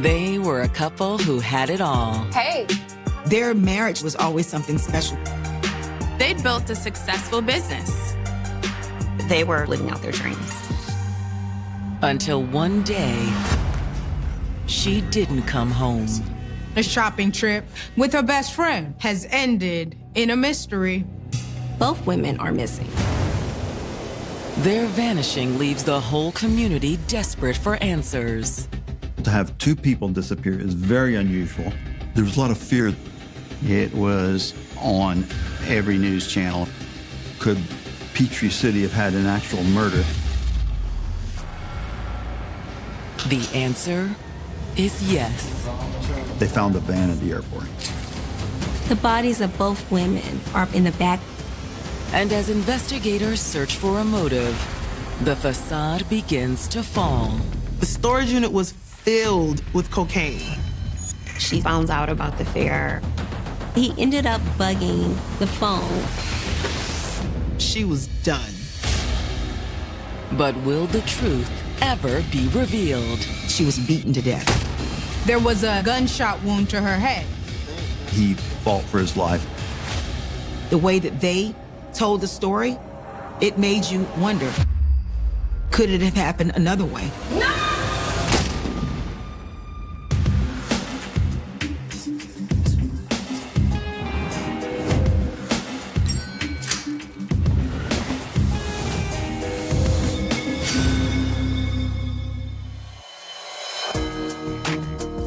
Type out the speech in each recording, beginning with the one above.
They were a couple who had it all. Hey. Their marriage was always something special. They'd built a successful business. They were living out their dreams. Until one day, she didn't come home. A shopping trip with her best friend has ended in a mystery. Both women are missing. Their vanishing leaves the whole community desperate for answers. To have two people disappear is very unusual. There was a lot of fear. It was on every news channel. Could Peachtree City have had an actual murder? The answer is yes. They found a van at the airport. The bodies of both women are in the back. And as investigators search for a motive, the facade begins to fall. The storage unit was filled with cocaine. She found out about the affair. He ended up bugging the phone. She was done. But will the truth ever be revealed? She was beaten to death. There was a gunshot wound to her head. He fought for his life. The way that they told the story, it made you wonder, could it have happened another way? No!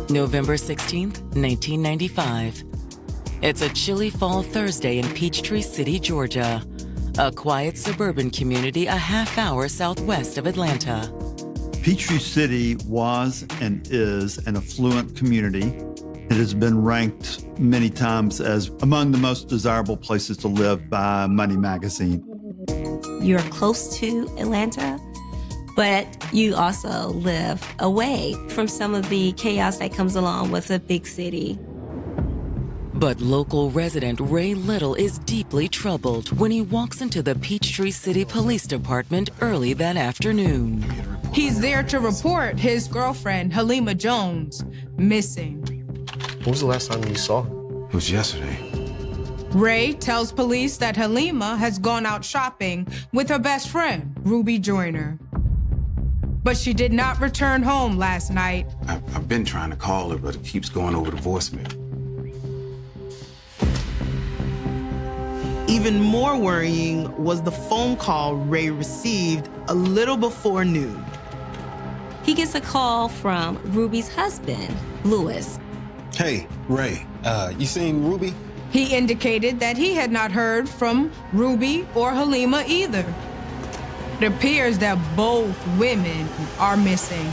November 16th, 1995. It's a chilly fall Thursday in Peachtree City, Georgia, a quiet suburban community a half-hour southwest of Atlanta. Peachtree City was and is an affluent community. It has been ranked many times as among the most desirable places to live by Money Magazine. You're close to Atlanta, but you also live away from some of the chaos that comes along with a big city. But local resident Ray Little is deeply troubled when he walks into the Peachtree City Police Department early that afternoon. He's there to report his girlfriend, Halima Jones, missing. When was the last time you saw her? It was yesterday. Ray tells police that Halima has gone out shopping with her best friend, Ruby Joyner. But she did not return home last night. I've been trying to call her, but it keeps going over the voicemail. Even more worrying was the phone call Ray received a little before noon. He gets a call from Ruby's husband, Lewis. Hey, Ray, you seen Ruby? He indicated that he had not heard from Ruby or Halima either. It appears that both women are missing.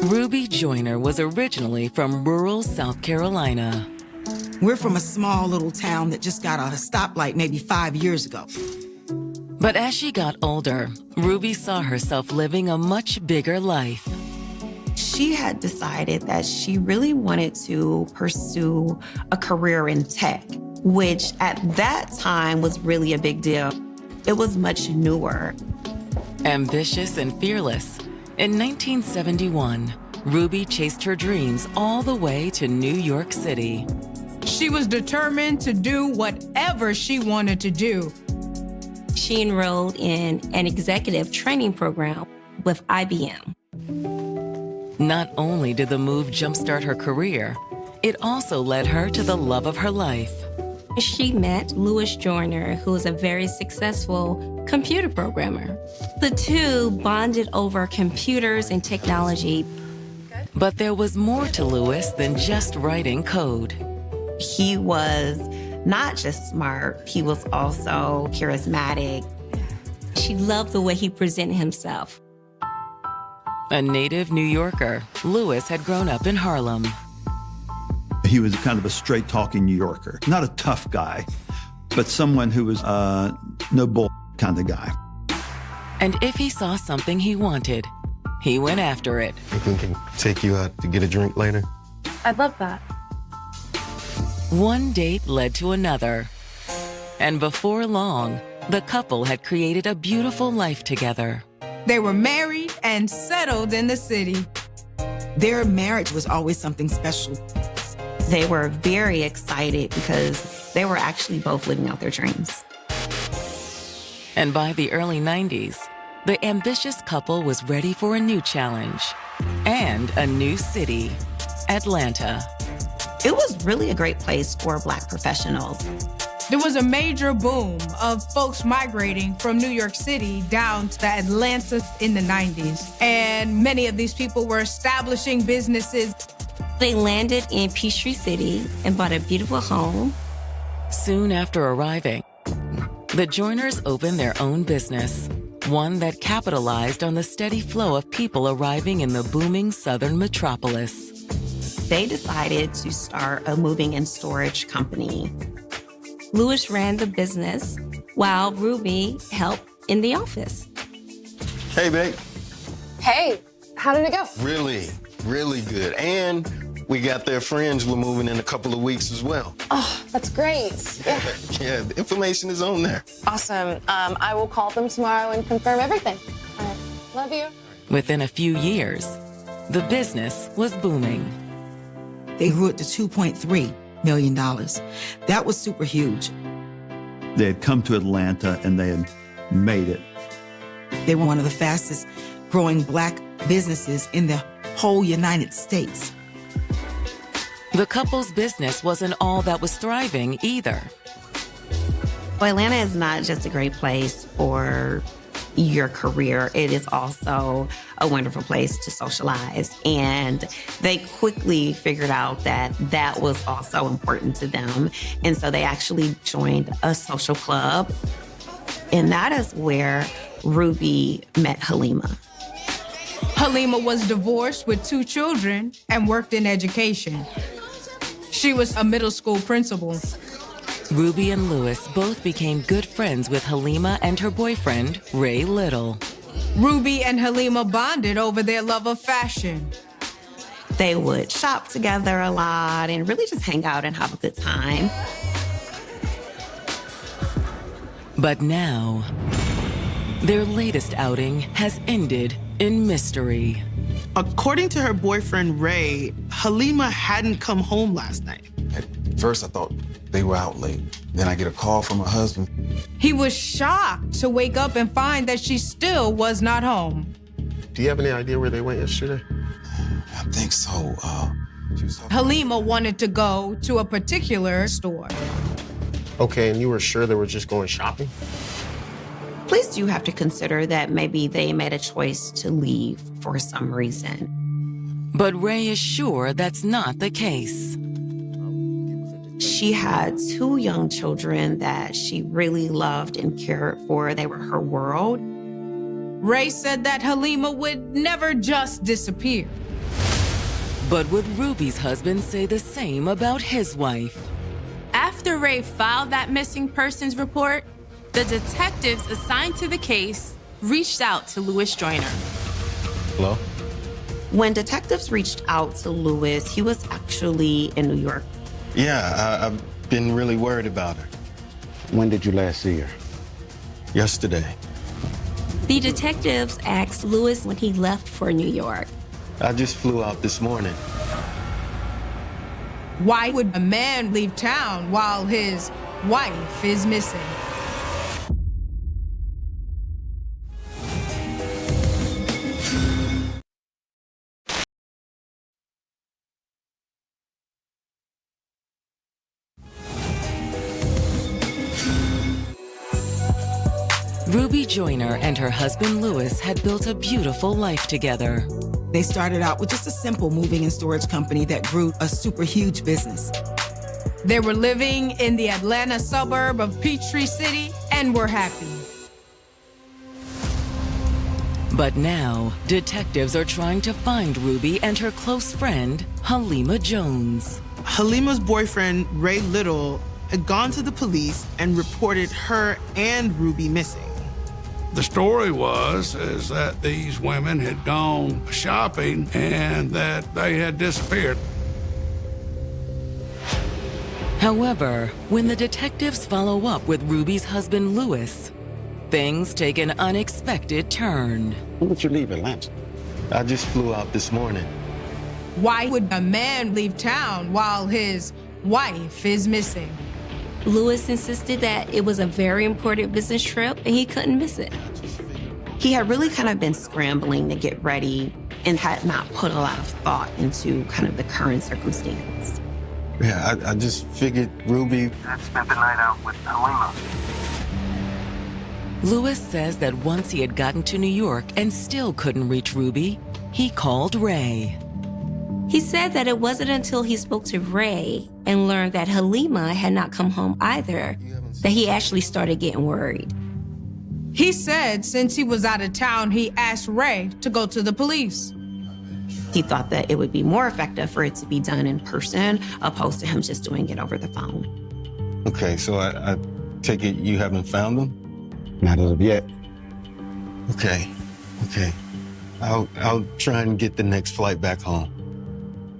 Ruby Joyner was originally from rural South Carolina. We're from a small little town that just got a stoplight maybe 5 years ago. But as she got older, Ruby saw herself living a much bigger life. She had decided that she really wanted to pursue a career in tech, which at that time was really a big deal. It was much newer. Ambitious and fearless, in 1971, Ruby chased her dreams all the way to New York City. She was determined to do whatever she wanted to do. She enrolled in an executive training program with IBM. Not only did the move jumpstart her career, it also led her to the love of her life. She met Lewis Joyner, who is a very successful computer programmer. The two bonded over computers and technology. But there was more to Lewis than just writing code. He was not just smart, he was also charismatic. She loved the way he presented himself. A native New Yorker, Lewis had grown up in Harlem. He was kind of a straight-talking New Yorker. Not a tough guy, but someone who was no bull kind of guy. And if he saw something he wanted, he went after it. Think we can take you out to get a drink later? I'd love that. One date led to another. And before long, the couple had created a beautiful life together. They were married and settled in the city. Their marriage was always something special. They were very excited because they were actually both living out their dreams. And by the early 90s, the ambitious couple was ready for a new challenge and a new city, Atlanta. It was really a great place for Black professionals. There was a major boom of folks migrating from New York City down to Atlanta in the 90s. And many of these people were establishing businesses. They landed in Peachtree City and bought a beautiful home. Soon after arriving, the Joyners opened their own business, one that capitalized on the steady flow of people arriving in the booming southern metropolis. They decided to start a moving and storage company. Louis ran the business while Ruby helped in the office. Hey, babe. Hey, how did it go? Really, really good. And we got their friends. We're moving in a couple of weeks as well. Oh, that's great. Yeah. Yeah, the information is on there. Awesome. I will call them tomorrow and confirm everything. All right. Love you. Within a few years, the business was booming. They grew it to $2.3 million. That was super huge. They had come to Atlanta and they had made it. They were one of the fastest growing Black businesses in the whole United States. The couple's business wasn't all that was thriving either. Well, Atlanta is not just a great place for your career. It is also a wonderful place to socialize. And they quickly figured out that that was also important to them. And so they actually joined a social club. And that is where Ruby met Halima. Halima was divorced with 2 children and worked in education. She was a middle school principal. Ruby and Louis both became good friends with Halima and her boyfriend, Ray Little. Ruby and Halima bonded over their love of fashion. They would shop together a lot and really just hang out and have a good time. But now, their latest outing has ended in mystery. According to her boyfriend, Ray, Halima hadn't come home last night. At first, I thought they were out late. Then I get a call from her husband. He was shocked to wake up and find that she still was not home. Do you have any idea where they went yesterday? I think so. She was talking. Halima wanted to go to a particular store. Okay, and you were sure they were just going shopping? Police do have to consider that maybe they made a choice to leave for some reason. But Ray is sure that's not the case. She had 2 young children that she really loved and cared for. They were her world. Ray said that Halima would never just disappear. But would Ruby's husband say the same about his wife? After Ray filed that missing persons report, the detectives assigned to the case reached out to Louis Joyner. Hello? When detectives reached out to Louis, he was actually in New York. Yeah, I've been really worried about her. When did you last see her? Yesterday. The detectives asked Louis when he left for New York. I just flew out this morning. Why would a man leave town while his wife is missing? Ruby Joyner and her husband Louis had built a beautiful life together. They started out with just a simple moving and storage company that grew a super huge business. They were living in the Atlanta suburb of Peachtree City and were happy. But now, detectives are trying to find Ruby and her close friend, Halima Jones. Halima's boyfriend, Ray Little, had gone to the police and reported her and Ruby missing. The story is that these women had gone shopping and that they had disappeared. However, when the detectives follow up with Ruby's husband, Louis, things take an unexpected turn. When did you leave Atlanta? I just flew out this morning. Why would a man leave town while his wife is missing? Lewis insisted that it was a very important business trip and he couldn't miss it. He had really kind of been scrambling to get ready and had not put a lot of thought into kind of the current circumstance. Yeah, I just figured Ruby had spent the night out with Halima. Lewis says that once he had gotten to New York and still couldn't reach Ruby, he called Ray. He said that it wasn't until he spoke to Ray and learned that Halima had not come home either that he actually started getting worried. He said since he was out of town, he asked Ray to go to the police. He thought that it would be more effective for it to be done in person opposed to him just doing it over the phone. Okay, so I take it you haven't found them? Not as of yet. Okay. I'll try and get the next flight back home.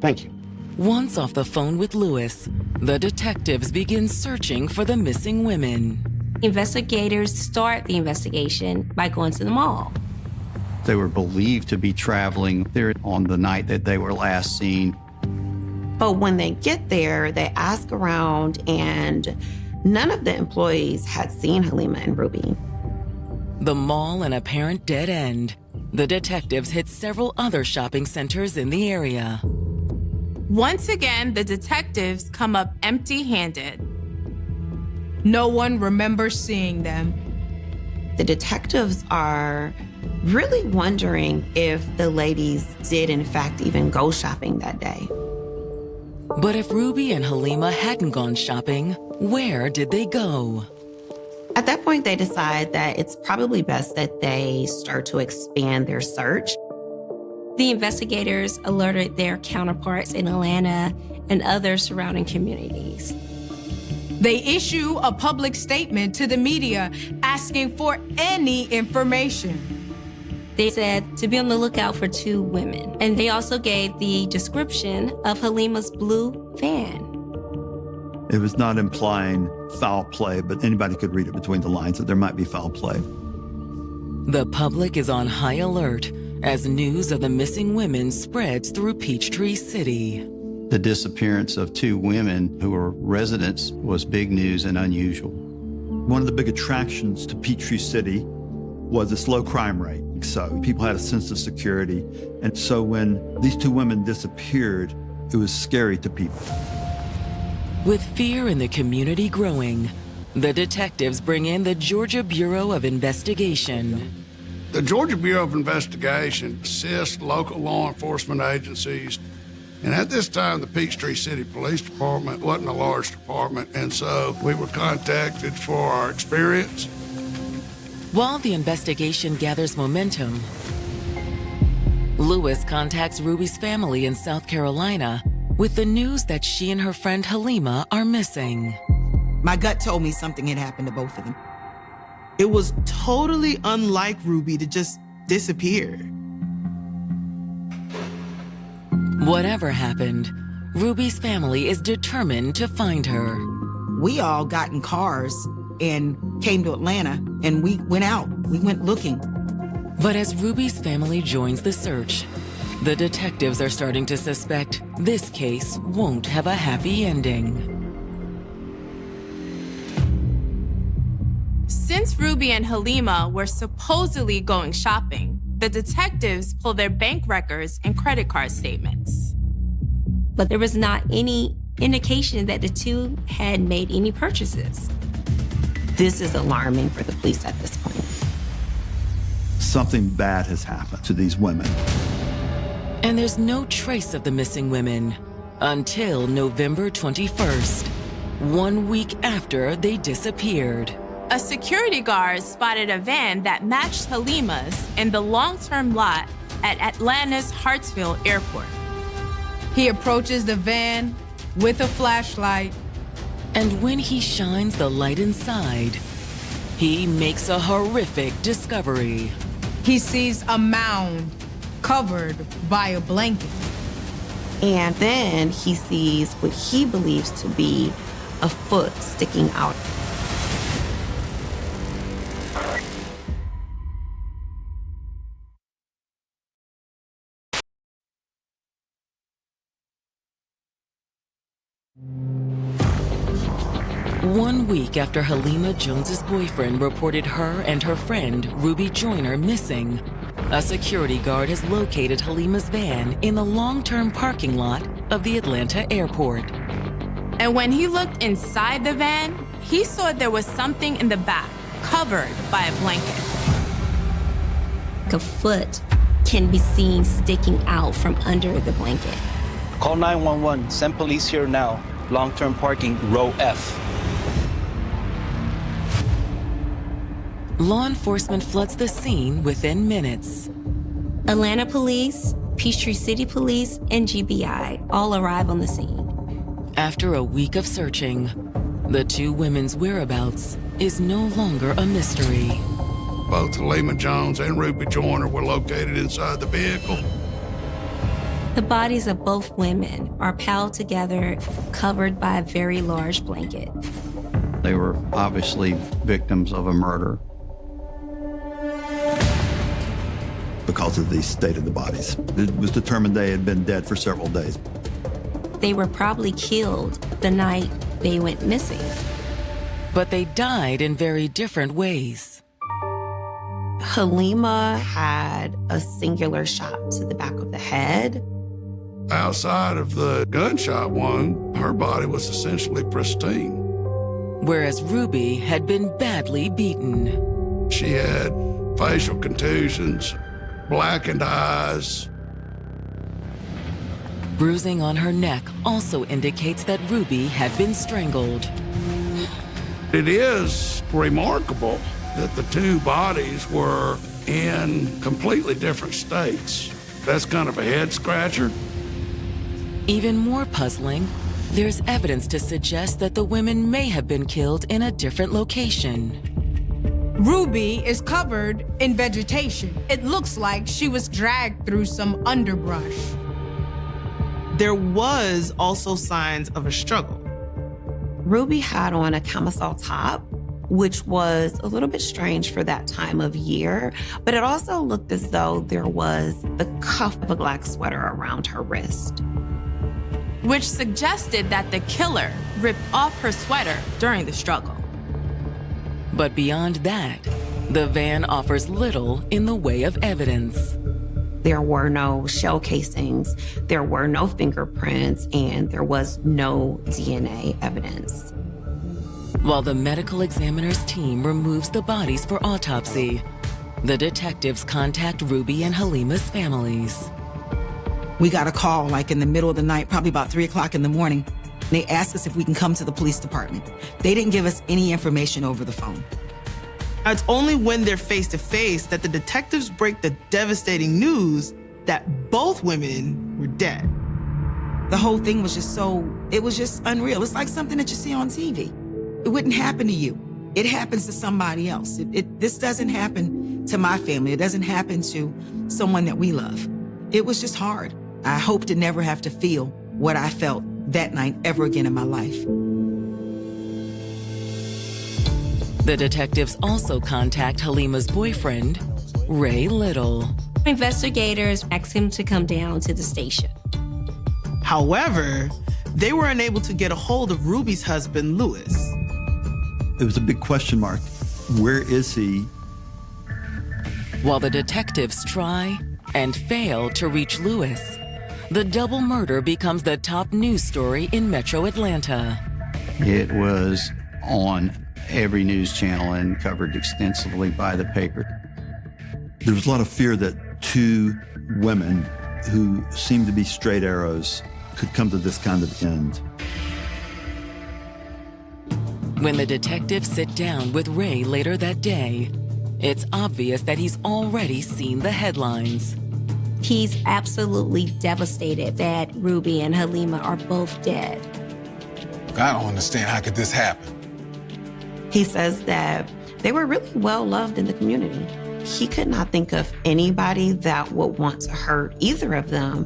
Thank you. Once off the phone with Lewis, the detectives begin searching for the missing women. Investigators start the investigation by going to the mall. They were believed to be traveling there on the night that they were last seen. But when they get there, they ask around, and none of the employees had seen Halima and Ruby. The mall an apparent dead end. The detectives hit several other shopping centers in the area. Once again, the detectives come up empty-handed. No one remembers seeing them. The detectives are really wondering if the ladies did, in fact, even go shopping that day. But if Ruby and Halima hadn't gone shopping, where did they go? At that point, they decide that it's probably best that they start to expand their search. The investigators alerted their counterparts in Atlanta and other surrounding communities. They issue a public statement to the media asking for any information. They said to be on the lookout for 2 women. And they also gave the description of Halima's blue van. It was not implying foul play, but anybody could read it between the lines that there might be foul play. The public is on high alert as news of the missing women spreads through Peachtree City. The disappearance of 2 women who were residents was big news and unusual. One of the big attractions to Peachtree City was its low crime rate. So people had a sense of security. And so when these 2 women disappeared, it was scary to people. With fear in the community growing, the detectives bring in the Georgia Bureau of Investigation. The Georgia Bureau of Investigation assists local law enforcement agencies. And at this time, the Peachtree City Police Department wasn't a large department, and so we were contacted for our experience. While the investigation gathers momentum, Lewis contacts Ruby's family in South Carolina with the news that she and her friend Halima are missing. My gut told me something had happened to both of them. It was totally unlike Ruby to just disappear. Whatever happened, Ruby's family is determined to find her. We all got in cars and came to Atlanta, and we went out. We went looking. But as Ruby's family joins the search, the detectives are starting to suspect this case won't have a happy ending. Since Ruby and Halima were supposedly going shopping, the detectives pull their bank records and credit card statements. But there was not any indication that the 2 had made any purchases. This is alarming for the police at this point. Something bad has happened to these women. And there's no trace of the missing women until November 21st, 1 week after they disappeared. A security guard spotted a van that matched Halima's in the long-term lot at Atlanta's Hartsfield Airport. He approaches the van with a flashlight. And when he shines the light inside, he makes a horrific discovery. He sees a mound covered by a blanket. And then he sees what he believes to be a foot sticking out. 1 week after Halima Jones's boyfriend reported her and her friend, Ruby Joyner, missing, a security guard has located Halima's van in the long-term parking lot of the Atlanta airport. And when he looked inside the van, he saw there was something in the back, covered by a blanket. A foot can be seen sticking out from under the blanket. Call 911. Send police here now. Long-term parking, row F. Law enforcement floods the scene within minutes. Atlanta police, Peachtree City Police, and GBI all arrive on the scene. After a week of searching, the two women's whereabouts is no longer a mystery. Both Halima Jones and Ruby Joyner were located inside the vehicle. The bodies of both women are piled together, covered by a very large blanket. They were obviously victims of a murder. Because of the state of the bodies. It was determined they had been dead for several days. They were probably killed the night they went missing. But they died in very different ways. Halima had a singular shot to the back of the head. Outside of the gunshot wound, her body was essentially pristine. Whereas Ruby had been badly beaten. She had facial contusions, blackened eyes. Bruising on her neck also indicates that Ruby had been strangled. It is remarkable that the two bodies were in completely different states. That's kind of a head scratcher. Even more puzzling, there's evidence to suggest that the women may have been killed in a different location. Ruby is covered in vegetation. It looks like she was dragged through some underbrush. There was also signs of a struggle. Ruby had on a camisole top, which was a little bit strange for that time of year, but it also looked as though there was the cuff of a black sweater around her wrist. Which suggested that the killer ripped off her sweater during the struggle. But beyond that, the van offers little in the way of evidence. There were no shell casings, there were no fingerprints, and there was no DNA evidence. While the medical examiner's team removes the bodies for autopsy, the detectives contact Ruby and Halima's families. We got a call like in the middle of the night, probably about 3 o'clock in the morning. They asked us if we can come to the police department. They didn't give us any information over the phone. It's only when they're face to face that the detectives break the devastating news that both women were dead. The whole thing was just it was just unreal. It's like something that you see on TV. It wouldn't happen to you. It happens to somebody else. This doesn't happen to my family. It doesn't happen to someone that we love. It was just hard. I hope to never have to feel what I felt that night ever again in my life. The detectives also contact Halima's boyfriend, Ray Little. Investigators asked him to come down to the station. However, they were unable to get a hold of Ruby's husband, Lewis. It was a big question mark. Where is he? While the detectives try and fail to reach Lewis, the double murder becomes the top news story in Metro Atlanta. It was on every news channel and covered extensively by the paper. There was a lot of fear that two women who seemed to be straight arrows could come to this kind of end. When the detectives sit down with Ray later that day, it's obvious that he's already seen the headlines. He's absolutely devastated that Ruby and Halima are both dead. I don't understand, how could this happen? He says that they were really well loved in the community. He could not think of anybody that would want to hurt either of them.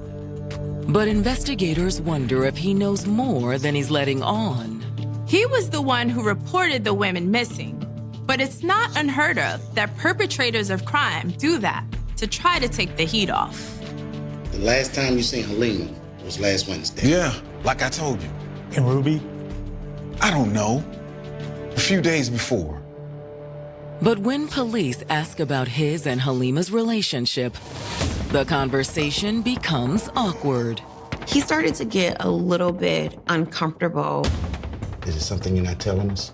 But investigators wonder if he knows more than he's letting on. He was the one who reported the women missing. But it's not unheard of that perpetrators of crime do that to try to take the heat off. The last time you seen Halima was last Wednesday. Yeah, like I told you. And Ruby? I don't know. A few days before. But when police ask about his and Halima's relationship, the conversation becomes awkward. He started to get a little bit uncomfortable. Is it something you're not telling us?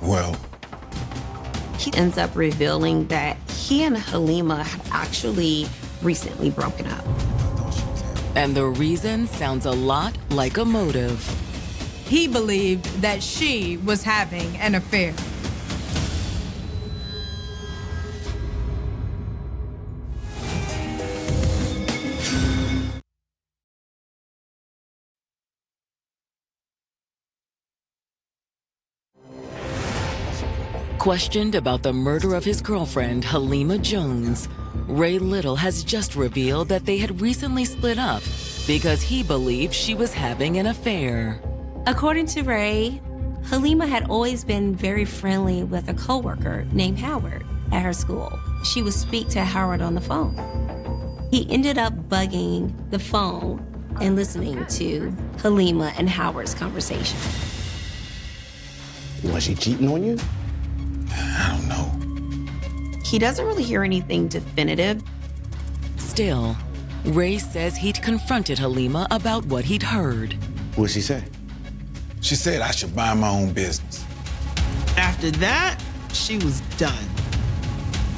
Well, He ends up revealing that he and Halima had actually recently broken up. And the reason sounds a lot like a motive. He believed that she was having an affair. Questioned about the murder of his girlfriend, Halima Jones, Ray Little has just revealed that they had recently split up because he believed she was having an affair. According to Ray, Halima had always been very friendly with a coworker named Howard at her school. She would speak to Howard on the phone. He ended up bugging the phone and listening to Halima and Howard's conversation. Was she cheating on you? I don't know. He doesn't really hear anything definitive. Still, Ray says he'd confronted Halima about what he'd heard. What'd she say? she said I should mind my own business. After that, she was done.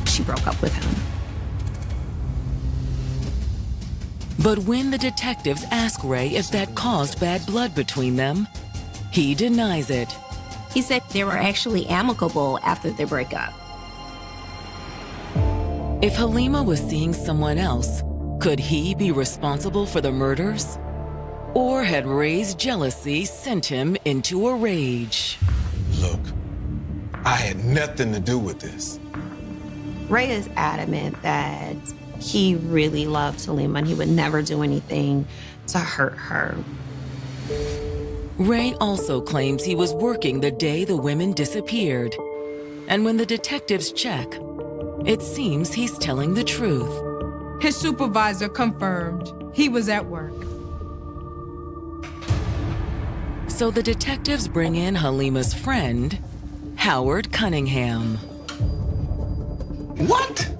She broke up with him. But when the detectives ask Ray if that caused bad blood between them, he denies it. He said they were actually amicable after their breakup. If Halima was seeing someone else, could he be responsible for the murders? Or had Ray's jealousy sent him into a rage? Look, I had nothing to do with this. Ray is adamant that he really loved Halima and he would never do anything to hurt her. Ray also claims he was working the day the women disappeared. And when the detectives check, it seems he's telling the truth. His supervisor confirmed he was at work. So the detectives bring in Halima's friend, Howard Cunningham. What?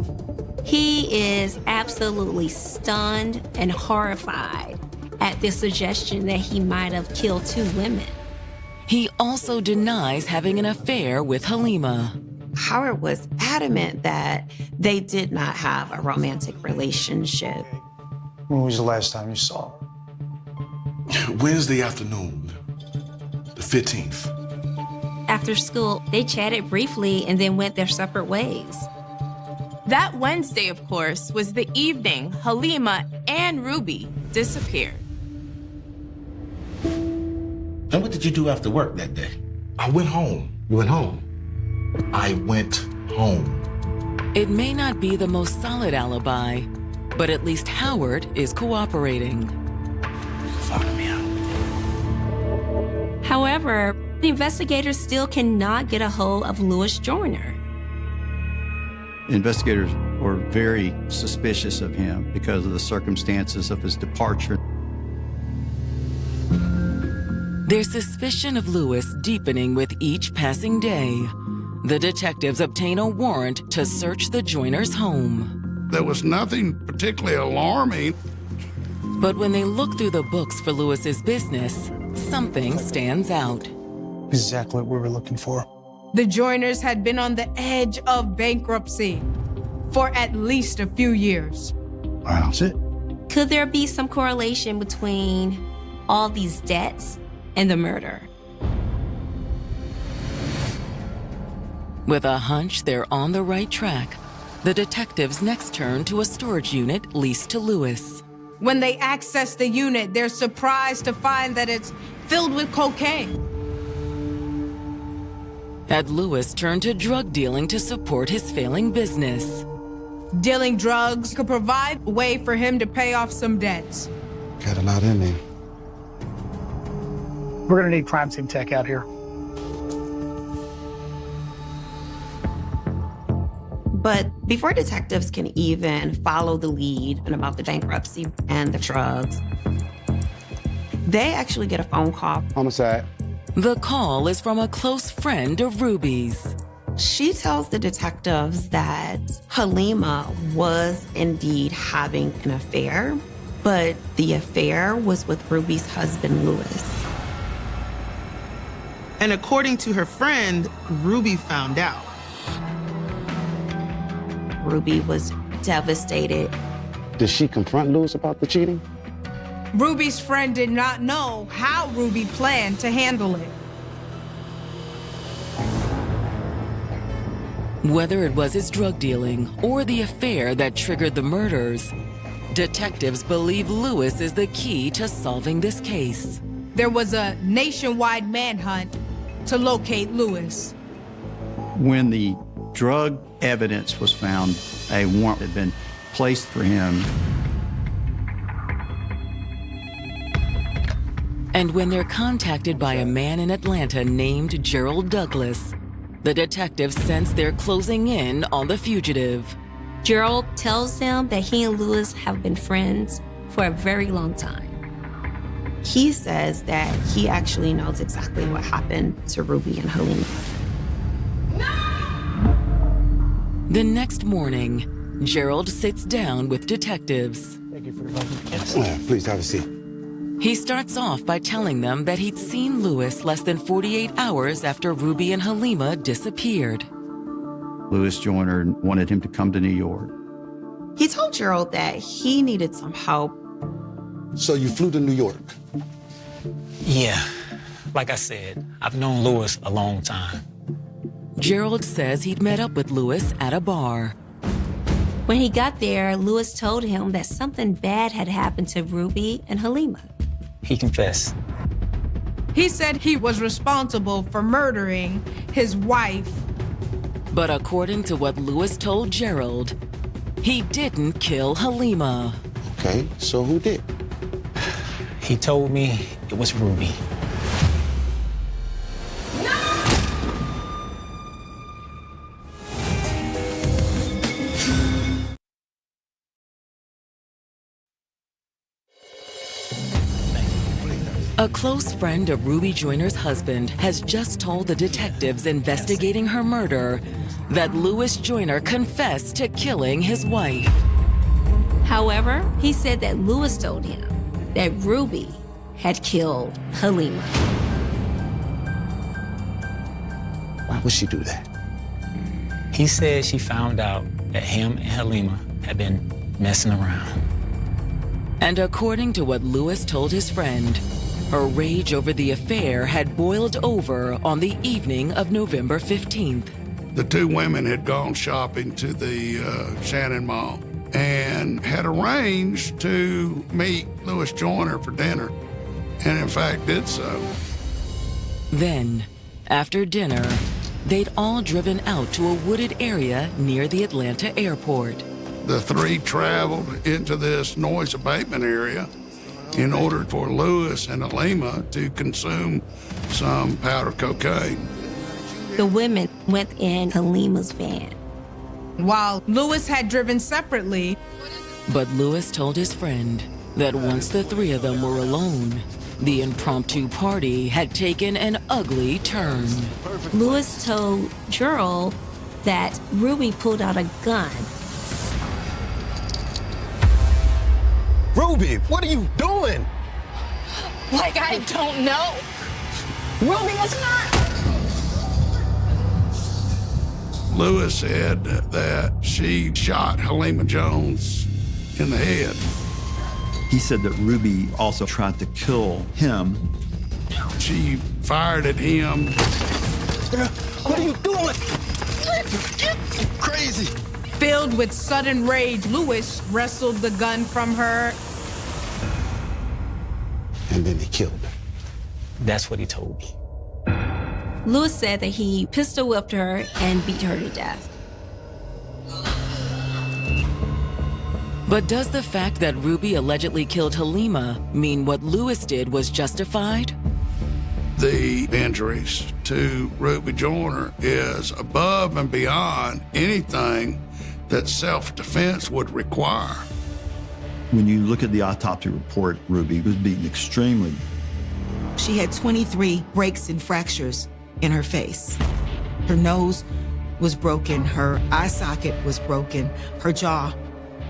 He is absolutely stunned and horrified at the suggestion that he might have killed two women. He also denies having an affair with Halima. Howard was adamant that they did not have a romantic relationship. When was the last time you saw her? Wednesday afternoon, the 15th. After school, they chatted briefly and then went their separate ways. That Wednesday, of course, was the evening Halima and Ruby disappeared. And what did you do after work that day? I went home. You went home? I went home. It may not be the most solid alibi, but at least Howard is cooperating. Follow me out. However, the investigators still cannot get a hold of Louis Joyner. Investigators were very suspicious of him because of the circumstances of his departure. Their suspicion of Louis deepening with each passing day. The detectives obtain a warrant to search the Joyners' home. There was nothing particularly alarming. But when they look through the books for Louis's business, something stands out. Exactly what we were looking for. The Joyners had been on the edge of bankruptcy for at least a few years. That's it. Could there be some correlation between all these debts and the murder? With a hunch they're on the right track, the detectives next turn to a storage unit leased to Louis. When they access the unit, they're surprised to find that it's filled with cocaine. Had Louis turned to drug dealing to support his failing business. Dealing drugs could provide a way for him to pay off some debts. Got a lot in there. We're gonna need crime scene tech out here. But before detectives can even follow the lead about the bankruptcy and the drugs, they actually get a phone call. Homicide. The call is from a close friend of Ruby's. She tells the detectives that Halima was indeed having an affair, but the affair was with Ruby's husband, Louis. And according to her friend, Ruby found out. Ruby was devastated. Did she confront Louis about the cheating? Ruby's friend did not know how Ruby planned to handle it. Whether it was his drug dealing or the affair that triggered the murders, detectives believe Louis is the key to solving this case. There was a nationwide manhunt to locate Louis. When the drug evidence was found, a warrant had been placed for him. And when they're contacted by a man in Atlanta named Gerald Douglas, the detectives sense they're closing in on the fugitive. Gerald tells them that he and Louis have been friends for a very long time. He says that he actually knows exactly what happened to Ruby and Halima. The next morning, Gerald sits down with detectives. Thank you for the please have a seat. He starts off by telling them that he'd seen Louis less than 48 hours after Ruby and Halima disappeared. Louis Joyner wanted him to come to New York. He told Gerald that he needed some help. So you flew to New York? Yeah, like I said, I've known Louis a long time. Gerald says he'd met up with Louis at a bar. When he got there, Louis told him that something bad had happened to Ruby and Halima. He confessed. He said he was responsible for murdering his wife. But according to what Louis told Gerald, he didn't kill Halima. Okay, so who did? He told me it was Ruby. A close friend of Ruby Joyner's husband has just told the detectives investigating her murder that Louis Joyner confessed to killing his wife. However, he said that Louis told him that Ruby had killed Halima. Why would she do that? He said she found out that him and Halima had been messing around. And according to what Louis told his friend, her rage over the affair had boiled over on the evening of November 15th. The two women had gone shopping to the Shannon Mall and had arranged to meet Louis Joyner for dinner, and in fact did so. Then, after dinner, they'd all driven out to a wooded area near the Atlanta airport. The three traveled into this noise abatement area in order for Louis and Halima to consume some powder cocaine. The women went in Halima's van, while Louis had driven separately. But Louis told his friend that once the three of them were alone, the impromptu party had taken an ugly turn. Louis told Gerald that Ruby pulled out a gun. Ruby, what are you doing? Like I don't know. Ruby is not. Louis said that she shot Halima Jones in the head. He said that Ruby also tried to kill him. She fired at him. What are you doing? You're crazy. Filled with sudden rage, Louis wrestled the gun from her. And then he killed her. That's what he told me. Louis said that he pistol whipped her and beat her to death. But does the fact that Ruby allegedly killed Halima mean what Louis did was justified? The injuries to Ruby Joyner is above and beyond anything that self-defense would require. When you look at the autopsy report, Ruby was beaten extremely. She had 23 breaks and fractures in her face. Her nose was broken, her eye socket was broken, her jaw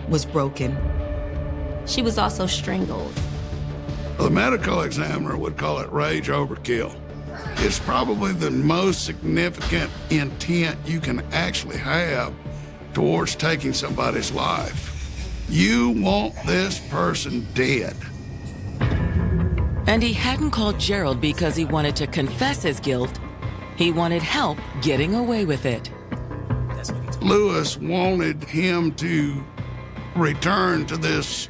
was broken. She was also strangled. The medical examiner would call it rage overkill. It's probably the most significant intent you can actually have towards taking somebody's life. You want this person dead. And he hadn't called Gerald because he wanted to confess his guilt. He wanted help getting away with it. Lewis wanted him to return to this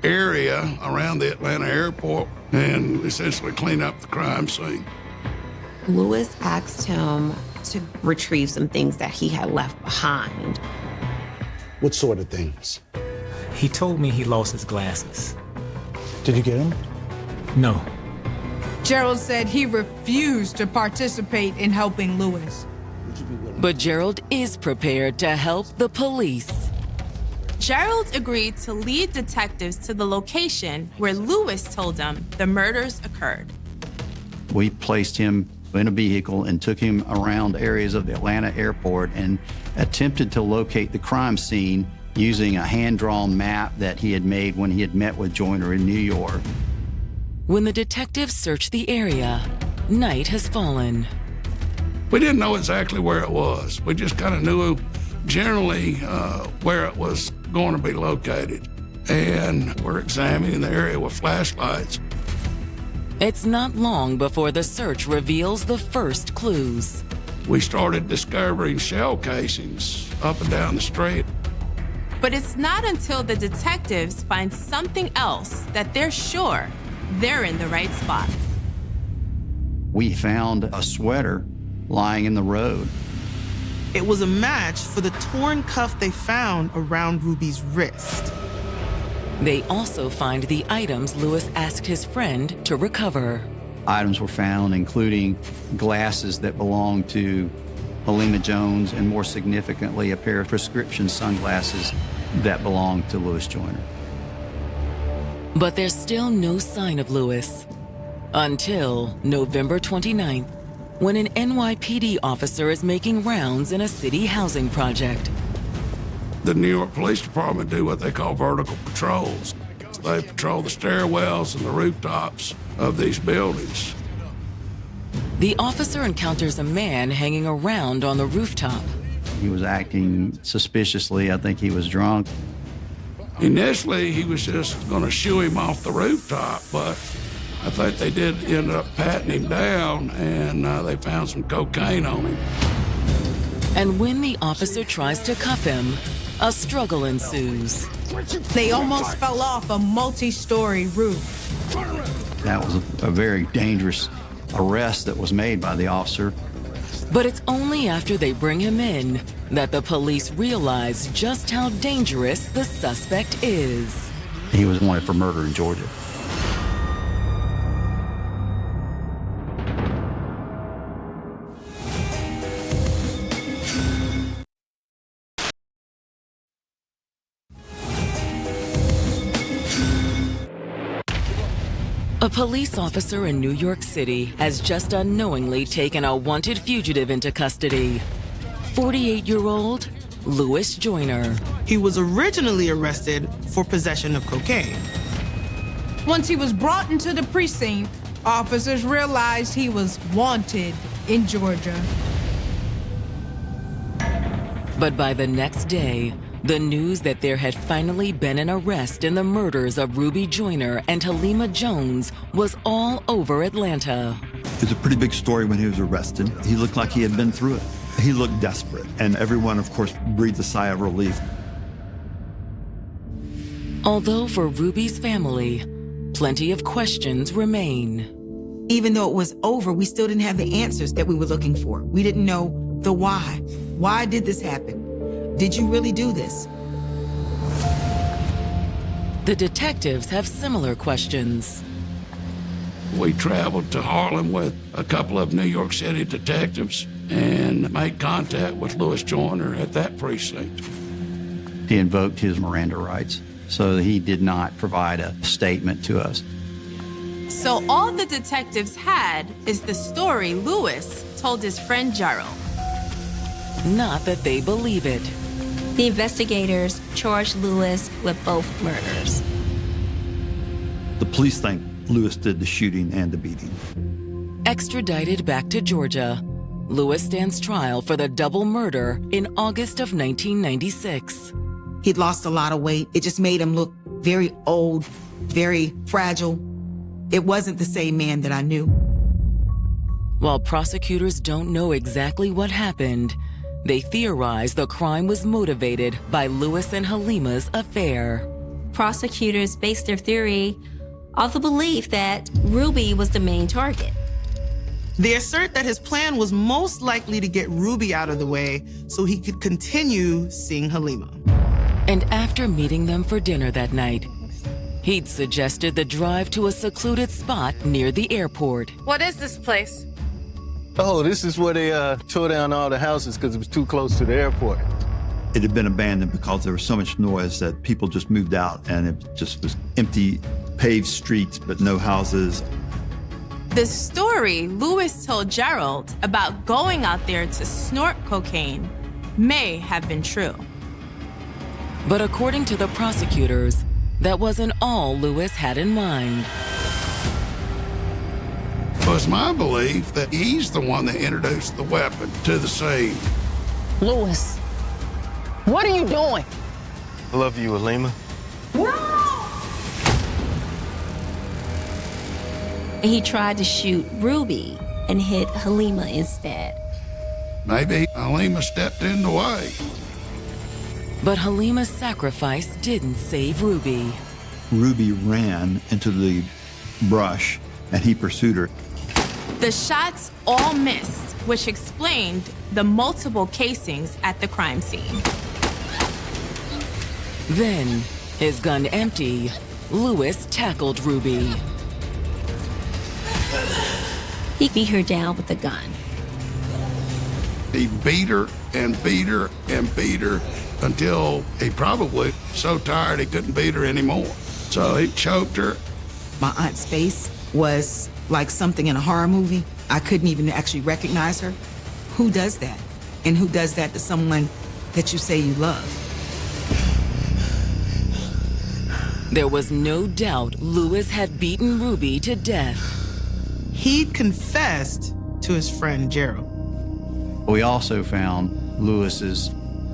area around the Atlanta airport and essentially clean up the crime scene. Lewis asked him to retrieve some things that he had left behind. What sort of things? He told me he lost his glasses. Did you get them? No. Gerald said he refused to participate in helping Lewis. But Gerald is prepared to help the police. Gerald agreed to lead detectives to the location where Lewis told them the murders occurred. We placed him in a vehicle and took him around areas of the Atlanta airport and attempted to locate the crime scene using a hand-drawn map that he had made when he had met with Joyner in New York. When the detectives searched the area, night has fallen. We didn't know exactly where it was. We just kind of knew generally where it was going to be located. And we're examining the area with flashlights. It's not long before the search reveals the first clues. We started discovering shell casings up and down the street. But it's not until the detectives find something else that they're sure they're in the right spot. We found a sweater lying in the road. It was a match for the torn cuff they found around Ruby's wrist. They also find the items Lewis asked his friend to recover. Items were found, including glasses that belonged to Halima Jones, and more significantly, a pair of prescription sunglasses that belonged to Lewis Joyner. But there's still no sign of Lewis until November 29th, when an NYPD officer is making rounds in a city housing project. The New York Police Department do what they call vertical patrols. They patrol the stairwells and the rooftops of these buildings. The officer encounters a man hanging around on the rooftop. He was acting suspiciously. I think he was drunk. Initially, he was just going to shoo him off the rooftop, but I think they did end up patting him down, and they found some cocaine on him. And when the officer tries to cuff him, a struggle ensues. They almost fell off a multi-story roof. That was a very dangerous arrest that was made by the officer. But it's only after they bring him in that the police realize just how dangerous the suspect is. He was wanted for murder in Georgia. A police officer in New York City has just unknowingly taken a wanted fugitive into custody. 48-year-old Lewis Joyner. He was originally arrested for possession of cocaine. Once he was brought into the precinct, officers realized he was wanted in Georgia. But by the next day, the news that there had finally been an arrest in the murders of Ruby Joyner and Halima Jones was all over Atlanta. It was a pretty big story when he was arrested. He looked like he had been through it. He looked desperate, and everyone, of course, breathed a sigh of relief. Although for Ruby's family, plenty of questions remain. Even though it was over, we still didn't have the answers that we were looking for. We didn't know the why. Why did this happen? Did you really do this? The detectives have similar questions. We traveled to Harlem with a couple of New York City detectives and made contact with Lewis Joyner at that precinct. He invoked his Miranda rights, so he did not provide a statement to us. So all the detectives had is the story Lewis told his friend Gerald. Not that they believe it. The investigators charged Lewis with both murders. The police think Lewis did the shooting and the beating. Extradited back to Georgia, Lewis stands trial for the double murder in August of 1996. He'd lost a lot of weight. It just made him look very old, very fragile. It wasn't the same man that I knew. While prosecutors don't know exactly what happened, they theorize the crime was motivated by Lewis and Halima's affair. Prosecutors based their theory off the belief that Ruby was the main target. They assert that his plan was most likely to get Ruby out of the way so he could continue seeing Halima. And after meeting them for dinner that night, he'd suggested the drive to a secluded spot near the airport. What is this place? Oh, this is where they tore down all the houses because it was too close to the airport. It had been abandoned because there was so much noise that people just moved out, and it just was empty, paved streets, but no houses. The story Lewis told Gerald about going out there to snort cocaine may have been true. But according to the prosecutors, that wasn't all Lewis had in mind. Well, it's my belief that he's the one that introduced the weapon to the scene. Lewis, what are you doing? I love you, Halima. He tried to shoot Ruby and hit Halima instead. Maybe Halima stepped in the way. But Halima's sacrifice didn't save Ruby. Ruby ran into the brush, and he pursued her. The shots all missed, which explained the multiple casings at the crime scene. Then, his gun empty, Lewis tackled Ruby. He beat her down with a gun. He beat her and beat her and beat her until he probably so tired he couldn't beat her anymore. So he choked her. My aunt's face was like something in a horror movie. I couldn't even actually recognize her. Who does that? And who does that to someone that you say you love? There was no doubt Lewis had beaten Ruby to death. He'd confessed to his friend Gerald. We also found Lewis's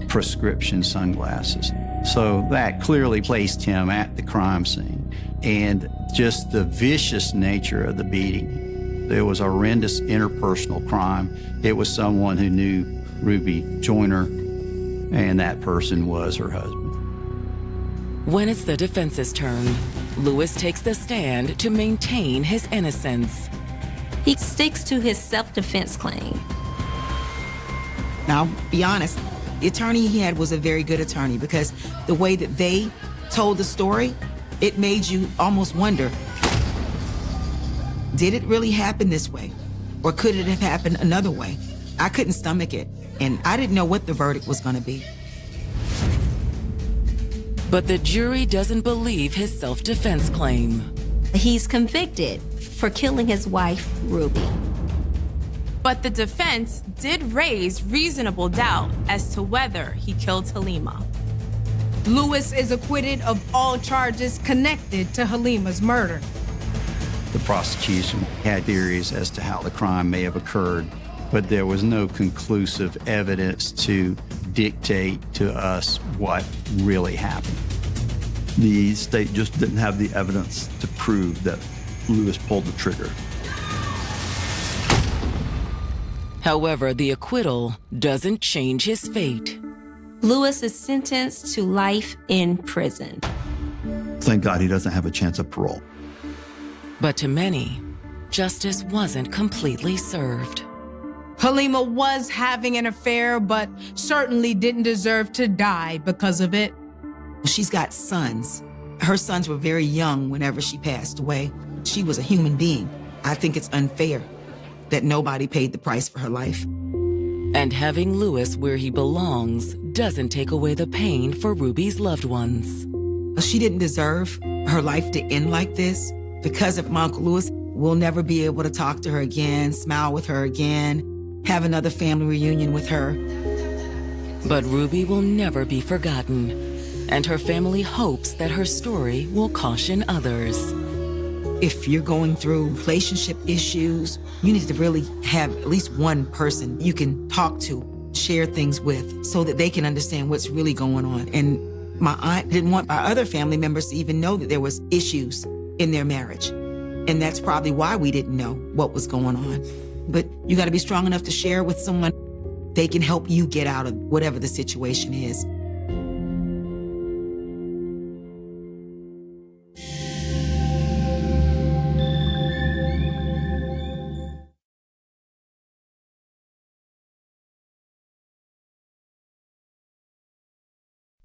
prescription sunglasses. So that clearly placed him at the crime scene. And just the vicious nature of the beating. It was a horrendous interpersonal crime. It was someone who knew Ruby Joyner, and that person was her husband. When it's the defense's turn, Lewis takes the stand to maintain his innocence. He sticks to his self-defense claim. Now, I'll be honest, the attorney he had was a very good attorney because the way that they told the story, it made you almost wonder, did it really happen this way? Or could it have happened another way? I couldn't stomach it, and I didn't know what the verdict was going to be. But the jury doesn't believe his self-defense claim. He's convicted for killing his wife, Ruby. But the defense did raise reasonable doubt as to whether he killed Halima. Lewis is acquitted of all charges connected to Halima's murder. The prosecution had theories as to how the crime may have occurred, but there was no conclusive evidence to dictate to us what really happened. The state just didn't have the evidence to prove that Lewis pulled the trigger. However, the acquittal doesn't change his fate. Lewis is sentenced to life in prison. Thank God he doesn't have a chance of parole. But to many, justice wasn't completely served. Halima was having an affair, but certainly didn't deserve to die because of it. She's got sons. Her sons were very young whenever she passed away. She was a human being. I think it's unfair that nobody paid the price for her life. And having Lewis where he belongs doesn't take away the pain for Ruby's loved ones. She didn't deserve her life to end like this. Because of my Uncle Lewis, we'll never be able to talk to her again, smile with her again, have another family reunion with her. But Ruby will never be forgotten, and her family hopes that her story will caution others. If you're going through relationship issues, you need to really have at least one person you can talk to, share things with, so that they can understand what's really going on. And my aunt didn't want our other family members to even know that there was issues in their marriage. And that's probably why we didn't know what was going on. But you got to be strong enough to share with someone. They can help you get out of whatever the situation is.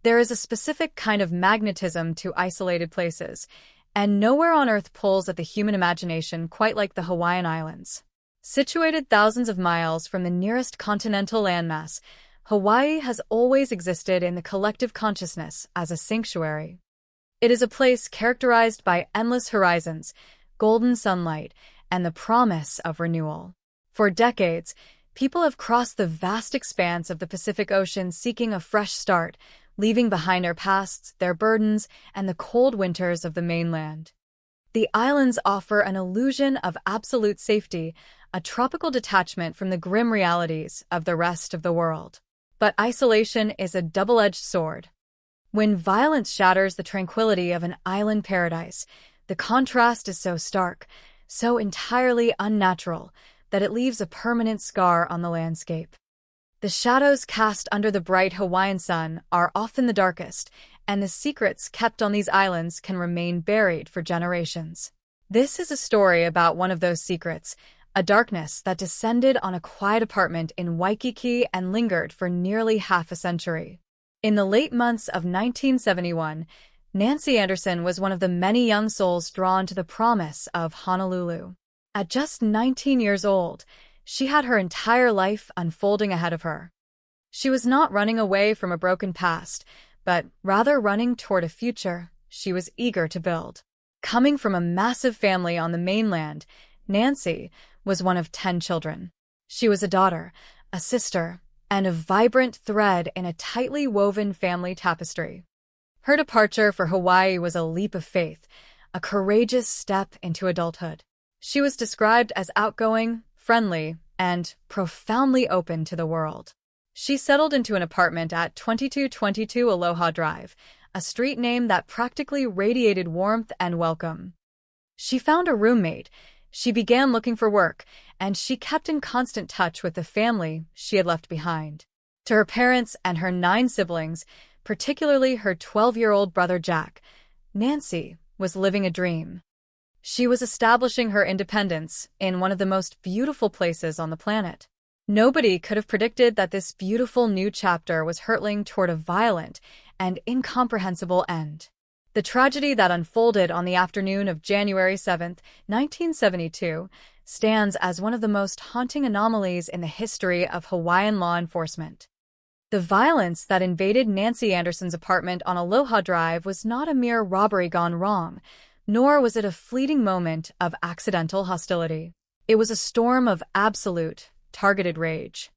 There is a specific kind of magnetism to isolated places, and nowhere on Earth pulls at the human imagination quite like the Hawaiian Islands. Situated thousands of miles from the nearest continental landmass, Hawaii has always existed in the collective consciousness as a sanctuary. It is a place characterized by endless horizons, golden sunlight, and the promise of renewal. For decades, people have crossed the vast expanse of the Pacific Ocean seeking a fresh start, leaving behind their pasts, their burdens, and the cold winters of the mainland. The islands offer an illusion of absolute safety, a tropical detachment from the grim realities of the rest of the world. But isolation is a double-edged sword. When violence shatters the tranquility of an island paradise, the contrast is so stark, so entirely unnatural, that it leaves a permanent scar on the landscape. The shadows cast under the bright Hawaiian sun are often the darkest, and the secrets kept on these islands can remain buried for generations. This is a story about one of those secrets, a darkness that descended on a quiet apartment in Waikiki and lingered for nearly half a century. In the late months of 1971, Nancy Anderson was one of the many young souls drawn to the promise of Honolulu. At just 19 years old, she had her entire life unfolding ahead of her. She was not running away from a broken past, but rather running toward a future she was eager to build. Coming from a massive family on the mainland, Nancy was one of 10 children. She was a daughter, a sister, and a vibrant thread in a tightly woven family tapestry. Her departure for Hawaii was a leap of faith, a courageous step into adulthood. She was described as outgoing, friendly, and profoundly open to the world. She settled into an apartment at 2222 Aloha Drive, a street name that practically radiated warmth and welcome. She found a roommate, she began looking for work, and she kept in constant touch with the family she had left behind. To her parents and her 9 siblings, particularly her 12-year-old brother Jack, Nancy was living a dream. She was establishing her independence in one of the most beautiful places on the planet. Nobody could have predicted that this beautiful new chapter was hurtling toward a violent and incomprehensible end. The tragedy that unfolded on the afternoon of January 7, 1972, stands as one of the most haunting anomalies in the history of Hawaiian law enforcement. The violence that invaded Nancy Anderson's apartment on Aloha Drive was not a mere robbery gone wrong, nor was it a fleeting moment of accidental hostility. It was a storm of absolute, targeted rage.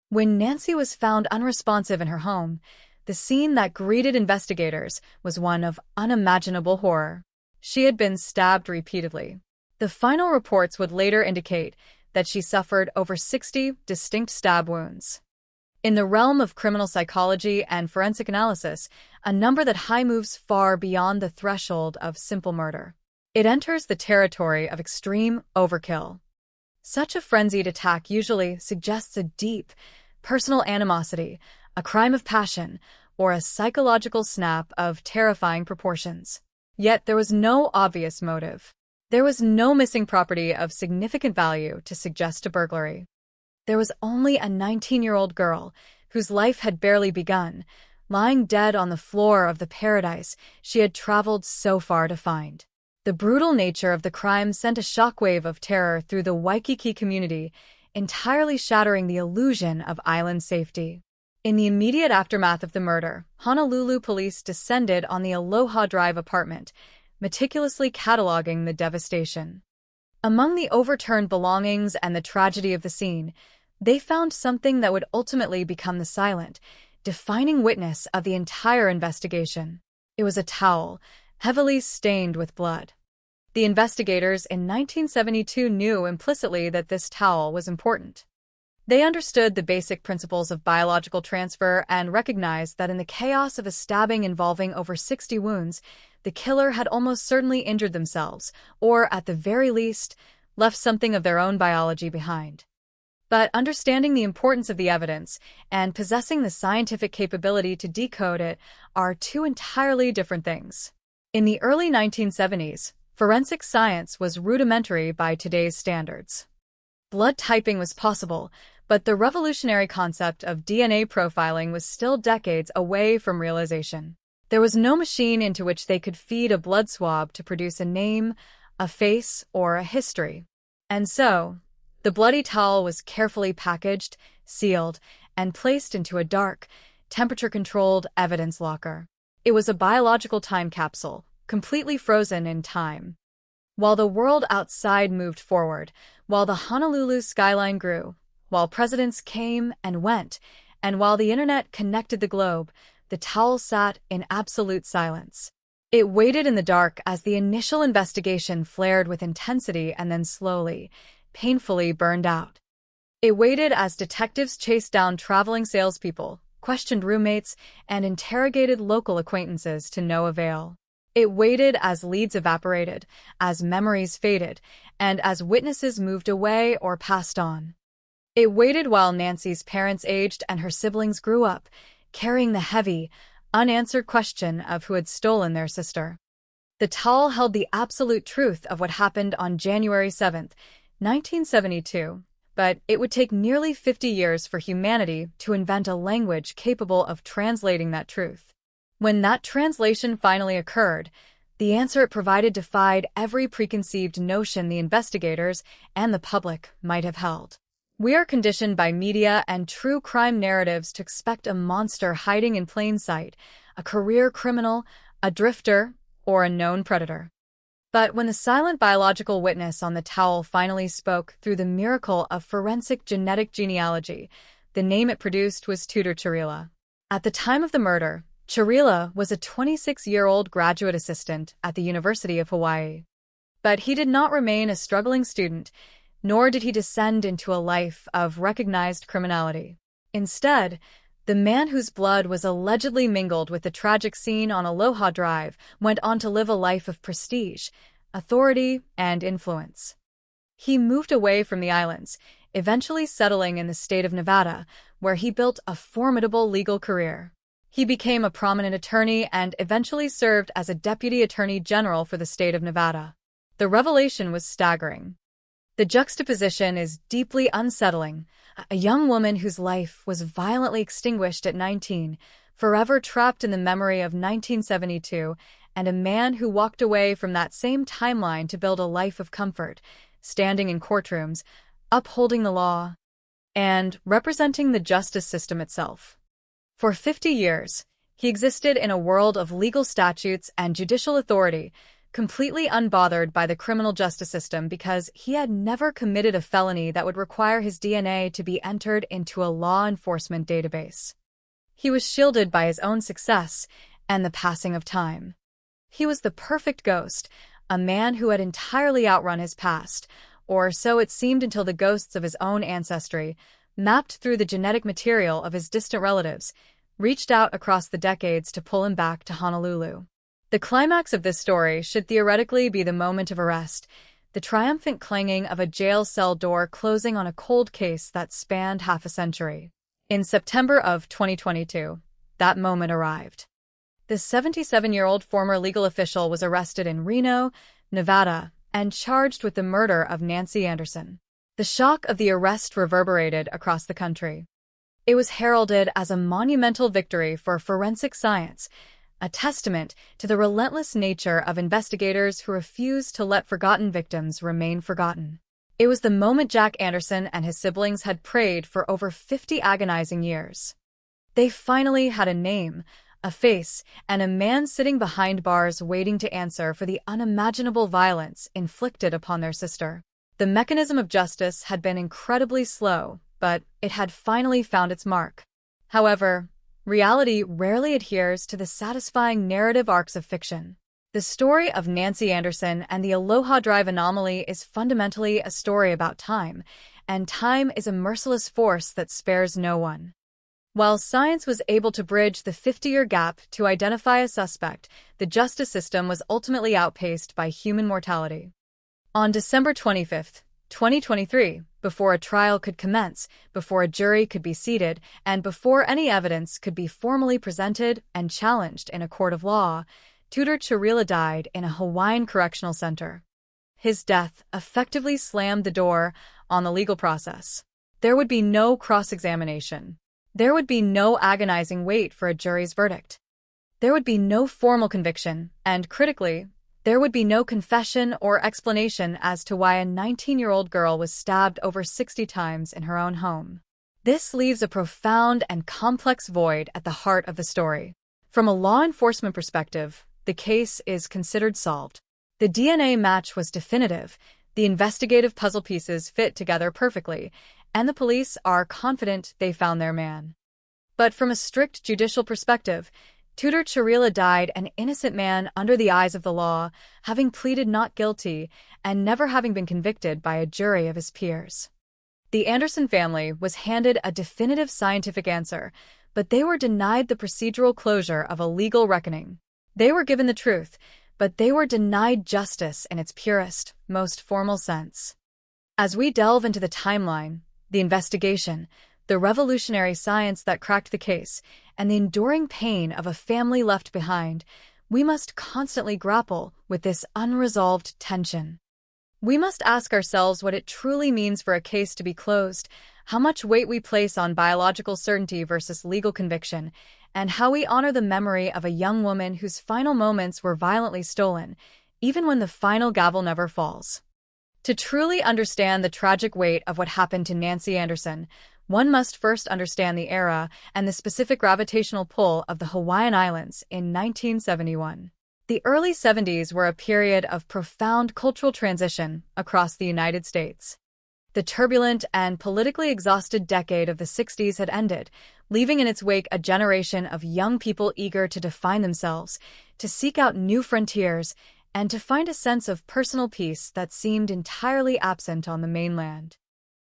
When Nancy was found unresponsive in her home, the scene that greeted investigators was one of unimaginable horror. She had been stabbed repeatedly. The final reports would later indicate that she suffered over 60 distinct stab wounds. In the realm of criminal psychology and forensic analysis, a number that high moves far beyond the threshold of simple murder. It enters the territory of extreme overkill. Such a frenzied attack usually suggests a deep, personal animosity, a crime of passion, or a psychological snap of terrifying proportions. Yet there was no obvious motive. There was no missing property of significant value to suggest a burglary. There was only a 19-year-old girl whose life had barely begun, lying dead on the floor of the paradise she had traveled so far to find. The brutal nature of the crime sent a shockwave of terror through the Waikiki community, entirely shattering the illusion of island safety. In the immediate aftermath of the murder, Honolulu police descended on the Aloha Drive apartment, meticulously cataloging the devastation. Among the overturned belongings and the tragedy of the scene, they found something that would ultimately become the silent, defining witness of the entire investigation. It was a towel, heavily stained with blood. The investigators in 1972 knew implicitly that this towel was important. They understood the basic principles of biological transfer and recognized that in the chaos of a stabbing involving over 60 wounds, the killer had almost certainly injured themselves, or at the very least, left something of their own biology behind. But understanding the importance of the evidence and possessing the scientific capability to decode it are two entirely different things. In the early 1970s, forensic science was rudimentary by today's standards. Blood typing was possible, but the revolutionary concept of DNA profiling was still decades away from realization. There was no machine into which they could feed a blood swab to produce a name, a face, or a history. And so, the bloody towel was carefully packaged, sealed, and placed into a dark, temperature-controlled evidence locker. It was a biological time capsule, completely frozen in time. While the world outside moved forward, while the Honolulu skyline grew, while presidents came and went, and while the internet connected the globe, the towel sat in absolute silence. It waited in the dark as the initial investigation flared with intensity and then slowly, painfully burned out. It waited as detectives chased down traveling salespeople, questioned roommates, and interrogated local acquaintances to no avail. It waited as leads evaporated, as memories faded, and as witnesses moved away or passed on. It waited while Nancy's parents aged and her siblings grew up, carrying the heavy, unanswered question of who had stolen their sister. The towel held the absolute truth of what happened on January 7th, 1972, but it would take nearly 50 years for humanity to invent a language capable of translating that truth. When that translation finally occurred, the answer it provided defied every preconceived notion the investigators and the public might have held. We are conditioned by media and true crime narratives to expect a monster hiding in plain sight, a career criminal, a drifter, or a known predator. But when the silent biological witness on the towel finally spoke through the miracle of forensic genetic genealogy, the name it produced was Tudor Chiarella. At the time of the murder, Chiarella was a 26-year-old graduate assistant at the University of Hawaii. But he did not remain a struggling student, nor did he descend into a life of recognized criminality. Instead, the man whose blood was allegedly mingled with the tragic scene on Aloha Drive went on to live a life of prestige, authority, and influence. He moved away from the islands, eventually settling in the state of Nevada, where he built a formidable legal career. He became a prominent attorney and eventually served as a deputy attorney general for the state of Nevada. The revelation was staggering. The juxtaposition is deeply unsettling. A young woman whose life was violently extinguished at 19, forever trapped in the memory of 1972, and a man who walked away from that same timeline to build a life of comfort, standing in courtrooms, upholding the law, and representing the justice system itself. For 50 years, he existed in a world of legal statutes and judicial authority, completely unbothered by the criminal justice system because he had never committed a felony that would require his DNA to be entered into a law enforcement database. He was shielded by his own success and the passing of time. He was the perfect ghost, a man who had entirely outrun his past, or so it seemed until the ghosts of his own ancestry, mapped through the genetic material of his distant relatives, reached out across the decades to pull him back to Honolulu. The climax of this story should theoretically be the moment of arrest, the triumphant clanging of a jail cell door closing on a cold case that spanned half a century. In September of 2022, that moment arrived. The 77-year-old former legal official was arrested in Reno, Nevada, and charged with the murder of Nancy Anderson. The shock of the arrest reverberated across the country. It was heralded as a monumental victory for forensic science, a testament to the relentless nature of investigators who refused to let forgotten victims remain forgotten. It was the moment Jack Anderson and his siblings had prayed for over 50 agonizing years. They finally had a name, a face, and a man sitting behind bars waiting to answer for the unimaginable violence inflicted upon their sister. The mechanism of justice had been incredibly slow, but it had finally found its mark. However, reality rarely adheres to the satisfying narrative arcs of fiction. The story of Nancy Anderson and the Aloha Drive anomaly is fundamentally a story about time, and time is a merciless force that spares no one. While science was able to bridge the 50-year gap to identify a suspect, the justice system was ultimately outpaced by human mortality. On December 25, 2023, before a trial could commence, before a jury could be seated, and before any evidence could be formally presented and challenged in a court of law, Tudor Chiarila died in a Hawaiian correctional center. His death effectively slammed the door on the legal process. There would be no cross-examination. There would be no agonizing wait for a jury's verdict. There would be no formal conviction, and critically, there would be no confession or explanation as to why a 19-year-old girl was stabbed over 60 times in her own home. This leaves a profound and complex void at the heart of the story. From a law enforcement perspective, the case is considered solved. The DNA match was definitive, the investigative puzzle pieces fit together perfectly, and the police are confident they found their man. But from a strict judicial perspective, Tudor Chiarila died an innocent man under the eyes of the law, having pleaded not guilty and never having been convicted by a jury of his peers. The Anderson family was handed a definitive scientific answer, but they were denied the procedural closure of a legal reckoning. They were given the truth, but they were denied justice in its purest, most formal sense. As we delve into the timeline, the investigation, the revolutionary science that cracked the case, and the enduring pain of a family left behind, we must constantly grapple with this unresolved tension. We must ask ourselves what it truly means for a case to be closed, how much weight we place on biological certainty versus legal conviction, and how we honor the memory of a young woman whose final moments were violently stolen, even when the final gavel never falls. To truly understand the tragic weight of what happened to Nancy Anderson, one must first understand the era and the specific gravitational pull of the Hawaiian Islands in 1971. The early 70s were a period of profound cultural transition across the United States. The turbulent and politically exhausted decade of the 60s had ended, leaving in its wake a generation of young people eager to define themselves, to seek out new frontiers, and to find a sense of personal peace that seemed entirely absent on the mainland.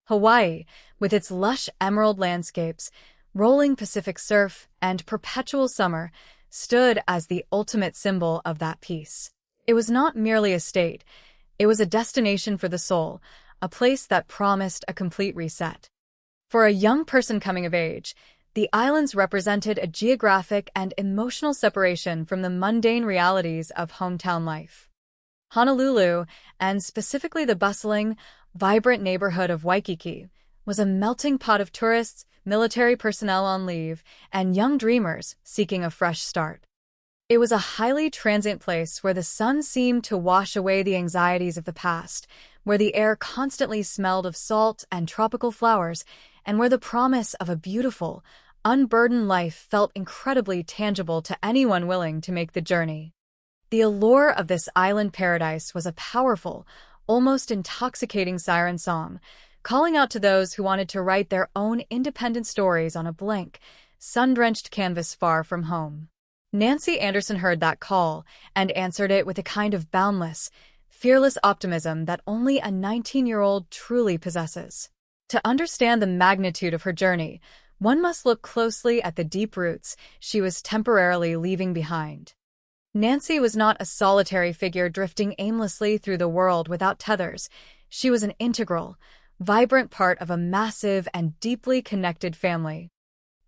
Hawaii, with its lush emerald landscapes, rolling Pacific surf, and perpetual summer, stood as the ultimate symbol of that peace. It was not merely a state, it was a destination for the soul, a place that promised a complete reset. For a young person coming of age, the islands represented a geographic and emotional separation from the mundane realities of hometown life. Honolulu, and specifically the bustling, vibrant neighborhood of Waikiki, was a melting pot of tourists, military personnel on leave, and young dreamers seeking a fresh start. It was a highly transient place where the sun seemed to wash away the anxieties of the past, where the air constantly smelled of salt and tropical flowers, and where the promise of a beautiful, unburdened life felt incredibly tangible to anyone willing to make the journey. The allure of this island paradise was a powerful, almost intoxicating siren song, calling out to those who wanted to write their own independent stories on a blank, sun-drenched canvas far from home. Nancy Anderson heard that call and answered it with a kind of boundless, fearless optimism that only a 19-year-old truly possesses. To understand the magnitude of her journey, one must look closely at the deep roots she was temporarily leaving behind. Nancy was not a solitary figure drifting aimlessly through the world without tethers. She was an integral, vibrant part of a massive and deeply connected family.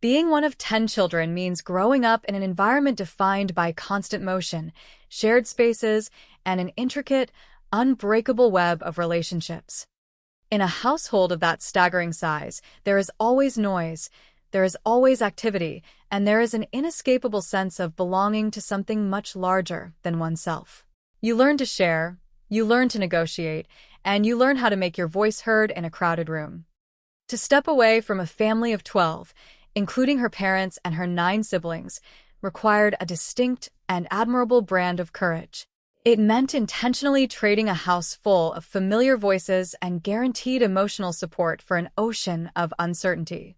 Being one of 10 children means growing up in an environment defined by constant motion, shared spaces, and an intricate, unbreakable web of relationships. In a household of that staggering size, there is always noise, there is always activity, and there is an inescapable sense of belonging to something much larger than oneself. You learn to share, you learn to negotiate, and you learn how to make your voice heard in a crowded room. To step away from a family of 12, including her parents and her 9 siblings, required a distinct and admirable brand of courage. It meant intentionally trading a house full of familiar voices and guaranteed emotional support for an ocean of uncertainty.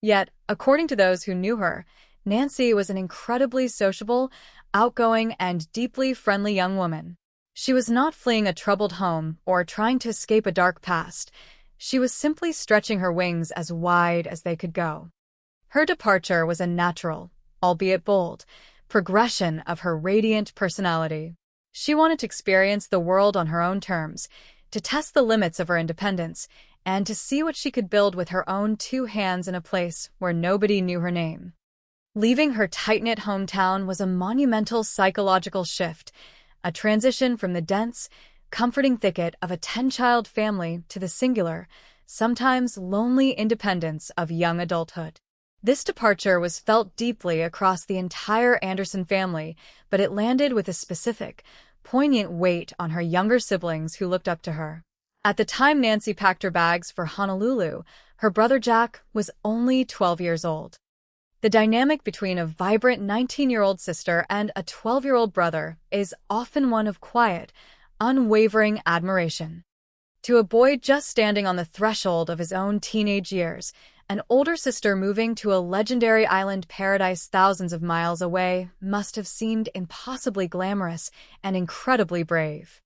Yet, according to those who knew her, Nancy was an incredibly sociable, outgoing, and deeply friendly young woman. She was not fleeing a troubled home or trying to escape a dark past. She was simply stretching her wings as wide as they could go. Her departure was a natural, albeit bold, progression of her radiant personality. She wanted to experience the world on her own terms, to test the limits of her independence, and to see what she could build with her own two hands in a place where nobody knew her name. Leaving her tight-knit hometown was a monumental psychological shift, a transition from the dense, comforting thicket of a 10-child family to the singular, sometimes lonely independence of young adulthood. This departure was felt deeply across the entire Anderson family, but it landed with a specific, poignant weight on her younger siblings who looked up to her. At the time Nancy packed her bags for Honolulu, her brother Jack was only 12 years old. The dynamic between a vibrant 19-year-old sister and a 12-year-old brother is often one of quiet, unwavering admiration. To a boy just standing on the threshold of his own teenage years, an older sister moving to a legendary island paradise thousands of miles away must have seemed impossibly glamorous and incredibly brave.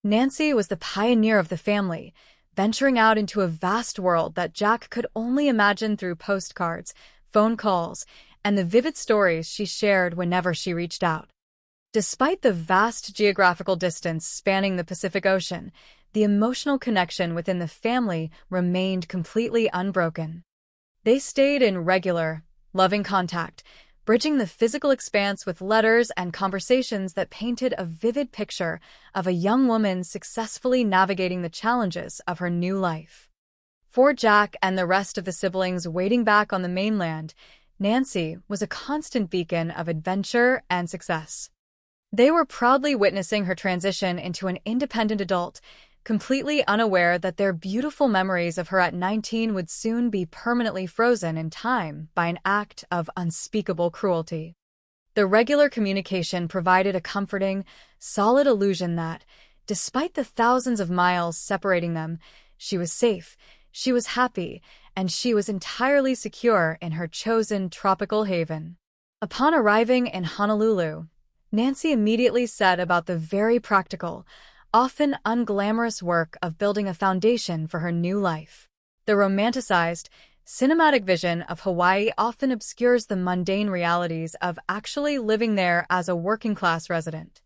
Nancy was the pioneer of the family, venturing out into a vast world that Jack could only imagine through postcards, phone calls, and the vivid stories she shared whenever she reached out. Despite the vast geographical distance spanning the Pacific Ocean, the emotional connection within the family remained completely unbroken. They stayed in regular, loving contact, bridging the physical expanse with letters and conversations that painted a vivid picture of a young woman successfully navigating the challenges of her new life. For Jack and the rest of the siblings waiting back on the mainland, Nancy was a constant beacon of adventure and success. They were proudly witnessing her transition into an independent adult, completely unaware that their beautiful memories of her at 19 would soon be permanently frozen in time by an act of unspeakable cruelty. The regular communication provided a comforting, solid illusion that, despite the thousands of miles separating them, she was safe, she was happy, and she was entirely secure in her chosen tropical haven. Upon arriving in Honolulu, Nancy immediately set about the very practical, often unglamorous work of building a foundation for her new life. The romanticized, cinematic vision of Hawaii often obscures the mundane realities of actually living there as a working-class resident.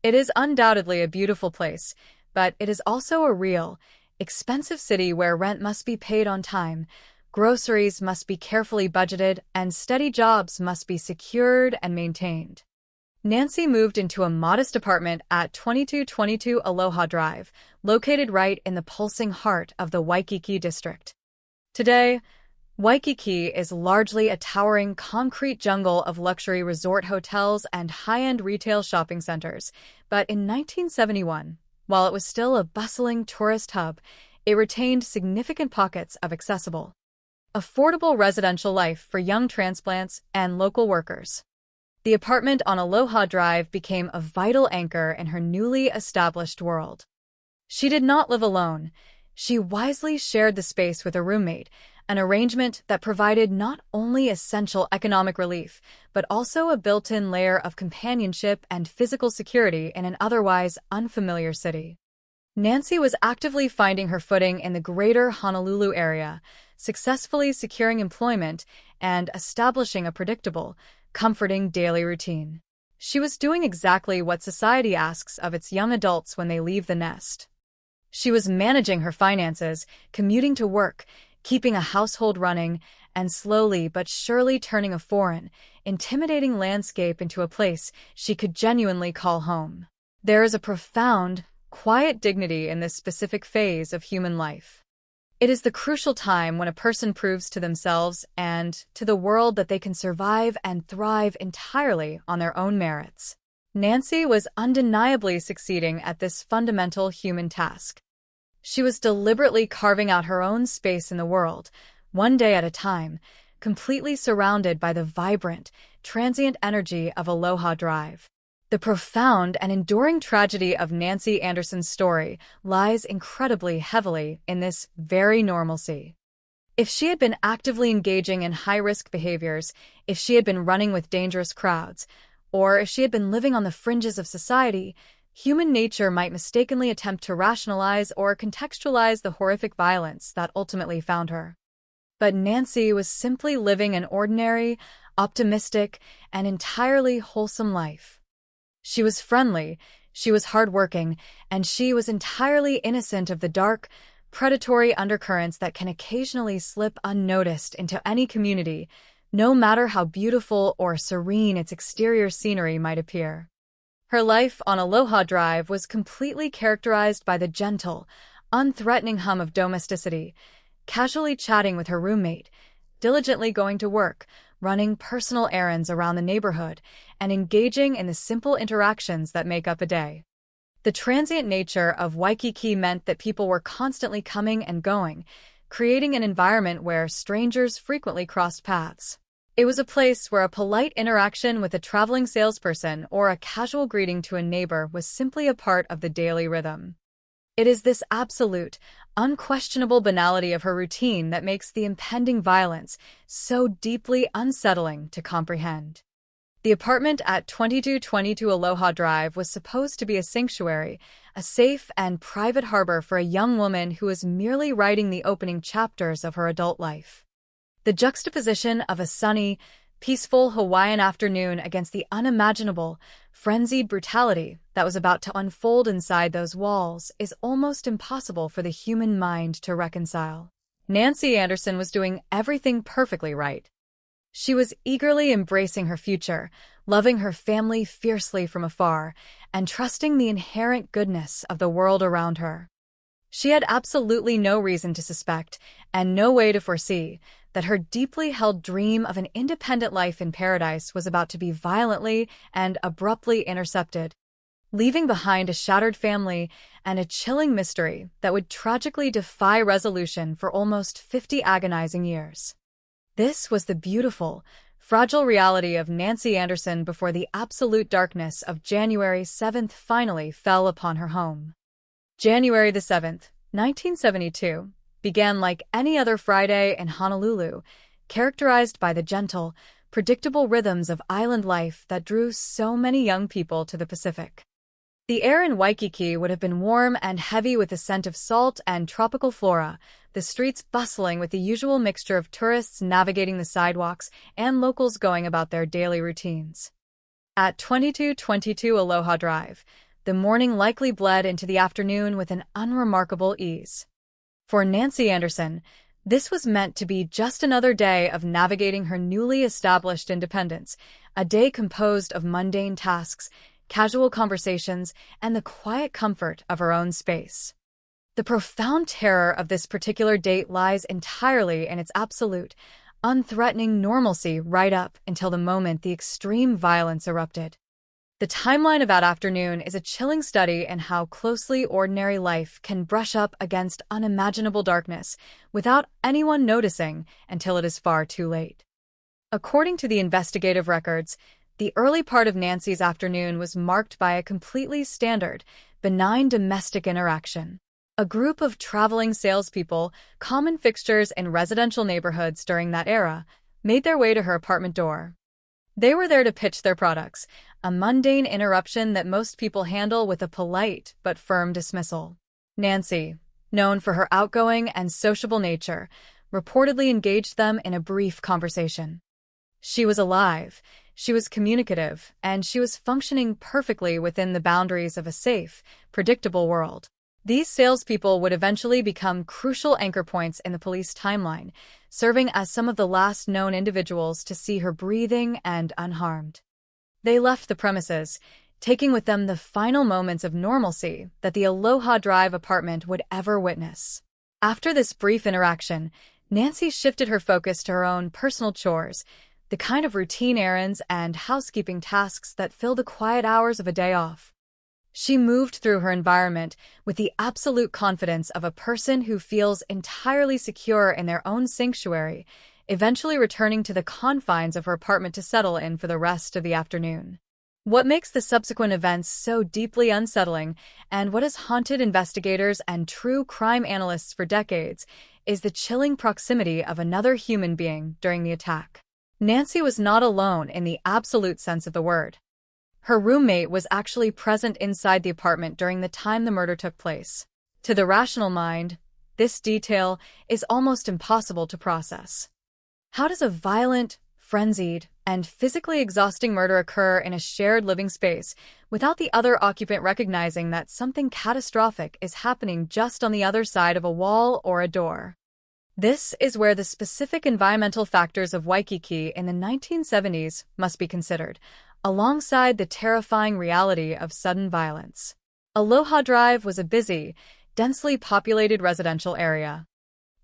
It is undoubtedly a beautiful place, but it is also a real, expensive city where rent must be paid on time, groceries must be carefully budgeted, and steady jobs must be secured and maintained. Nancy moved into a modest apartment at 2222 Aloha Drive, located right in the pulsing heart of the Waikiki district. Today, Waikiki is largely a towering concrete jungle of luxury resort hotels and high-end retail shopping centers, but in 1971, while it was still a bustling tourist hub, it retained significant pockets of accessible, affordable residential life for young transplants and local workers. The apartment on Aloha Drive became a vital anchor in her newly established world. She did not live alone. She wisely shared the space with a roommate, an arrangement that provided not only essential economic relief, but also a built-in layer of companionship and physical security in an otherwise unfamiliar city. Nancy was actively finding her footing in the greater Honolulu area, successfully securing employment and establishing a predictable, comforting daily routine. She was doing exactly what society asks of its young adults when they leave the nest. She was managing her finances, commuting to work, keeping a household running, and slowly but surely turning a foreign, intimidating landscape into a place she could genuinely call home. There is a profound, quiet dignity in this specific phase of human life. It is the crucial time when a person proves to themselves and to the world that they can survive and thrive entirely on their own merits. Nancy was undeniably succeeding at this fundamental human task. She was deliberately carving out her own space in the world, one day at a time, completely surrounded by the vibrant, transient energy of Aloha Drive. The profound and enduring tragedy of Nancy Anderson's story lies incredibly heavily in this very normalcy. If she had been actively engaging in high-risk behaviors, if she had been running with dangerous crowds, or if she had been living on the fringes of society, human nature might mistakenly attempt to rationalize or contextualize the horrific violence that ultimately found her. But Nancy was simply living an ordinary, optimistic, and entirely wholesome life. She was friendly, she was hardworking, and she was entirely innocent of the dark, predatory undercurrents that can occasionally slip unnoticed into any community, no matter how beautiful or serene its exterior scenery might appear. Her life on Aloha Drive was completely characterized by the gentle, unthreatening hum of domesticity, casually chatting with her roommate, diligently going to work, running personal errands around the neighborhood, and engaging in the simple interactions that make up a day. The transient nature of Waikiki meant that people were constantly coming and going, creating an environment where strangers frequently crossed paths. It was a place where a polite interaction with a traveling salesperson or a casual greeting to a neighbor was simply a part of the daily rhythm. It is this absolute, unquestionable banality of her routine that makes the impending violence so deeply unsettling to comprehend. The apartment at 2222 Aloha Drive was supposed to be a sanctuary, a safe and private harbor for a young woman who was merely writing the opening chapters of her adult life. The juxtaposition of a sunny, peaceful Hawaiian afternoon against the unimaginable, frenzied brutality that was about to unfold inside those walls is almost impossible for the human mind to reconcile. Nancy Anderson was doing everything perfectly right. She was eagerly embracing her future, loving her family fiercely from afar, and trusting the inherent goodness of the world around her. She had absolutely no reason to suspect, and no way to foresee, that her deeply held dream of an independent life in paradise was about to be violently and abruptly intercepted, leaving behind a shattered family and a chilling mystery that would tragically defy resolution for almost 50 agonizing years. This was the beautiful, fragile reality of Nancy Anderson before the absolute darkness of January 7th finally fell upon her home. January the 7th, 1972, began like any other Friday in Honolulu, characterized by the gentle, predictable rhythms of island life that drew so many young people to the Pacific. The air in Waikiki would have been warm and heavy with the scent of salt and tropical flora, the streets bustling with the usual mixture of tourists navigating the sidewalks and locals going about their daily routines. At 2222 Aloha Drive, the morning likely bled into the afternoon with an unremarkable ease. For Nancy Anderson, this was meant to be just another day of navigating her newly established independence, a day composed of mundane tasks, casual conversations, and the quiet comfort of her own space. The profound terror of this particular date lies entirely in its absolute, unthreatening normalcy right up until the moment the extreme violence erupted. The timeline of that afternoon is a chilling study in how closely ordinary life can brush up against unimaginable darkness without anyone noticing until it is far too late. According to the investigative records, the early part of Nancy's afternoon was marked by a completely standard, benign domestic interaction. A group of traveling salespeople, common fixtures in residential neighborhoods during that era, made their way to her apartment door. They were there to pitch their products, a mundane interruption that most people handle with a polite but firm dismissal. Nancy, known for her outgoing and sociable nature, reportedly engaged them in a brief conversation. She was alive, she was communicative, and she was functioning perfectly within the boundaries of a safe, predictable world. These salespeople would eventually become crucial anchor points in the police timeline, serving as some of the last known individuals to see her breathing and unharmed. They left the premises, taking with them the final moments of normalcy that the Aloha Drive apartment would ever witness. After this brief interaction, Nancy shifted her focus to her own personal chores, the kind of routine errands and housekeeping tasks that fill the quiet hours of a day off. She moved through her environment with the absolute confidence of a person who feels entirely secure in their own sanctuary, eventually returning to the confines of her apartment to settle in for the rest of the afternoon. What makes the subsequent events so deeply unsettling, and what has haunted investigators and true crime analysts for decades, is the chilling proximity of another human being during the attack. Nancy was not alone in the absolute sense of the word. Her roommate was actually present inside the apartment during the time the murder took place. To the rational mind, this detail is almost impossible to process. How does a violent, frenzied, and physically exhausting murder occur in a shared living space without the other occupant recognizing that something catastrophic is happening just on the other side of a wall or a door? This is where the specific environmental factors of Waikiki in the 1970s must be considered, alongside the terrifying reality of sudden violence. Aloha Drive was a busy, densely populated residential area.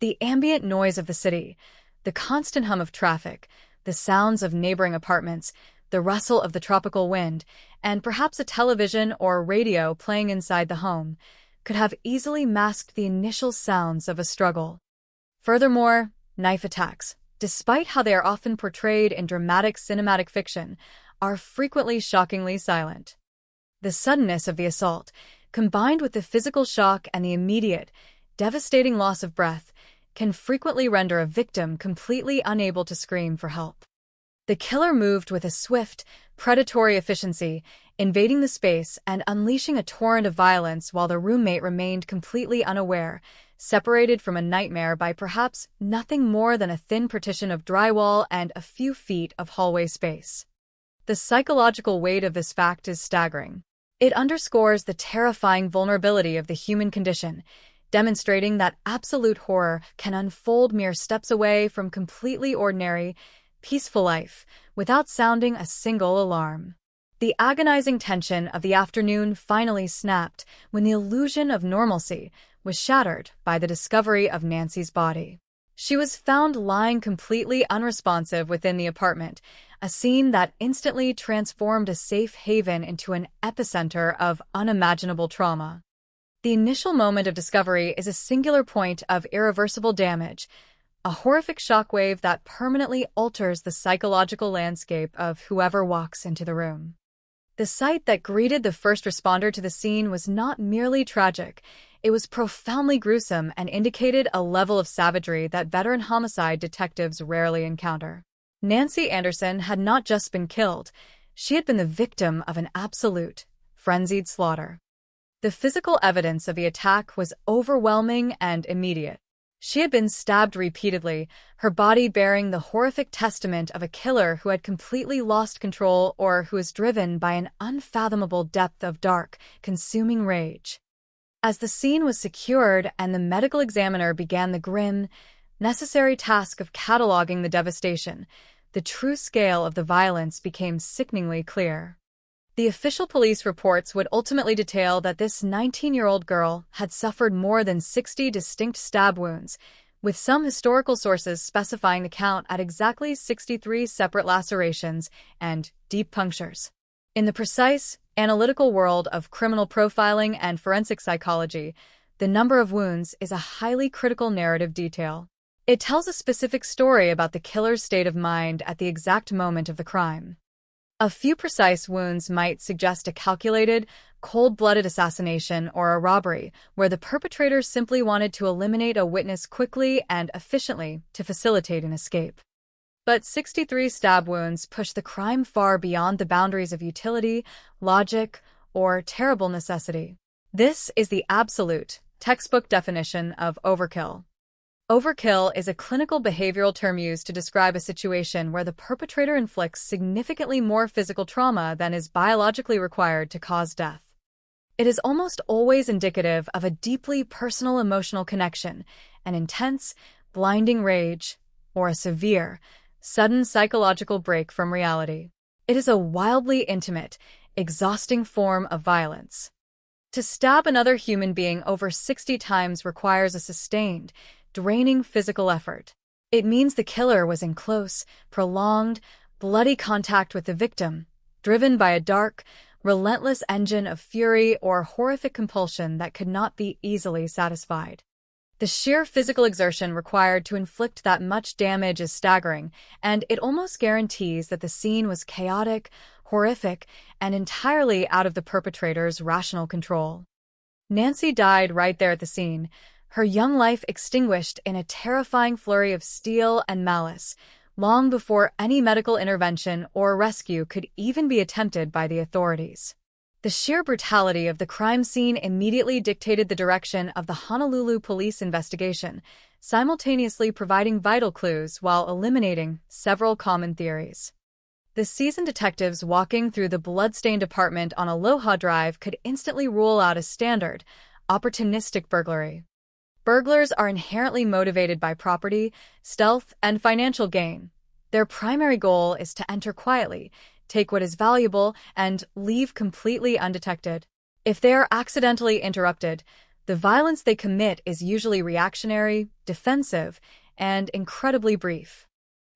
The ambient noise of the city, the constant hum of traffic, the sounds of neighboring apartments, the rustle of the tropical wind, and perhaps a television or radio playing inside the home, could have easily masked the initial sounds of a struggle. Furthermore, knife attacks, despite how they are often portrayed in dramatic cinematic fiction, are frequently shockingly silent. The suddenness of the assault, combined with the physical shock and the immediate, devastating loss of breath, can frequently render a victim completely unable to scream for help. The killer moved with a swift, predatory efficiency, invading the space and unleashing a torrent of violence while the roommate remained completely unaware, separated from a nightmare by perhaps nothing more than a thin partition of drywall and a few feet of hallway space. The psychological weight of this fact is staggering. It underscores the terrifying vulnerability of the human condition, demonstrating that absolute horror can unfold mere steps away from completely ordinary, peaceful life without sounding a single alarm. The agonizing tension of the afternoon finally snapped when the illusion of normalcy was shattered by the discovery of Nancy's body. She was found lying completely unresponsive within the apartment, a scene that instantly transformed a safe haven into an epicenter of unimaginable trauma. The initial moment of discovery is a singular point of irreversible damage, a horrific shockwave that permanently alters the psychological landscape of whoever walks into the room. The sight that greeted the first responder to the scene was not merely tragic, it was profoundly gruesome and indicated a level of savagery that veteran homicide detectives rarely encounter. Nancy Anderson had not just been killed, she had been the victim of an absolute, frenzied slaughter. The physical evidence of the attack was overwhelming and immediate. She had been stabbed repeatedly, her body bearing the horrific testament of a killer who had completely lost control or who was driven by an unfathomable depth of dark, consuming rage. As the scene was secured and the medical examiner began the grim, necessary task of cataloging the devastation, the true scale of the violence became sickeningly clear. The official police reports would ultimately detail that this 19-year-old girl had suffered more than 60 distinct stab wounds, with some historical sources specifying the count at exactly 63 separate lacerations and deep punctures. In the precise, analytical world of criminal profiling and forensic psychology, the number of wounds is a highly critical narrative detail. It tells a specific story about the killer's state of mind at the exact moment of the crime. A few precise wounds might suggest a calculated, cold-blooded assassination or a robbery, where the perpetrator simply wanted to eliminate a witness quickly and efficiently to facilitate an escape. But 63 stab wounds push the crime far beyond the boundaries of utility, logic, or terrible necessity. This is the absolute, textbook definition of overkill. Overkill is a clinical behavioral term used to describe a situation where the perpetrator inflicts significantly more physical trauma than is biologically required to cause death. It is almost always indicative of a deeply personal emotional connection, an intense, blinding rage, or a severe, sudden psychological break from reality. It is a wildly intimate, exhausting form of violence. To stab another human being over 60 times requires a sustained, draining physical effort. It means the killer was in close, prolonged, bloody contact with the victim, driven by a dark, relentless engine of fury or horrific compulsion that could not be easily satisfied. The sheer physical exertion required to inflict that much damage is staggering, and it almost guarantees that the scene was chaotic, horrific, and entirely out of the perpetrator's rational control. Nancy died right there at the scene, her young life extinguished in a terrifying flurry of steel and malice, long before any medical intervention or rescue could even be attempted by the authorities. The sheer brutality of the crime scene immediately dictated the direction of the Honolulu police investigation, simultaneously providing vital clues while eliminating several common theories. The seasoned detectives walking through the blood-stained apartment on Aloha Drive could instantly rule out a standard, opportunistic burglary. Burglars are inherently motivated by property, stealth, and financial gain. Their primary goal is to enter quietly, take what is valuable, and leave completely undetected. If they are accidentally interrupted, the violence they commit is usually reactionary, defensive, and incredibly brief.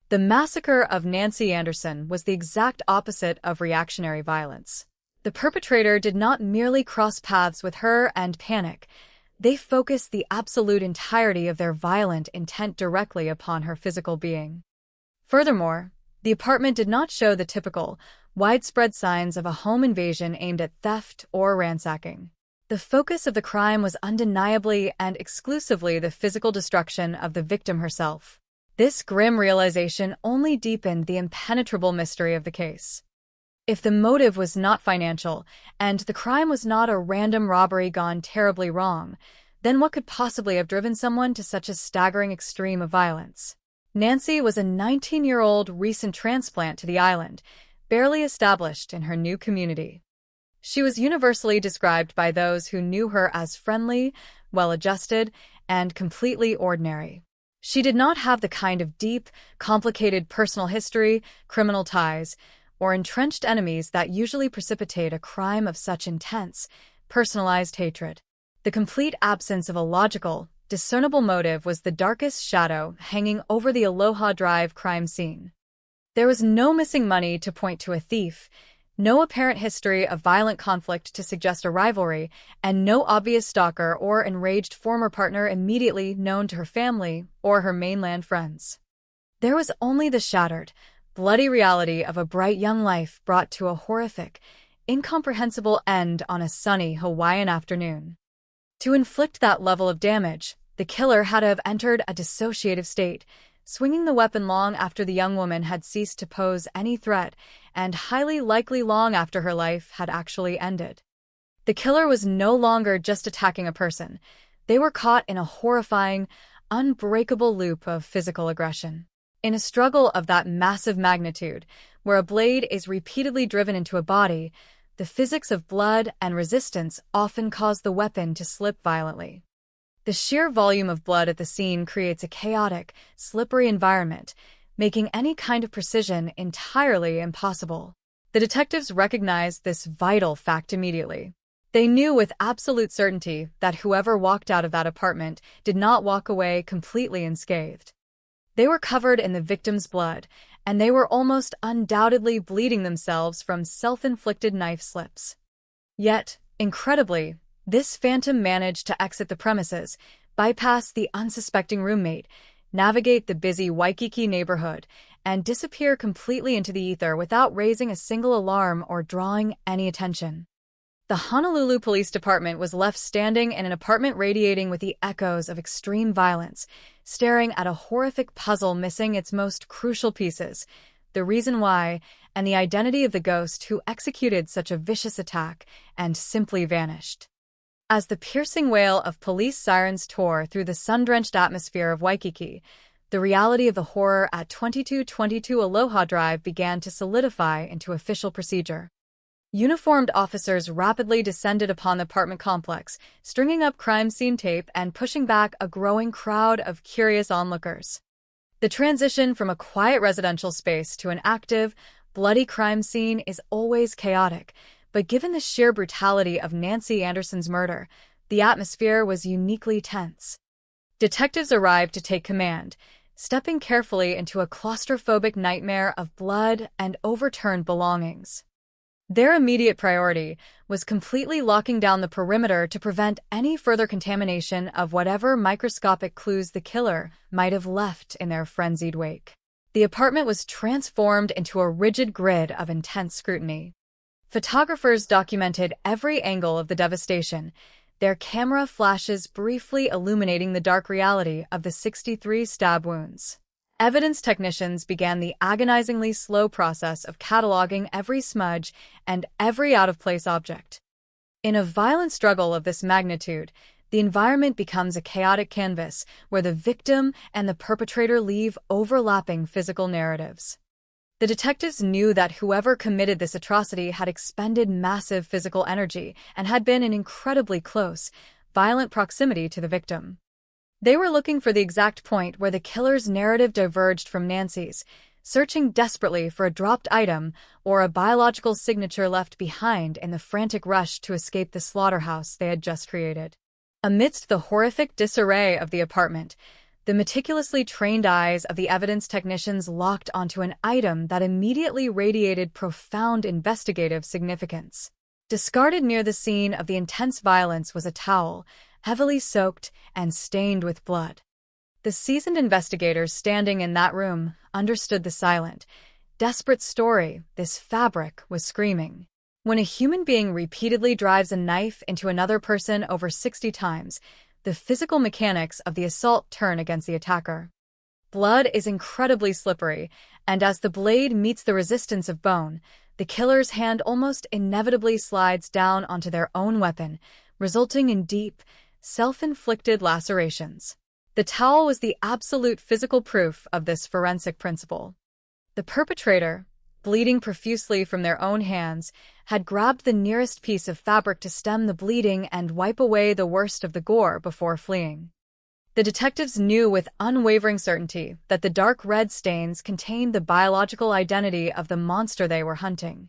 The massacre of Nancy Anderson was the exact opposite of reactionary violence. The perpetrator did not merely cross paths with her and panic. They focused the absolute entirety of their violent intent directly upon her physical being. Furthermore, the apartment did not show the typical, widespread signs of a home invasion aimed at theft or ransacking. The focus of the crime was undeniably and exclusively the physical destruction of the victim herself. This grim realization only deepened the impenetrable mystery of the case. If the motive was not financial, and the crime was not a random robbery gone terribly wrong, then what could possibly have driven someone to such a staggering extreme of violence? Nancy was a 19-year-old recent transplant to the island, barely established in her new community. She was universally described by those who knew her as friendly, well-adjusted, and completely ordinary. She did not have the kind of deep, complicated personal history, criminal ties, or entrenched enemies that usually precipitate a crime of such intense, personalized hatred. The complete absence of a logical, discernible motive was the darkest shadow hanging over the Aloha Drive crime scene. There was no missing money to point to a thief, no apparent history of violent conflict to suggest a rivalry, and no obvious stalker or enraged former partner immediately known to her family or her mainland friends. There was only the shattered, bloody reality of a bright young life brought to a horrific, incomprehensible end on a sunny Hawaiian afternoon. To inflict that level of damage, the killer had to have entered a dissociative state, swinging the weapon long after the young woman had ceased to pose any threat, and highly likely long after her life had actually ended. The killer was no longer just attacking a person. They were caught in a horrifying, unbreakable loop of physical aggression. In a struggle of that massive magnitude, where a blade is repeatedly driven into a body, the physics of blood and resistance often cause the weapon to slip violently. The sheer volume of blood at the scene creates a chaotic, slippery environment, making any kind of precision entirely impossible. The detectives recognized this vital fact immediately. They knew with absolute certainty that whoever walked out of that apartment did not walk away completely unscathed. They were covered in the victim's blood, and they were almost undoubtedly bleeding themselves from self-inflicted knife slips. Yet, incredibly, this phantom managed to exit the premises, bypass the unsuspecting roommate, navigate the busy Waikiki neighborhood, and disappear completely into the ether without raising a single alarm or drawing any attention. The Honolulu Police Department was left standing in an apartment radiating with the echoes of extreme violence, staring at a horrific puzzle missing its most crucial pieces, the reason why, and the identity of the ghost who executed such a vicious attack and simply vanished. As the piercing wail of police sirens tore through the sun-drenched atmosphere of Waikiki, the reality of the horror at 2222 Aloha Drive began to solidify into official procedure. Uniformed officers rapidly descended upon the apartment complex, stringing up crime scene tape and pushing back a growing crowd of curious onlookers. The transition from a quiet residential space to an active, bloody crime scene is always chaotic, but given the sheer brutality of Nancy Anderson's murder, the atmosphere was uniquely tense. Detectives arrived to take command, stepping carefully into a claustrophobic nightmare of blood and overturned belongings. Their immediate priority was completely locking down the perimeter to prevent any further contamination of whatever microscopic clues the killer might have left in their frenzied wake. The apartment was transformed into a rigid grid of intense scrutiny. Photographers documented every angle of the devastation, their camera flashes briefly illuminating the dark reality of the 63 stab wounds. Evidence technicians began the agonizingly slow process of cataloging every smudge and every out-of-place object. In a violent struggle of this magnitude, the environment becomes a chaotic canvas where the victim and the perpetrator leave overlapping physical narratives. The detectives knew that whoever committed this atrocity had expended massive physical energy and had been in incredibly close, violent proximity to the victim. They were looking for the exact point where the killer's narrative diverged from Nancy's, searching desperately for a dropped item or a biological signature left behind in the frantic rush to escape the slaughterhouse they had just created. Amidst the horrific disarray of the apartment, the meticulously trained eyes of the evidence technicians locked onto an item that immediately radiated profound investigative significance. Discarded near the scene of the intense violence was a towel, heavily soaked and stained with blood. The seasoned investigators standing in that room understood the silent, desperate story this fabric was screaming. When a human being repeatedly drives a knife into another person over 60 times, the physical mechanics of the assault turn against the attacker. Blood is incredibly slippery, and as the blade meets the resistance of bone, the killer's hand almost inevitably slides down onto their own weapon, resulting in deep, self-inflicted lacerations. The towel was the absolute physical proof of this forensic principle. The perpetrator, bleeding profusely from their own hands, had grabbed the nearest piece of fabric to stem the bleeding and wipe away the worst of the gore before fleeing. The detectives knew with unwavering certainty that the dark red stains contained the biological identity of the monster they were hunting.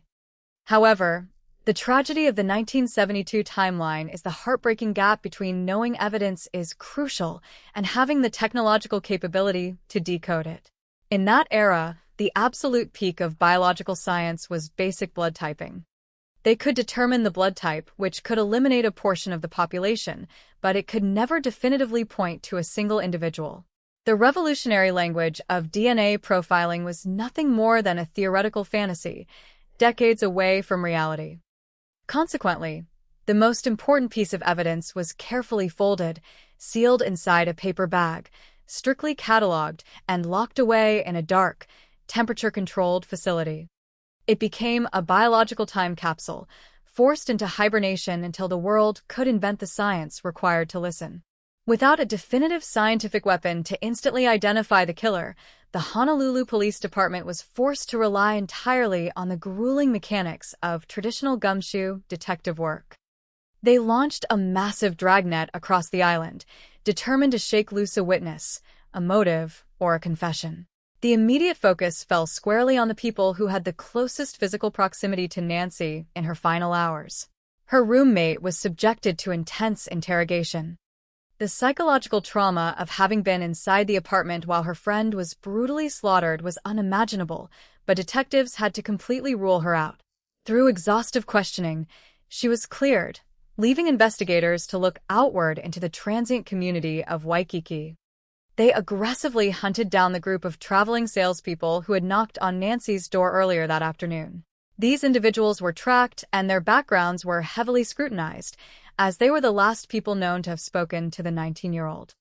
However, the tragedy of the 1972 timeline is the heartbreaking gap between knowing evidence is crucial and having the technological capability to decode it. In that era, the absolute peak of biological science was basic blood typing. They could determine the blood type, which could eliminate a portion of the population, but it could never definitively point to a single individual. The revolutionary language of DNA profiling was nothing more than a theoretical fantasy, decades away from reality. Consequently, the most important piece of evidence was carefully folded, sealed inside a paper bag, strictly cataloged, and locked away in a dark, temperature-controlled facility. It became a biological time capsule, forced into hibernation until the world could invent the science required to listen. Without a definitive scientific weapon to instantly identify the killer, the Honolulu Police Department was forced to rely entirely on the grueling mechanics of traditional gumshoe detective work. They launched a massive dragnet across the island, determined to shake loose a witness, a motive, or a confession. The immediate focus fell squarely on the people who had the closest physical proximity to Nancy in her final hours. Her roommate was subjected to intense interrogation. The psychological trauma of having been inside the apartment while her friend was brutally slaughtered was unimaginable, but detectives had to completely rule her out. Through exhaustive questioning, she was cleared, leaving investigators to look outward into the transient community of Waikiki. They aggressively hunted down the group of traveling salespeople who had knocked on Nancy's door earlier that afternoon. These individuals were tracked, and their backgrounds were heavily scrutinized, as they were the last people known to have spoken to the 19-year-old.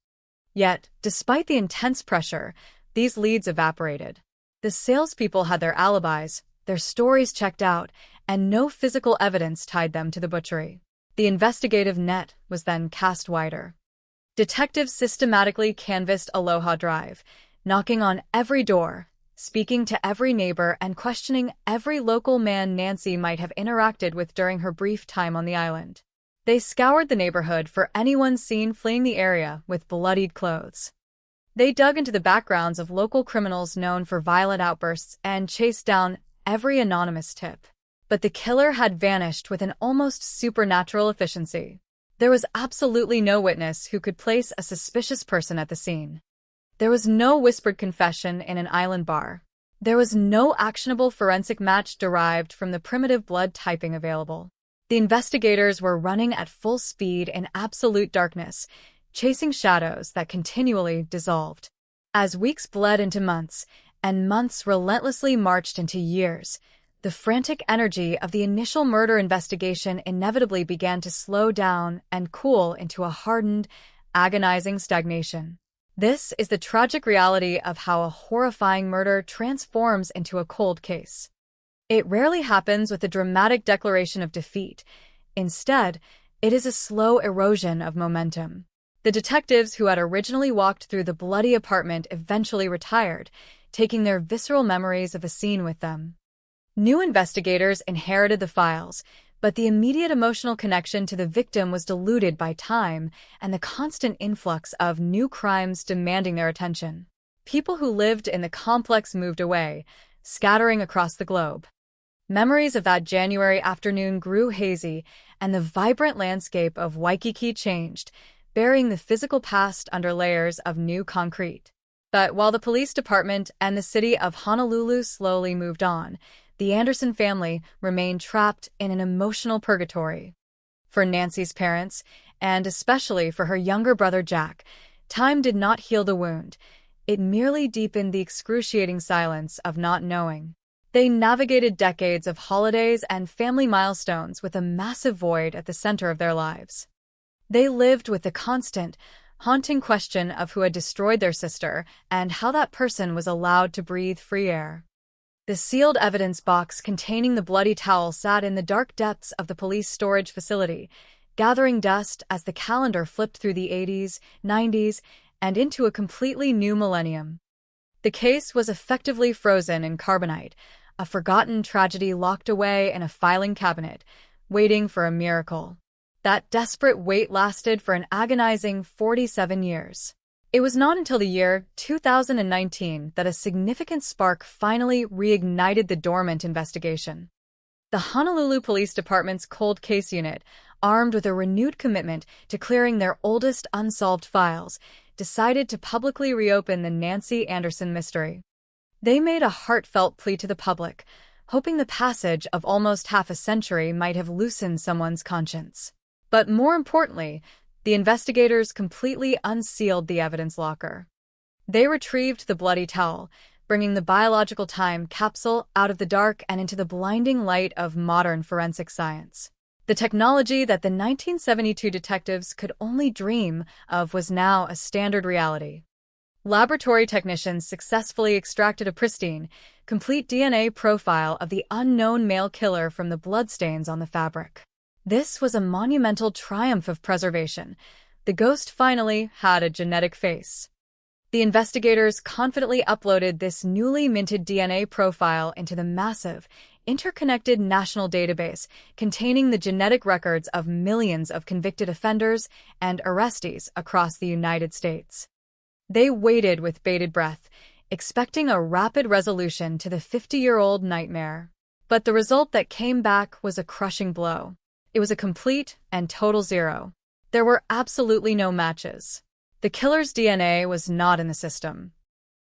Yet, despite the intense pressure, these leads evaporated. The salespeople had their alibis, their stories checked out, and no physical evidence tied them to the butchery. The investigative net was then cast wider. Detectives systematically canvassed Aloha Drive, knocking on every door, speaking to every neighbor, and questioning every local man Nancy might have interacted with during her brief time on the island. They scoured the neighborhood for anyone seen fleeing the area with bloodied clothes. They dug into the backgrounds of local criminals known for violent outbursts and chased down every anonymous tip. But the killer had vanished with an almost supernatural efficiency. There was absolutely no witness who could place a suspicious person at the scene. There was no whispered confession in an island bar. There was no actionable forensic match derived from the primitive blood typing available. The investigators were running at full speed in absolute darkness, chasing shadows that continually dissolved. As weeks bled into months, and months relentlessly marched into years, the frantic energy of the initial murder investigation inevitably began to slow down and cool into a hardened, agonizing stagnation. This is the tragic reality of how a horrifying murder transforms into a cold case. It rarely happens with a dramatic declaration of defeat. Instead, it is a slow erosion of momentum. The detectives who had originally walked through the bloody apartment eventually retired, taking their visceral memories of the scene with them. New investigators inherited the files, but the immediate emotional connection to the victim was diluted by time and the constant influx of new crimes demanding their attention. People who lived in the complex moved away, scattering across the globe. Memories of that January afternoon grew hazy, and the vibrant landscape of Waikiki changed, burying the physical past under layers of new concrete. But while the police department and the city of Honolulu slowly moved on, the Anderson family remained trapped in an emotional purgatory. For Nancy's parents, and especially for her younger brother Jack, time did not heal the wound. It merely deepened the excruciating silence of not knowing. They navigated decades of holidays and family milestones with a massive void at the center of their lives. They lived with the constant, haunting question of who had destroyed their sister and how that person was allowed to breathe free air. The sealed evidence box containing the bloody towel sat in the dark depths of the police storage facility, gathering dust as the calendar flipped through the 80s, 90s, and into a completely new millennium. The case was effectively frozen in carbonite, a forgotten tragedy locked away in a filing cabinet, waiting for a miracle. That desperate wait lasted for an agonizing 47 years. It was not until the year 2019 that a significant spark finally reignited the dormant investigation. The Honolulu Police Department's Cold Case Unit, armed with a renewed commitment to clearing their oldest unsolved files, decided to publicly reopen the Nancy Anderson mystery. They made a heartfelt plea to the public, hoping the passage of almost half a century might have loosened someone's conscience. But more importantly, the investigators completely unsealed the evidence locker. They retrieved the bloody towel, bringing the biological time capsule out of the dark and into the blinding light of modern forensic science. The technology that the 1972 detectives could only dream of was now a standard reality. Laboratory technicians successfully extracted a pristine, complete DNA profile of the unknown male killer from the bloodstains on the fabric. This was a monumental triumph of preservation. The ghost finally had a genetic face. The investigators confidently uploaded this newly minted DNA profile into the massive, interconnected national database containing the genetic records of millions of convicted offenders and arrestees across the United States. They waited with bated breath, expecting a rapid resolution to the 50-year-old nightmare. But the result that came back was a crushing blow. It was a complete and total zero. There were absolutely no matches. The killer's DNA was not in the system.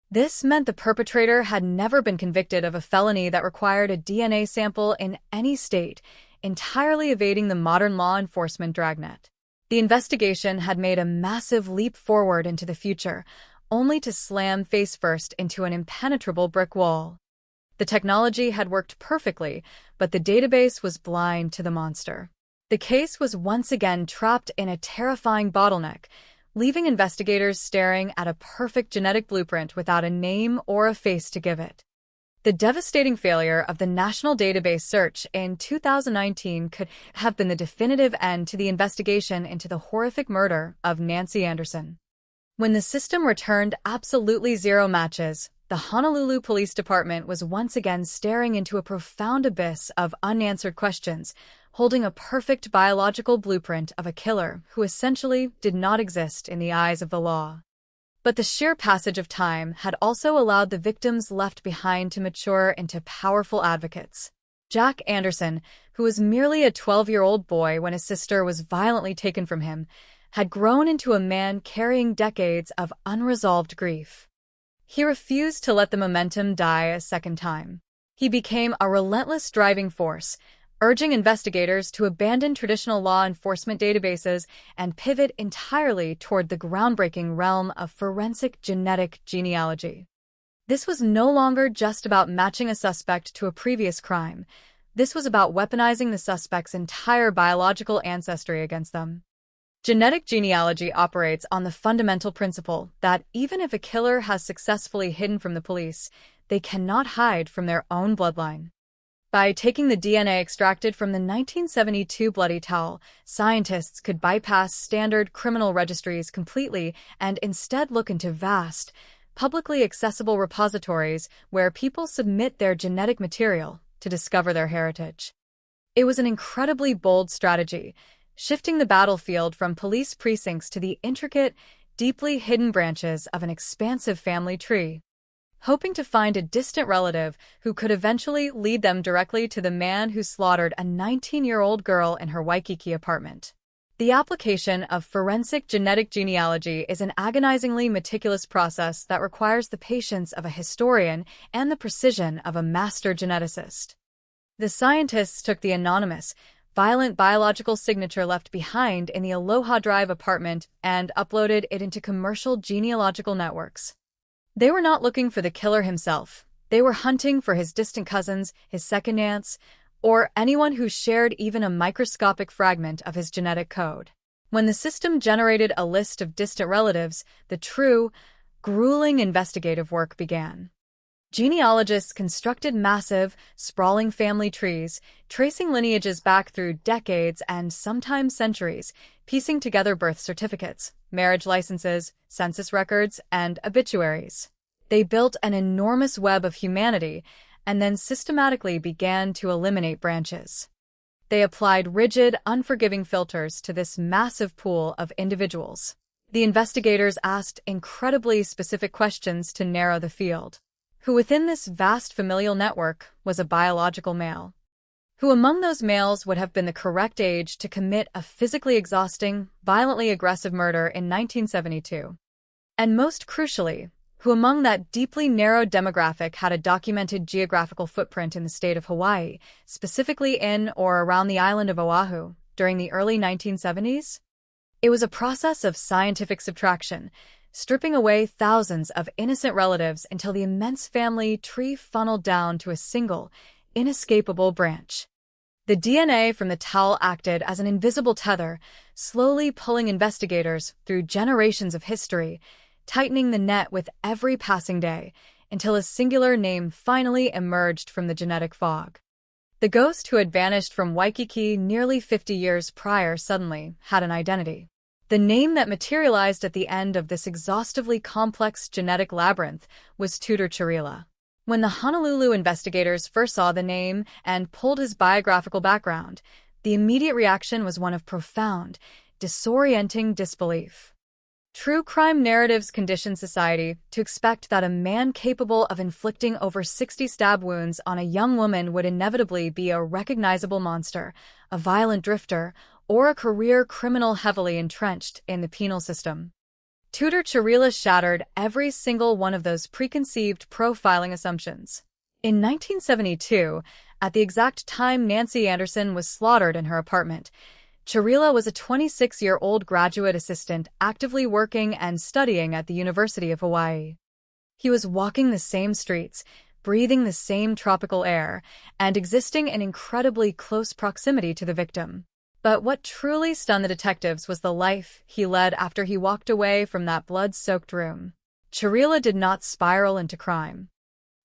This meant the perpetrator had never been convicted of a felony that required a DNA sample in any state, entirely evading the modern law enforcement dragnet. The investigation had made a massive leap forward into the future, only to slam face first into an impenetrable brick wall. The technology had worked perfectly, but the database was blind to the monster. The case was once again trapped in a terrifying bottleneck, leaving investigators staring at a perfect genetic blueprint without a name or a face to give it. The devastating failure of the national database search in 2019 could have been the definitive end to the investigation into the horrific murder of Nancy Anderson. When the system returned absolutely zero matches, the Honolulu Police Department was once again staring into a profound abyss of unanswered questions, holding a perfect biological blueprint of a killer who essentially did not exist in the eyes of the law. But the sheer passage of time had also allowed the victims left behind to mature into powerful advocates. Jack Anderson, who was merely a 12-year-old boy when his sister was violently taken from him, had grown into a man carrying decades of unresolved grief. He refused to let the momentum die a second time. He became a relentless driving force, urging investigators to abandon traditional law enforcement databases and pivot entirely toward the groundbreaking realm of forensic genetic genealogy. This was no longer just about matching a suspect to a previous crime. This was about weaponizing the suspect's entire biological ancestry against them. Genetic genealogy operates on the fundamental principle that even if a killer has successfully hidden from the police, they cannot hide from their own bloodline. By taking the DNA extracted from the 1972 bloody towel, scientists could bypass standard criminal registries completely and instead look into vast, publicly accessible repositories where people submit their genetic material to discover their heritage. It was an incredibly bold strategy, shifting the battlefield from police precincts to the intricate, deeply hidden branches of an expansive family tree. Hoping to find a distant relative who could eventually lead them directly to the man who slaughtered a 19-year-old girl in her Waikiki apartment. The application of forensic genetic genealogy is an agonizingly meticulous process that requires the patience of a historian and the precision of a master geneticist. The scientists took the anonymous, violent biological signature left behind in the Aloha Drive apartment and uploaded it into commercial genealogical networks. They were not looking for the killer himself. They were hunting for his distant cousins, his second aunts, or anyone who shared even a microscopic fragment of his genetic code. When the system generated a list of distant relatives, the true, grueling investigative work began. Genealogists constructed massive, sprawling family trees, tracing lineages back through decades and sometimes centuries, piecing together birth certificates, marriage licenses, census records, and obituaries. They built an enormous web of humanity and then systematically began to eliminate branches. They applied rigid, unforgiving filters to this massive pool of individuals. The investigators asked incredibly specific questions to narrow the field. Who within this vast familial network was a biological male? Who among those males would have been the correct age to commit a physically exhausting, violently aggressive murder in 1972? And most crucially, who among that deeply narrowed demographic had a documented geographical footprint in the state of Hawaii, specifically in or around the island of Oahu, during the early 1970s? It was a process of scientific subtraction, stripping away thousands of innocent relatives until the immense family tree funneled down to a single, inescapable branch. The DNA from the towel acted as an invisible tether, slowly pulling investigators through generations of history, tightening the net with every passing day, until a singular name finally emerged from the genetic fog. The ghost who had vanished from Waikiki nearly 50 years prior suddenly had an identity. The name that materialized at the end of this exhaustively complex genetic labyrinth was Tudor Chirila. When the Honolulu investigators first saw the name and pulled his biographical background, the immediate reaction was one of profound, disorienting disbelief. True crime narratives condition society to expect that a man capable of inflicting over 60 stab wounds on a young woman would inevitably be a recognizable monster, a violent drifter, or a career criminal heavily entrenched in the penal system. Tudor Chirila shattered every single one of those preconceived profiling assumptions. In 1972, at the exact time Nancy Anderson was slaughtered in her apartment, Chirila was a 26-year-old graduate assistant actively working and studying at the University of Hawaii. He was walking the same streets, breathing the same tropical air, and existing in incredibly close proximity to the victim. But what truly stunned the detectives was the life he led after he walked away from that blood-soaked room. Chirila did not spiral into crime.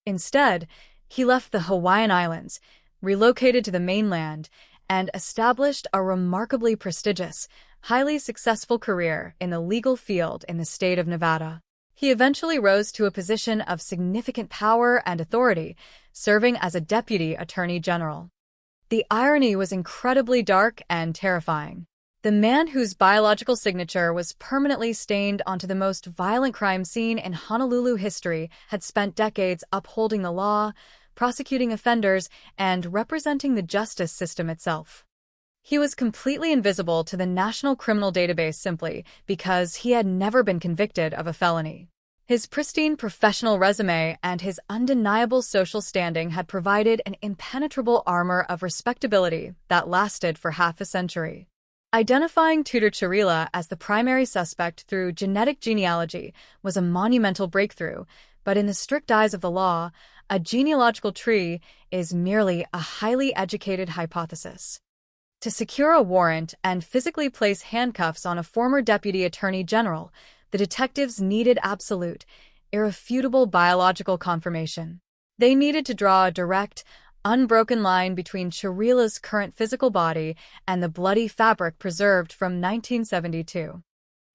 Instead, he left the Hawaiian Islands, relocated to the mainland, and established a remarkably prestigious, highly successful career in the legal field in the state of Nevada. He eventually rose to a position of significant power and authority, serving as a deputy attorney general. The irony was incredibly dark and terrifying. The man whose biological signature was permanently stained onto the most violent crime scene in Honolulu history had spent decades upholding the law, prosecuting offenders, and representing the justice system itself. He was completely invisible to the National Criminal Database simply because he had never been convicted of a felony. His pristine professional resume and his undeniable social standing had provided an impenetrable armor of respectability that lasted for half a century. Identifying Tudor Chirila as the primary suspect through genetic genealogy was a monumental breakthrough, but in the strict eyes of the law, a genealogical tree is merely a highly educated hypothesis. To secure a warrant and physically place handcuffs on a former deputy attorney general, the detectives needed absolute, irrefutable biological confirmation. They needed to draw a direct, unbroken line between Chirila's current physical body and the bloody fabric preserved from 1972.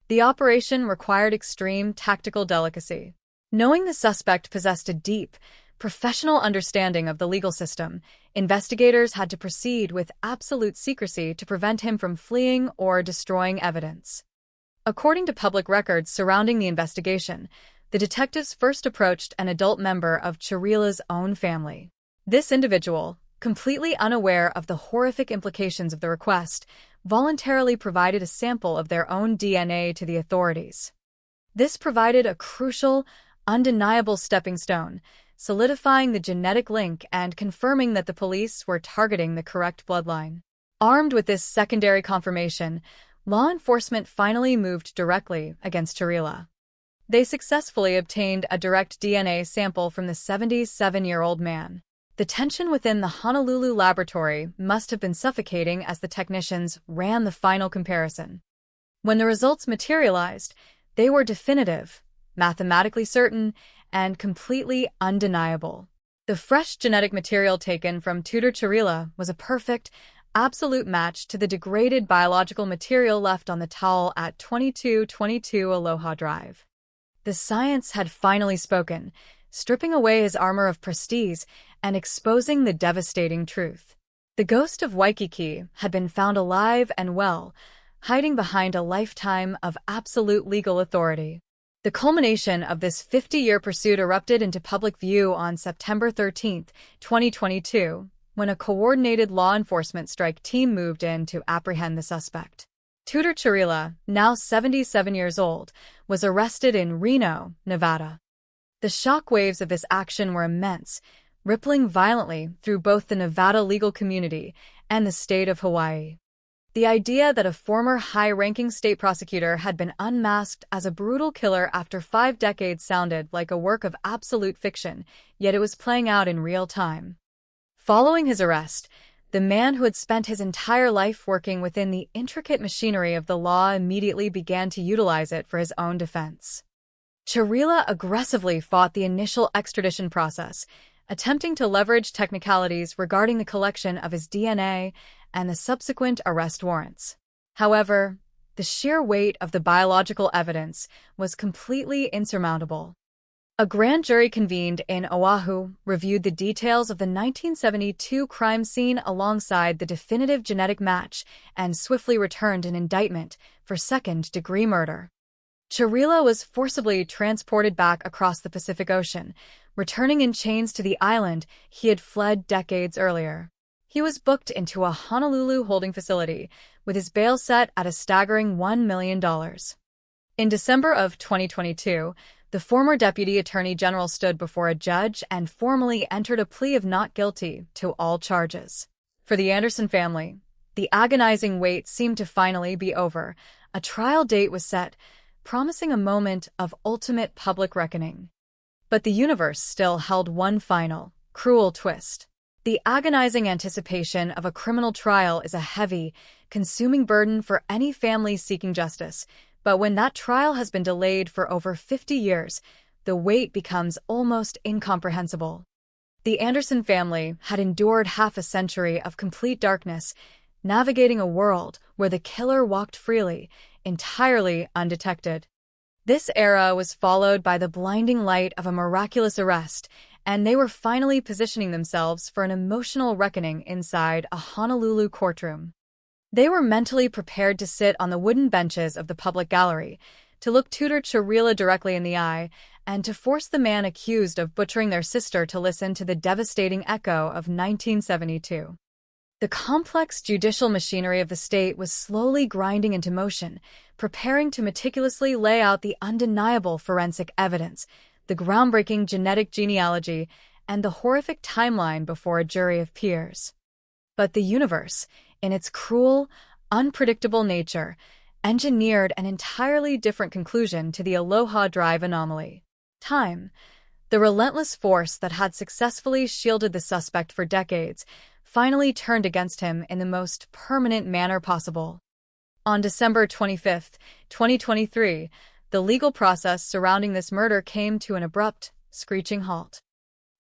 The operation required extreme tactical delicacy. Knowing the suspect possessed a deep, professional understanding of the legal system, investigators had to proceed with absolute secrecy to prevent him from fleeing or destroying evidence. According to public records surrounding the investigation, the detectives first approached an adult member of Chirila's own family. This individual, completely unaware of the horrific implications of the request, voluntarily provided a sample of their own DNA to the authorities. This provided a crucial, undeniable stepping stone, solidifying the genetic link and confirming that the police were targeting the correct bloodline. Armed with this secondary confirmation, law enforcement finally moved directly against Chirila. They successfully obtained a direct DNA sample from the 77-year-old man. The tension within the Honolulu laboratory must have been suffocating as the technicians ran the final comparison. When the results materialized, they were definitive, mathematically certain, and completely undeniable. The fresh genetic material taken from Tudor Chirila was a perfect, absolute match to the degraded biological material left on the towel at 2222 Aloha Drive. The science had finally spoken, stripping away his armor of prestige and exposing the devastating truth. The ghost of Waikiki had been found alive and well, hiding behind a lifetime of absolute legal authority. The culmination of this 50-year pursuit erupted into public view on September 13, 2022, when a coordinated law enforcement strike team moved in to apprehend the suspect. Tudor Chirila, now 77 years old, was arrested in Reno, Nevada. The shockwaves of this action were immense, rippling violently through both the Nevada legal community and the state of Hawaii. The idea that a former high-ranking state prosecutor had been unmasked as a brutal killer after 5 decades sounded like a work of absolute fiction, yet it was playing out in real time. Following his arrest, the man who had spent his entire life working within the intricate machinery of the law immediately began to utilize it for his own defense. Chirila aggressively fought the initial extradition process, attempting to leverage technicalities regarding the collection of his DNA and the subsequent arrest warrants. However, the sheer weight of the biological evidence was completely insurmountable. A grand jury convened in Oahu reviewed the details of the 1972 crime scene alongside the definitive genetic match and swiftly returned an indictment for second-degree murder. Chirila was forcibly transported back across the Pacific Ocean, returning in chains to the island he had fled decades earlier. He was booked into a Honolulu holding facility, with his bail set at a staggering $1 million. In December of 2022, the former Deputy Attorney General stood before a judge and formally entered a plea of not guilty to all charges. For the Anderson family, the agonizing wait seemed to finally be over. A trial date was set, promising a moment of ultimate public reckoning. But the universe still held one final, cruel twist. The agonizing anticipation of a criminal trial is a heavy, consuming burden for any family seeking justice, but when that trial has been delayed for over 50 years, the wait becomes almost incomprehensible. The Anderson family had endured half a century of complete darkness, navigating a world where the killer walked freely, entirely undetected. This era was followed by the blinding light of a miraculous arrest, and they were finally positioning themselves for an emotional reckoning inside a Honolulu courtroom. They were mentally prepared to sit on the wooden benches of the public gallery, to look Tudor Chirila directly in the eye, and to force the man accused of butchering their sister to listen to the devastating echo of 1972. The complex judicial machinery of the state was slowly grinding into motion, preparing to meticulously lay out the undeniable forensic evidence, the groundbreaking genetic genealogy, and the horrific timeline before a jury of peers. But the universe, in its cruel, unpredictable nature, engineered an entirely different conclusion to the Aloha Drive anomaly. Time, the relentless force that had successfully shielded the suspect for decades, finally turned against him in the most permanent manner possible. On December 25, 2023, the legal process surrounding this murder came to an abrupt, screeching halt.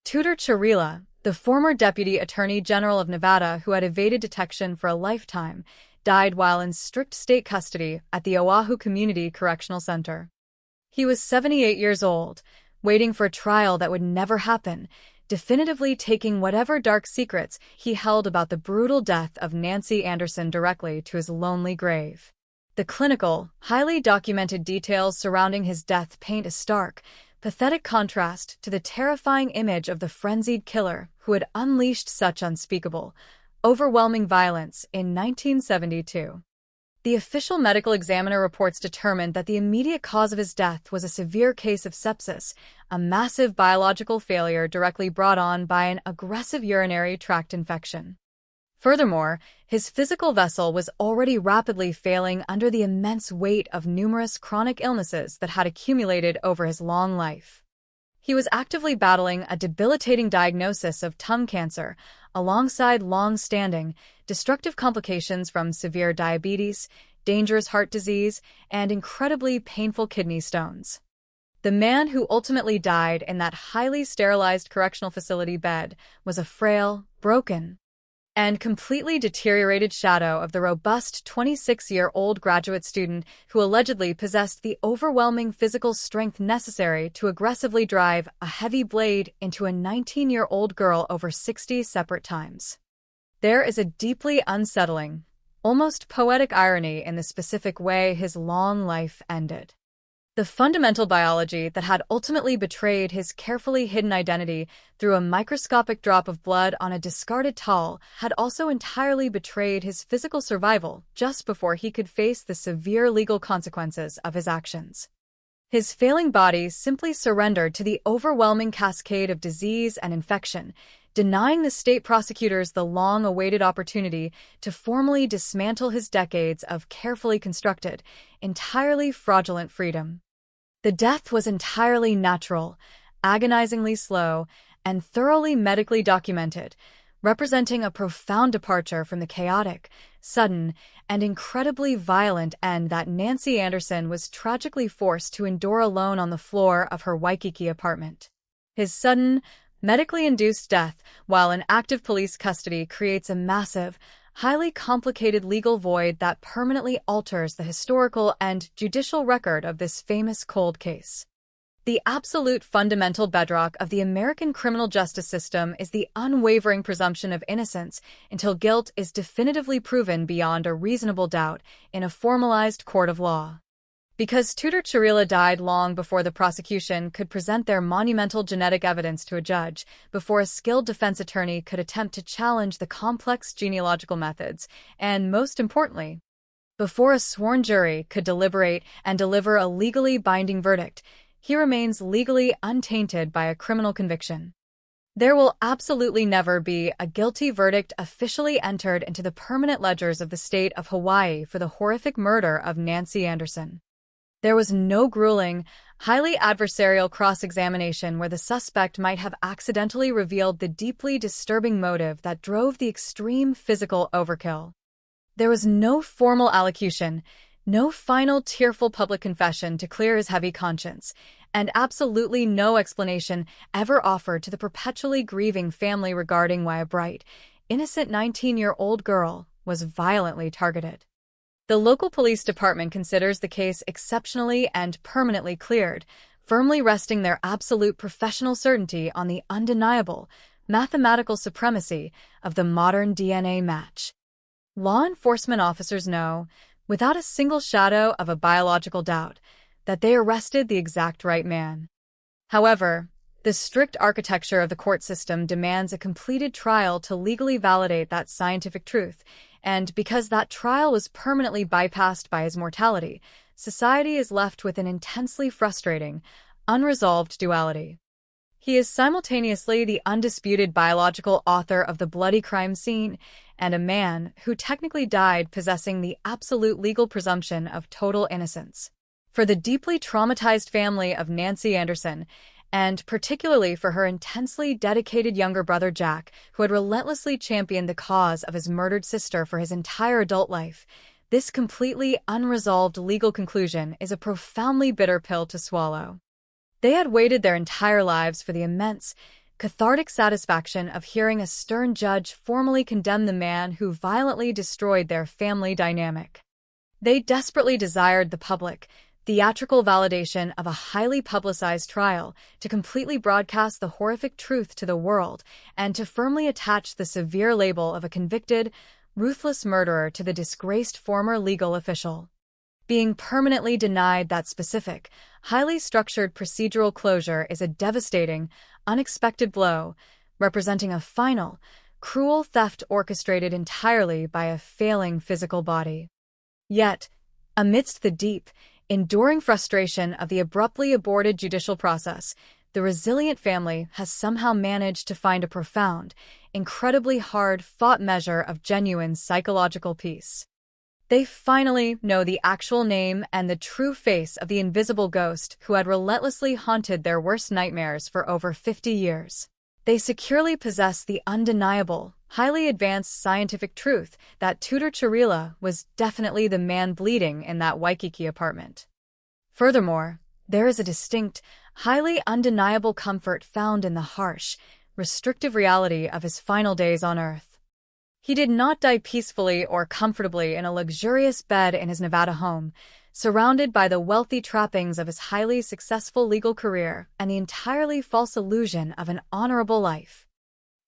Tudor Chiarella, the former Deputy Attorney General of Nevada who had evaded detection for a lifetime, died while in strict state custody at the Oahu Community Correctional Center. He was 78 years old, waiting for a trial that would never happen, definitively taking whatever dark secrets he held about the brutal death of Nancy Anderson directly to his lonely grave. The clinical, highly documented details surrounding his death paint a stark, pathetic contrast to the terrifying image of the frenzied killer who had unleashed such unspeakable, overwhelming violence in 1972. The official medical examiner reports determined that the immediate cause of his death was a severe case of sepsis, a massive biological failure directly brought on by an aggressive urinary tract infection. Furthermore, his physical vessel was already rapidly failing under the immense weight of numerous chronic illnesses that had accumulated over his long life. He was actively battling a debilitating diagnosis of tongue cancer, alongside long-standing, destructive complications from severe diabetes, dangerous heart disease, and incredibly painful kidney stones. The man who ultimately died in that highly sterilized correctional facility bed was a frail, broken, and completely deteriorated shadow of the robust 26-year-old graduate student who allegedly possessed the overwhelming physical strength necessary to aggressively drive a heavy blade into a 19-year-old girl over 60 separate times. There is a deeply unsettling, almost poetic irony in the specific way his long life ended. The fundamental biology that had ultimately betrayed his carefully hidden identity through a microscopic drop of blood on a discarded towel had also entirely betrayed his physical survival just before he could face the severe legal consequences of his actions. His failing body simply surrendered to the overwhelming cascade of disease and infection, denying the state prosecutors the long-awaited opportunity to formally dismantle his decades of carefully constructed, entirely fraudulent freedom. The death was entirely natural, agonizingly slow, and thoroughly medically documented, representing a profound departure from the chaotic, sudden, and incredibly violent end that Nancy Anderson was tragically forced to endure alone on the floor of her Waikiki apartment. His sudden, medically induced death while in active police custody creates a massive, highly complicated legal void that permanently alters the historical and judicial record of this famous cold case. The absolute fundamental bedrock of the American criminal justice system is the unwavering presumption of innocence until guilt is definitively proven beyond a reasonable doubt in a formalized court of law. Because Tudor Chiarella died long before the prosecution could present their monumental genetic evidence to a judge, before a skilled defense attorney could attempt to challenge the complex genealogical methods, and most importantly, before a sworn jury could deliberate and deliver a legally binding verdict, he remains legally untainted by a criminal conviction. There will absolutely never be a guilty verdict officially entered into the permanent ledgers of the state of Hawaii for the horrific murder of Nancy Anderson. There was no grueling, highly adversarial cross-examination where the suspect might have accidentally revealed the deeply disturbing motive that drove the extreme physical overkill. There was no formal allocution, no final tearful public confession to clear his heavy conscience, and absolutely no explanation ever offered to the perpetually grieving family regarding why a bright, innocent 19-year-old girl was violently targeted. The local police department considers the case exceptionally and permanently cleared, firmly resting their absolute professional certainty on the undeniable, mathematical supremacy of the modern DNA match. Law enforcement officers know, without a single shadow of a biological doubt, that they arrested the exact right man. However, The strict architecture of the court system demands a completed trial to legally validate that scientific truth, and because that trial was permanently bypassed by his mortality, society is left with an intensely frustrating, unresolved duality. He is simultaneously the undisputed biological author of the bloody crime scene and a man who technically died possessing the absolute legal presumption of total innocence. For the deeply traumatized family of Nancy Anderson, and particularly for her intensely dedicated younger brother Jack, who had relentlessly championed the cause of his murdered sister for his entire adult life, this completely unresolved legal conclusion is a profoundly bitter pill to swallow. They had waited their entire lives for the immense, cathartic satisfaction of hearing a stern judge formally condemn the man who violently destroyed their family dynamic. They desperately desired the public, theatrical validation of a highly publicized trial to completely broadcast the horrific truth to the world and to firmly attach the severe label of a convicted, ruthless murderer to the disgraced former legal official. Being permanently denied that specific, highly structured procedural closure is a devastating, unexpected blow, representing a final, cruel theft orchestrated entirely by a failing physical body. Yet, amidst the deep, enduring frustration of the abruptly aborted judicial process, the resilient family has somehow managed to find a profound, incredibly hard-fought measure of genuine psychological peace. They finally know the actual name and the true face of the invisible ghost who had relentlessly haunted their worst nightmares for over 50 years. They securely possess the undeniable, highly advanced scientific truth that Tudor Chirila was definitely the man bleeding in that Waikiki apartment. Furthermore, there is a distinct, highly undeniable comfort found in the harsh, restrictive reality of his final days on Earth. He did not die peacefully or comfortably in a luxurious bed in his Nevada home, surrounded by the wealthy trappings of his highly successful legal career and the entirely false illusion of an honorable life.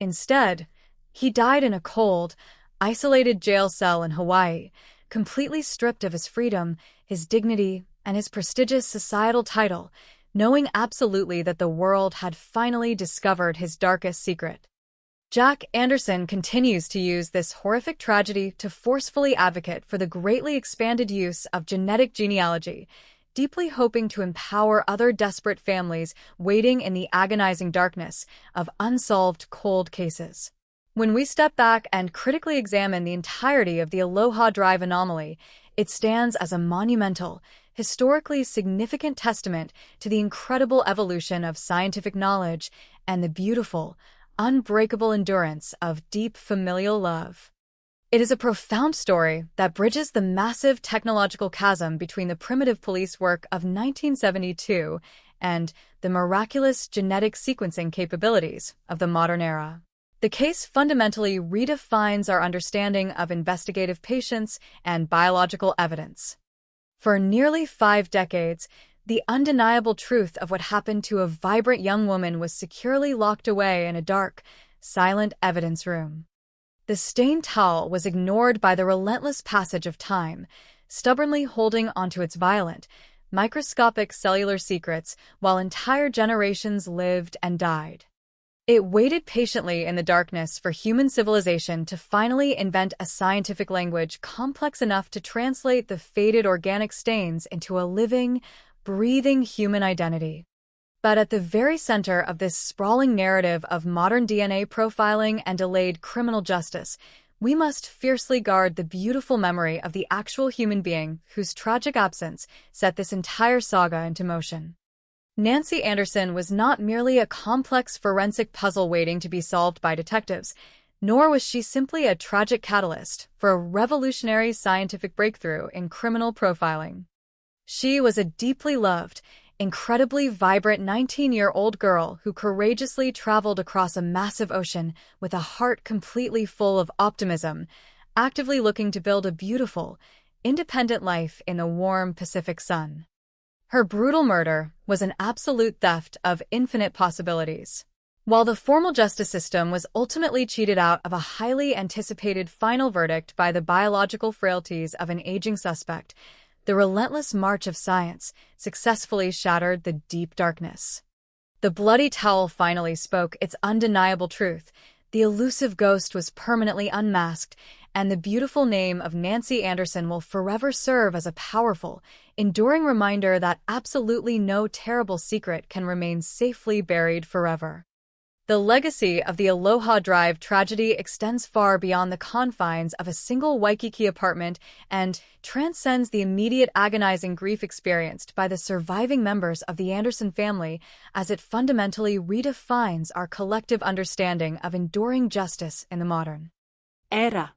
Instead, he died in a cold, isolated jail cell in Hawaii, completely stripped of his freedom, his dignity, and his prestigious societal title, knowing absolutely that the world had finally discovered his darkest secret. Jack Anderson continues to use this horrific tragedy to forcefully advocate for the greatly expanded use of genetic genealogy, deeply hoping to empower other desperate families waiting in the agonizing darkness of unsolved cold cases. When we step back and critically examine the entirety of the Aloha Drive anomaly, it stands as a monumental, historically significant testament to the incredible evolution of scientific knowledge and the beautiful, unbreakable endurance of deep familial love. It is a profound story that bridges the massive technological chasm between the primitive police work of 1972 and the miraculous genetic sequencing capabilities of the modern era. The case fundamentally redefines our understanding of investigative patience and biological evidence. For nearly 5 decades, the undeniable truth of what happened to a vibrant young woman was securely locked away in a dark, silent evidence room. The stained towel was ignored by the relentless passage of time, stubbornly holding onto its violent, microscopic cellular secrets while entire generations lived and died. It waited patiently in the darkness for human civilization to finally invent a scientific language complex enough to translate the faded organic stains into a living, breathing human identity. But at the very center of this sprawling narrative of modern DNA profiling and delayed criminal justice, we must fiercely guard the beautiful memory of the actual human being whose tragic absence set this entire saga into motion. Nancy Anderson was not merely a complex forensic puzzle waiting to be solved by detectives, nor was she simply a tragic catalyst for a revolutionary scientific breakthrough in criminal profiling. She was a deeply loved, incredibly vibrant 19-year-old girl who courageously traveled across a massive ocean with a heart completely full of optimism, actively looking to build a beautiful, independent life in the warm Pacific sun. Her brutal murder was an absolute theft of infinite possibilities. While the formal justice system was ultimately cheated out of a highly anticipated final verdict by the biological frailties of an aging suspect, the relentless march of science successfully shattered the deep darkness. The bloody towel finally spoke its undeniable truth. The elusive ghost was permanently unmasked, and the beautiful name of Nancy Anderson will forever serve as a powerful, enduring reminder that absolutely no terrible secret can remain safely buried forever. The legacy of the Aloha Drive tragedy extends far beyond the confines of a single Waikiki apartment and transcends the immediate agonizing grief experienced by the surviving members of the Anderson family, as it fundamentally redefines our collective understanding of enduring justice in the modern era.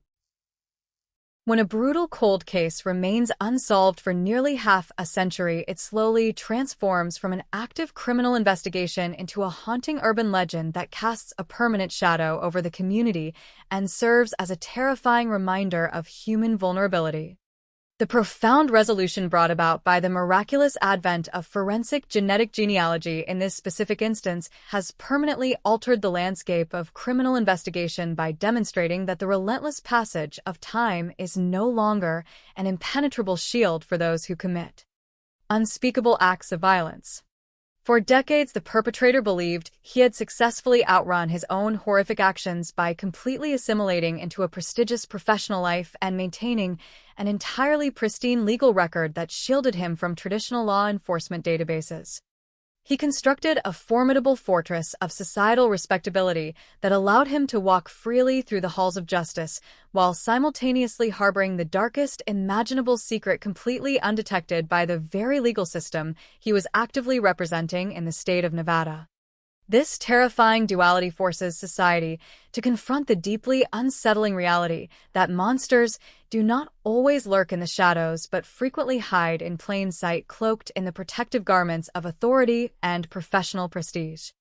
When a brutal cold case remains unsolved for nearly half a century, it slowly transforms from an active criminal investigation into a haunting urban legend that casts a permanent shadow over the community and serves as a terrifying reminder of human vulnerability. The profound resolution brought about by the miraculous advent of forensic genetic genealogy in this specific instance has permanently altered the landscape of criminal investigation by demonstrating that the relentless passage of time is no longer an impenetrable shield for those who commit unspeakable acts of violence. For decades, the perpetrator believed he had successfully outrun his own horrific actions by completely assimilating into a prestigious professional life and maintaining an entirely pristine legal record that shielded him from traditional law enforcement databases. He constructed a formidable fortress of societal respectability that allowed him to walk freely through the halls of justice, while simultaneously harboring the darkest imaginable secret completely undetected by the very legal system he was actively representing in the state of Nevada. This terrifying duality forces society to confront the deeply unsettling reality that monsters do not always lurk in the shadows but frequently hide in plain sight, cloaked in the protective garments of authority and professional prestige.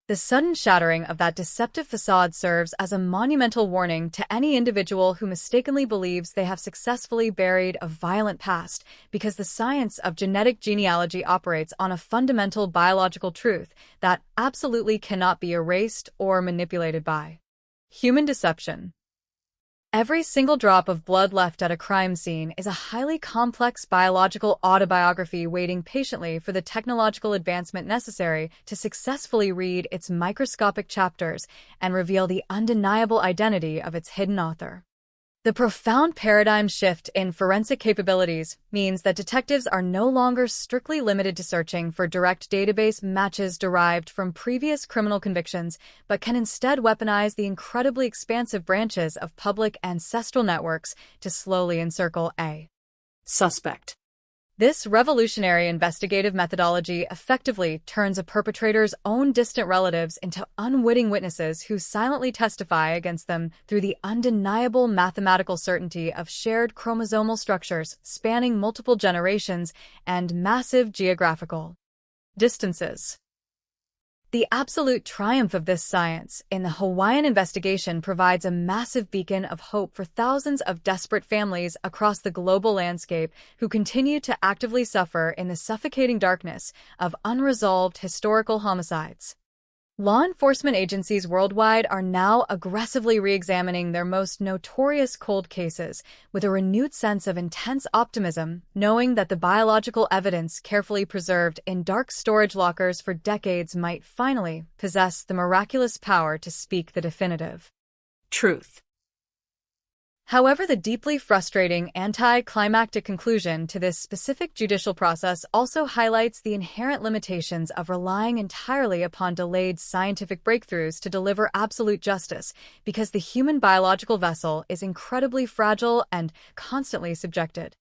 The sudden shattering of that deceptive facade serves as a monumental warning to any individual who mistakenly believes they have successfully buried a violent past, because the science of genetic genealogy operates on a fundamental biological truth that absolutely cannot be erased or manipulated by human deception. Every single drop of blood left at a crime scene is a highly complex biological autobiography waiting patiently for the technological advancement necessary to successfully read its microscopic chapters and reveal the undeniable identity of its hidden author. The profound paradigm shift in forensic capabilities means that detectives are no longer strictly limited to searching for direct database matches derived from previous criminal convictions, but can instead weaponize the incredibly expansive branches of public ancestral networks to slowly encircle a suspect. This revolutionary investigative methodology effectively turns a perpetrator's own distant relatives into unwitting witnesses who silently testify against them through the undeniable mathematical certainty of shared chromosomal structures spanning multiple generations and massive geographical distances. The absolute triumph of this science in the Hawaiian investigation provides a massive beacon of hope for thousands of desperate families across the global landscape who continue to actively suffer in the suffocating darkness of unresolved historical homicides. Law enforcement agencies worldwide are now aggressively re-examining their most notorious cold cases with a renewed sense of intense optimism, knowing that the biological evidence carefully preserved in dark storage lockers for decades might finally possess the miraculous power to speak the definitive truth. However, the deeply frustrating anticlimactic conclusion to this specific judicial process also highlights the inherent limitations of relying entirely upon delayed scientific breakthroughs to deliver absolute justice, because the human biological vessel is incredibly fragile and constantly subjected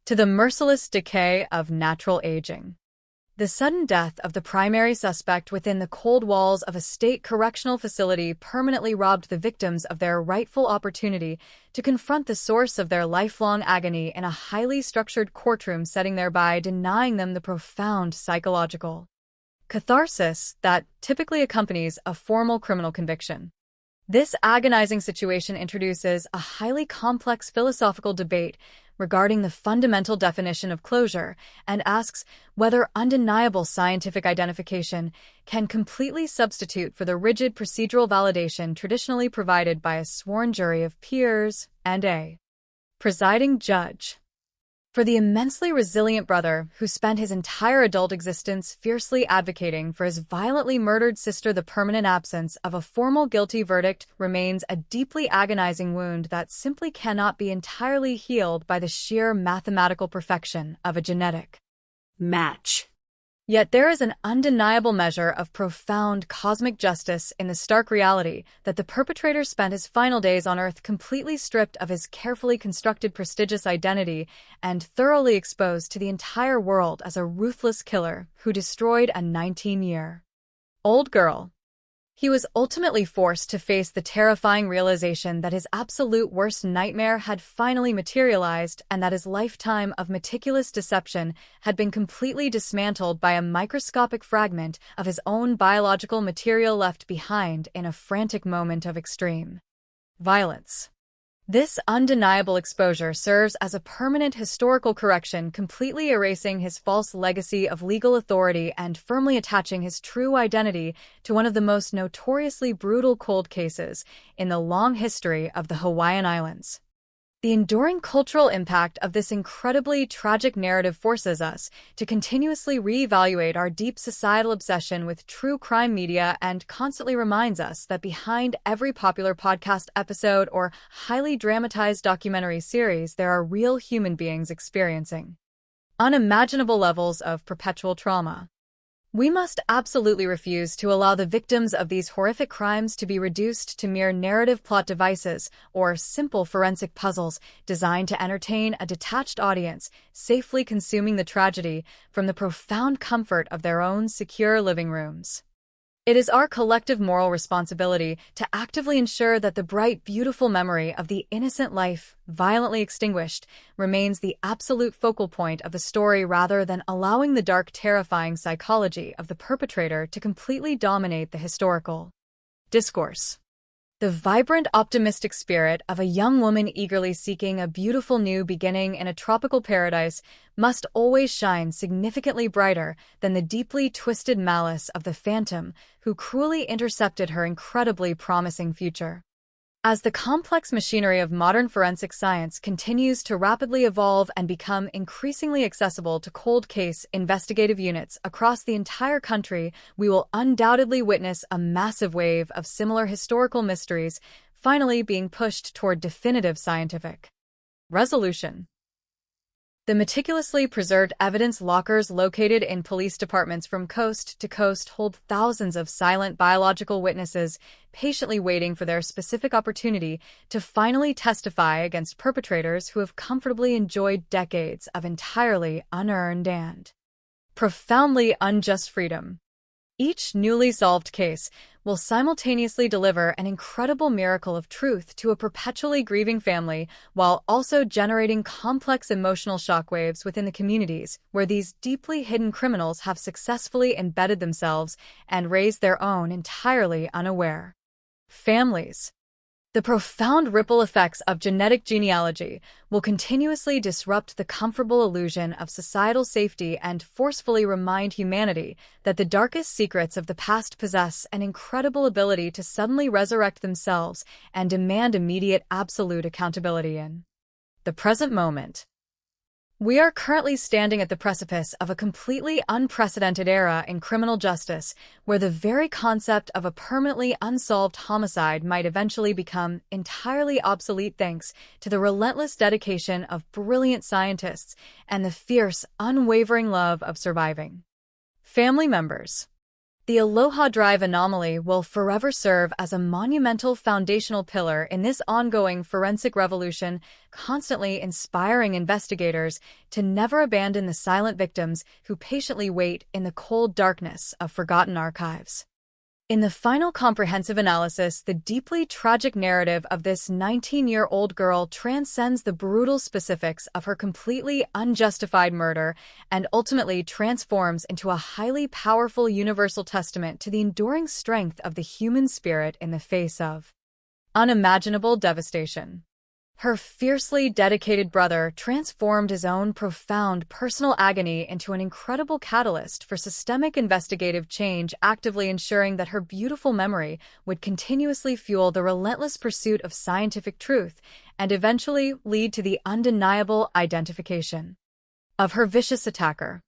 to the merciless decay of natural aging. The sudden death of the primary suspect within the cold walls of a state correctional facility permanently robbed the victims of their rightful opportunity to confront the source of their lifelong agony in a highly structured courtroom setting, thereby denying them the profound psychological catharsis that typically accompanies a formal criminal conviction. This agonizing situation introduces a highly complex philosophical debate regarding the fundamental definition of closure and asks whether undeniable scientific identification can completely substitute for the rigid procedural validation traditionally provided by a sworn jury of peers and a presiding judge. For the immensely resilient brother who spent his entire adult existence fiercely advocating for his violently murdered sister, the permanent absence of a formal guilty verdict remains a deeply agonizing wound that simply cannot be entirely healed by the sheer mathematical perfection of a genetic match. Yet there is an undeniable measure of profound cosmic justice in the stark reality that the perpetrator spent his final days on Earth completely stripped of his carefully constructed prestigious identity and thoroughly exposed to the entire world as a ruthless killer who destroyed a 19-year-old girl. He was ultimately forced to face the terrifying realization that his absolute worst nightmare had finally materialized and that his lifetime of meticulous deception had been completely dismantled by a microscopic fragment of his own biological material left behind in a frantic moment of extreme violence. This undeniable exposure serves as a permanent historical correction, completely erasing his false legacy of legal authority and firmly attaching his true identity to one of the most notoriously brutal cold cases in the long history of the Hawaiian Islands. The enduring cultural impact of this incredibly tragic narrative forces us to continuously reevaluate our deep societal obsession with true crime media and constantly reminds us that behind every popular podcast episode or highly dramatized documentary series, there are real human beings experiencing unimaginable levels of perpetual trauma. We must absolutely refuse to allow the victims of these horrific crimes to be reduced to mere narrative plot devices or simple forensic puzzles designed to entertain a detached audience, safely consuming the tragedy from the profound comfort of their own secure living rooms. It is our collective moral responsibility to actively ensure that the bright, beautiful memory of the innocent life, violently extinguished, remains the absolute focal point of the story rather than allowing the dark, terrifying psychology of the perpetrator to completely dominate the historical discourse. The vibrant, optimistic spirit of a young woman eagerly seeking a beautiful new beginning in a tropical paradise must always shine significantly brighter than the deeply twisted malice of the phantom who cruelly intercepted her incredibly promising future. As the complex machinery of modern forensic science continues to rapidly evolve and become increasingly accessible to cold case investigative units across the entire country, we will undoubtedly witness a massive wave of similar historical mysteries finally being pushed toward definitive scientific resolution. The meticulously preserved evidence lockers located in police departments from coast to coast hold thousands of silent biological witnesses patiently waiting for their specific opportunity to finally testify against perpetrators who have comfortably enjoyed decades of entirely unearned and profoundly unjust freedom. Each newly solved case will simultaneously deliver an incredible miracle of truth to a perpetually grieving family while also generating complex emotional shockwaves within the communities where these deeply hidden criminals have successfully embedded themselves and raised their own entirely unaware families. The profound ripple effects of genetic genealogy will continuously disrupt the comfortable illusion of societal safety and forcefully remind humanity that the darkest secrets of the past possess an incredible ability to suddenly resurrect themselves and demand immediate absolute accountability in the present moment. We are currently standing at the precipice of a completely unprecedented era in criminal justice, where the very concept of a permanently unsolved homicide might eventually become entirely obsolete thanks to the relentless dedication of brilliant scientists and the fierce, unwavering love of surviving family members. The Aloha Drive anomaly will forever serve as a monumental foundational pillar in this ongoing forensic revolution, constantly inspiring investigators to never abandon the silent victims who patiently wait in the cold darkness of forgotten archives. In the final comprehensive analysis, the deeply tragic narrative of this 19-year-old girl transcends the brutal specifics of her completely unjustified murder and ultimately transforms into a highly powerful universal testament to the enduring strength of the human spirit in the face of unimaginable devastation. Her fiercely dedicated brother transformed his own profound personal agony into an incredible catalyst for systemic investigative change, actively ensuring that her beautiful memory would continuously fuel the relentless pursuit of scientific truth and eventually lead to the undeniable identification of her vicious attacker.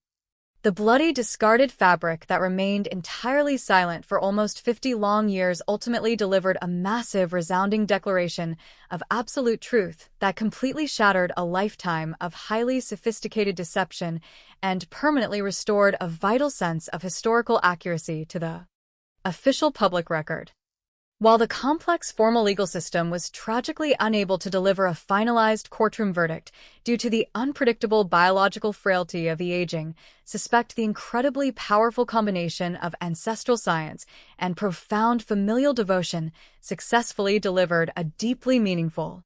The bloody, discarded fabric that remained entirely silent for almost 50 long years ultimately delivered a massive, resounding declaration of absolute truth that completely shattered a lifetime of highly sophisticated deception and permanently restored a vital sense of historical accuracy to the official public record. While the complex formal legal system was tragically unable to deliver a finalized courtroom verdict due to the unpredictable biological frailty of the aging, suspect the incredibly powerful combination of ancestral science and profound familial devotion successfully delivered a deeply meaningful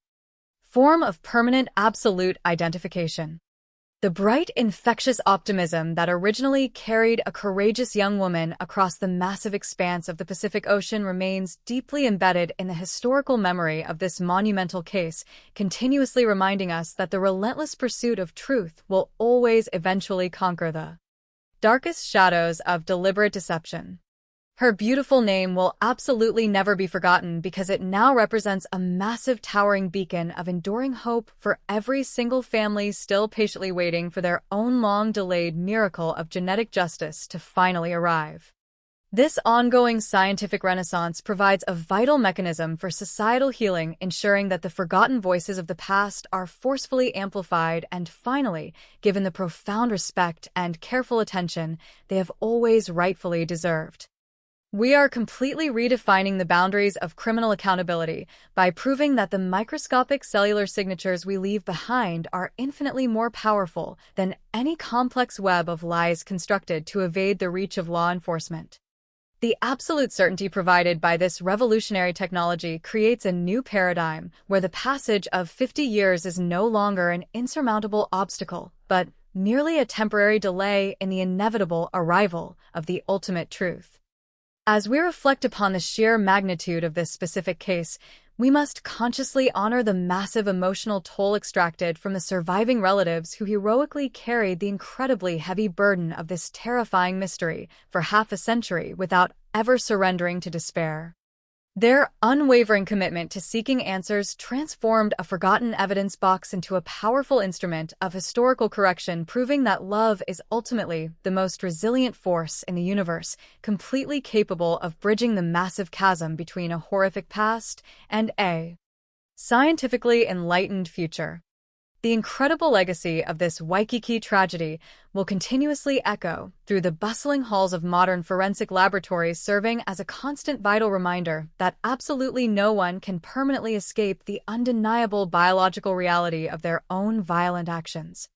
form of permanent absolute identification. The bright, infectious optimism that originally carried a courageous young woman across the massive expanse of the Pacific Ocean remains deeply embedded in the historical memory of this monumental case, continuously reminding us that the relentless pursuit of truth will always eventually conquer the darkest shadows of deliberate deception. Her beautiful name will absolutely never be forgotten because it now represents a massive towering beacon of enduring hope for every single family still patiently waiting for their own long-delayed miracle of genetic justice to finally arrive. This ongoing scientific renaissance provides a vital mechanism for societal healing, ensuring that the forgotten voices of the past are forcefully amplified and finally given the profound respect and careful attention they have always rightfully deserved. We are completely redefining the boundaries of criminal accountability by proving that the microscopic cellular signatures we leave behind are infinitely more powerful than any complex web of lies constructed to evade the reach of law enforcement. The absolute certainty provided by this revolutionary technology creates a new paradigm where the passage of 50 years is no longer an insurmountable obstacle, but merely a temporary delay in the inevitable arrival of the ultimate truth. As we reflect upon the sheer magnitude of this specific case, we must consciously honor the massive emotional toll extracted from the surviving relatives who heroically carried the incredibly heavy burden of this terrifying mystery for half a century without ever surrendering to despair. Their unwavering commitment to seeking answers transformed a forgotten evidence box into a powerful instrument of historical correction, proving that love is ultimately the most resilient force in the universe, completely capable of bridging the massive chasm between a horrific past and a scientifically enlightened future. The incredible legacy of this Waikiki tragedy will continuously echo through the bustling halls of modern forensic laboratories, serving as a constant vital reminder that absolutely no one can permanently escape the undeniable biological reality of their own violent actions.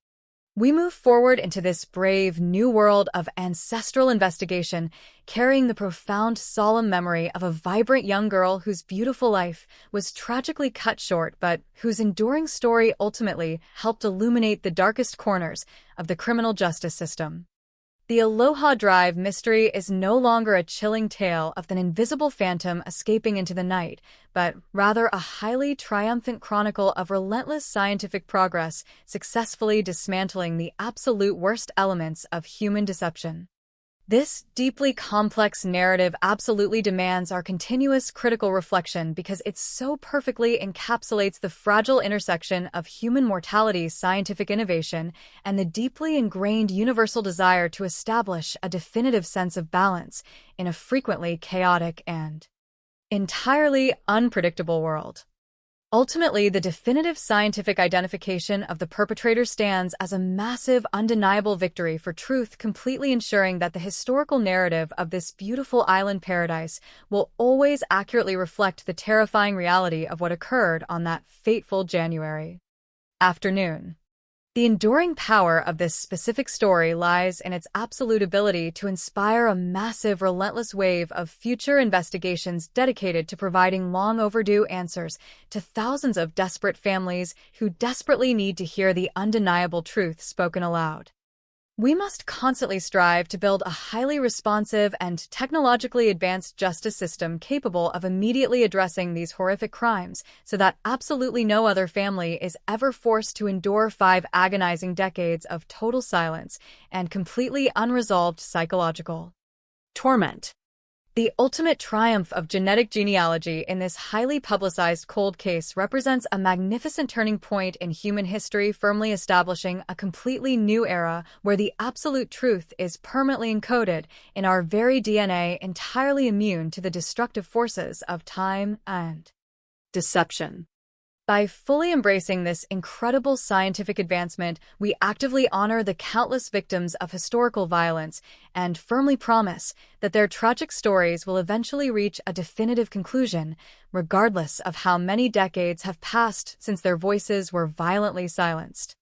We move forward into this brave new world of ancestral investigation, carrying the profound, solemn memory of a vibrant young girl whose beautiful life was tragically cut short, but whose enduring story ultimately helped illuminate the darkest corners of the criminal justice system. The Aloha Drive mystery is no longer a chilling tale of an invisible phantom escaping into the night, but rather a highly triumphant chronicle of relentless scientific progress, successfully dismantling the absolute worst elements of human deception. This deeply complex narrative absolutely demands our continuous critical reflection because it so perfectly encapsulates the fragile intersection of human mortality, scientific innovation, and the deeply ingrained universal desire to establish a definitive sense of balance in a frequently chaotic and entirely unpredictable world. Ultimately, the definitive scientific identification of the perpetrator stands as a massive, undeniable victory for truth, completely ensuring that the historical narrative of this beautiful island paradise will always accurately reflect the terrifying reality of what occurred on that fateful January afternoon. The enduring power of this specific story lies in its absolute ability to inspire a massive, relentless wave of future investigations dedicated to providing long overdue answers to thousands of desperate families who desperately need to hear the undeniable truth spoken aloud. We must constantly strive to build a highly responsive and technologically advanced justice system capable of immediately addressing these horrific crimes so that absolutely no other family is ever forced to endure 5 agonizing decades of total silence and completely unresolved psychological torment. The ultimate triumph of genetic genealogy in this highly publicized cold case represents a magnificent turning point in human history, firmly establishing a completely new era where the absolute truth is permanently encoded in our very DNA, entirely immune to the destructive forces of time and deception. By fully embracing this incredible scientific advancement, we actively honor the countless victims of historical violence and firmly promise that their tragic stories will eventually reach a definitive conclusion, regardless of how many decades have passed since their voices were violently silenced.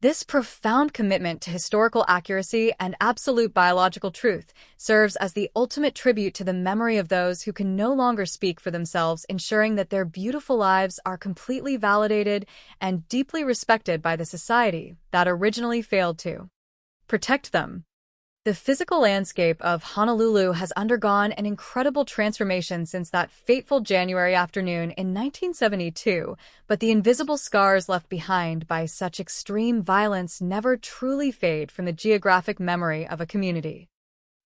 This profound commitment to historical accuracy and absolute biological truth serves as the ultimate tribute to the memory of those who can no longer speak for themselves, ensuring that their beautiful lives are completely validated and deeply respected by the society that originally failed to protect them. The physical landscape of Honolulu has undergone an incredible transformation since that fateful January afternoon in 1972, but the invisible scars left behind by such extreme violence never truly fade from the geographic memory of a community.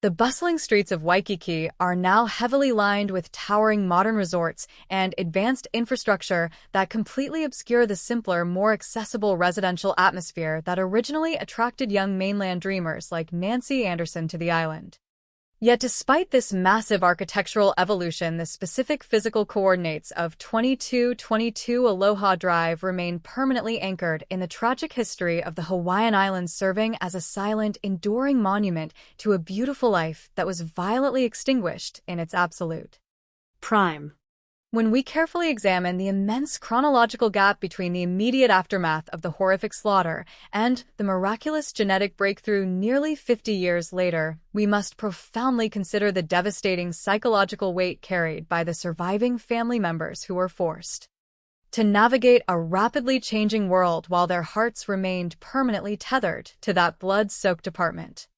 The bustling streets of Waikiki are now heavily lined with towering modern resorts and advanced infrastructure that completely obscure the simpler, more accessible residential atmosphere that originally attracted young mainland dreamers like Nancy Anderson to the island. Yet despite this massive architectural evolution, the specific physical coordinates of 2222 Aloha Drive remain permanently anchored in the tragic history of the Hawaiian Islands, serving as a silent, enduring monument to a beautiful life that was violently extinguished in its absolute prime. When we carefully examine the immense chronological gap between the immediate aftermath of the horrific slaughter and the miraculous genetic breakthrough nearly 50 years later, we must profoundly consider the devastating psychological weight carried by the surviving family members who were forced to navigate a rapidly changing world while their hearts remained permanently tethered to that blood-soaked apartment.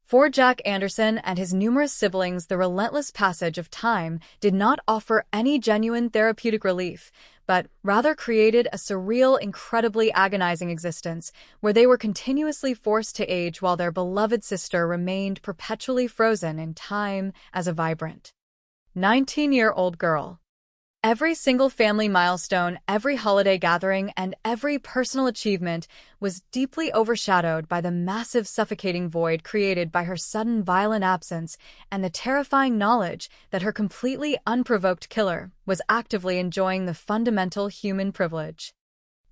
For Jack Anderson and his numerous siblings, the relentless passage of time did not offer any genuine therapeutic relief, but rather created a surreal, incredibly agonizing existence where they were continuously forced to age while their beloved sister remained perpetually frozen in time as a vibrant 19-year-old girl. Every single family milestone, every holiday gathering, and every personal achievement was deeply overshadowed by the massive suffocating void created by her sudden violent absence and the terrifying knowledge that her completely unprovoked killer was actively enjoying the fundamental human privilege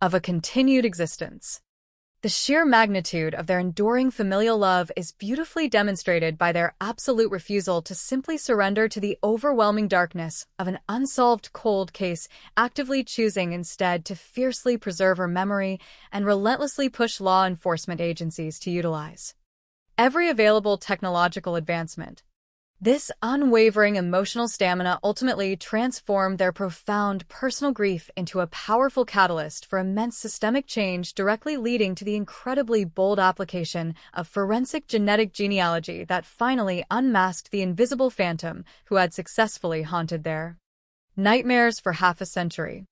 of a continued existence. The sheer magnitude of their enduring familial love is beautifully demonstrated by their absolute refusal to simply surrender to the overwhelming darkness of an unsolved cold case, actively choosing instead to fiercely preserve her memory and relentlessly push law enforcement agencies to utilize every available technological advancement. This unwavering emotional stamina ultimately transformed their profound personal grief into a powerful catalyst for immense systemic change, directly leading to the incredibly bold application of forensic genetic genealogy that finally unmasked the invisible phantom who had successfully haunted their nightmares for half a century.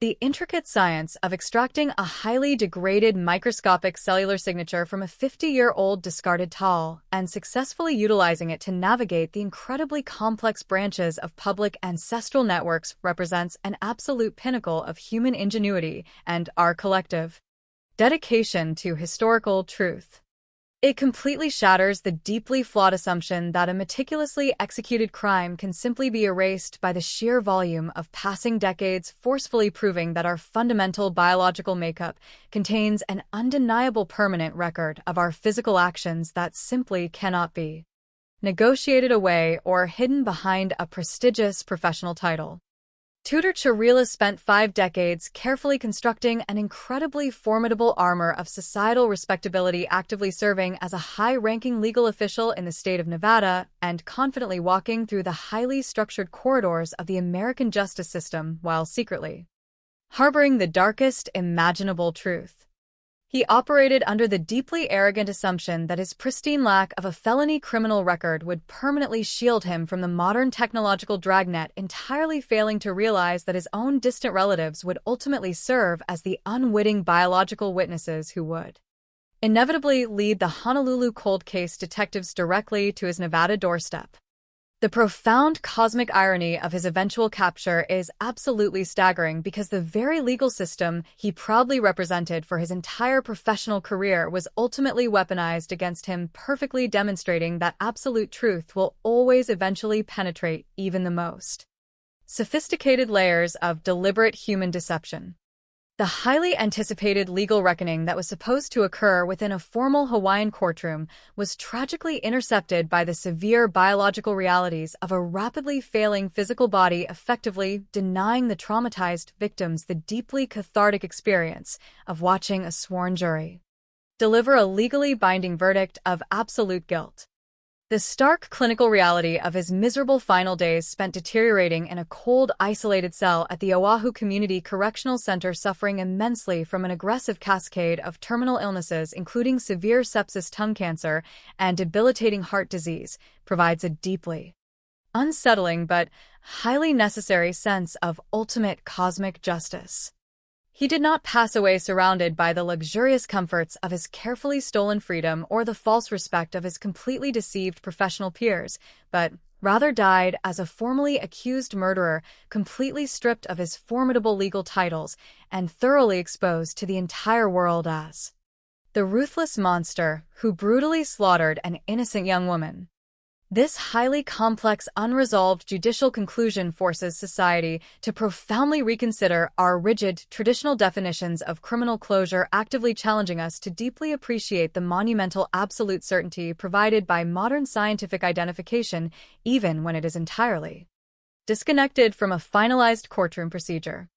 The intricate science of extracting a highly degraded microscopic cellular signature from a 50-year-old discarded towel and successfully utilizing it to navigate the incredibly complex branches of public ancestral networks represents an absolute pinnacle of human ingenuity and our collective dedication to historical truth. It completely shatters the deeply flawed assumption that a meticulously executed crime can simply be erased by the sheer volume of passing decades, forcefully proving that our fundamental biological makeup contains an undeniable permanent record of our physical actions that simply cannot be negotiated away or hidden behind a prestigious professional title. Tudor Chirila spent 5 decades carefully constructing an incredibly formidable armor of societal respectability, actively serving as a high-ranking legal official in the state of Nevada and confidently walking through the highly structured corridors of the American justice system while secretly harboring the darkest imaginable truth. He operated under the deeply arrogant assumption that his pristine lack of a felony criminal record would permanently shield him from the modern technological dragnet, entirely failing to realize that his own distant relatives would ultimately serve as the unwitting biological witnesses who would inevitably lead the Honolulu cold case detectives directly to his Nevada doorstep. The profound cosmic irony of his eventual capture is absolutely staggering because the very legal system he proudly represented for his entire professional career was ultimately weaponized against him, perfectly demonstrating that absolute truth will always eventually penetrate even the most sophisticated layers of deliberate human deception. The highly anticipated legal reckoning that was supposed to occur within a formal Hawaiian courtroom was tragically intercepted by the severe biological realities of a rapidly failing physical body, effectively denying the traumatized victims the deeply cathartic experience of watching a sworn jury deliver a legally binding verdict of absolute guilt. The stark clinical reality of his miserable final days spent deteriorating in a cold, isolated cell at the Oahu Community Correctional Center, suffering immensely from an aggressive cascade of terminal illnesses including severe sepsis, tongue cancer, and debilitating heart disease, provides a deeply unsettling but highly necessary sense of ultimate cosmic justice. He did not pass away surrounded by the luxurious comforts of his carefully stolen freedom or the false respect of his completely deceived professional peers, but rather died as a formally accused murderer, completely stripped of his formidable legal titles and thoroughly exposed to the entire world as the ruthless monster who brutally slaughtered an innocent young woman. This highly complex, unresolved judicial conclusion forces society to profoundly reconsider our rigid, traditional definitions of criminal closure, actively challenging us to deeply appreciate the monumental absolute certainty provided by modern scientific identification, even when it is entirely disconnected from a finalized courtroom procedure.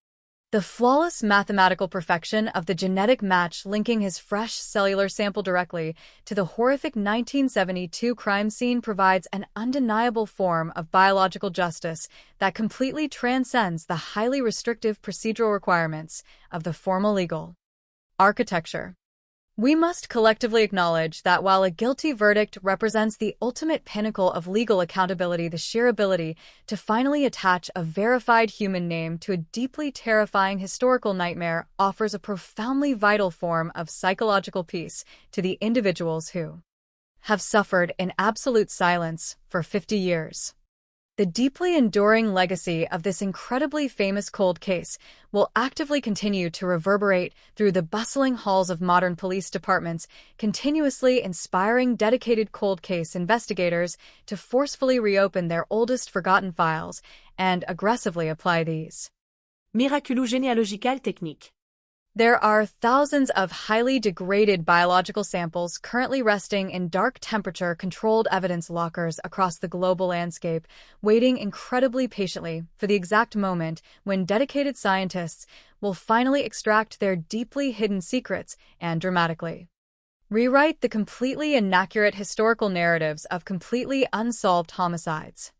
The flawless mathematical perfection of the genetic match linking his fresh cellular sample directly to the horrific 1972 crime scene provides an undeniable form of biological justice that completely transcends the highly restrictive procedural requirements of the formal legal architecture. We must collectively acknowledge that while a guilty verdict represents the ultimate pinnacle of legal accountability, the sheer ability to finally attach a verified human name to a deeply terrifying historical nightmare offers a profoundly vital form of psychological peace to the individuals who have suffered in absolute silence for 50 years. The deeply enduring legacy of this incredibly famous cold case will actively continue to reverberate through the bustling halls of modern police departments, continuously inspiring dedicated cold case investigators to forcefully reopen their oldest forgotten files and aggressively apply these Miraculo-généalogical technique. There are thousands of highly degraded biological samples currently resting in dark temperature-controlled evidence lockers across the global landscape, waiting incredibly patiently for the exact moment when dedicated scientists will finally extract their deeply hidden secrets and dramatically rewrite the completely inaccurate historical narratives of completely unsolved homicides.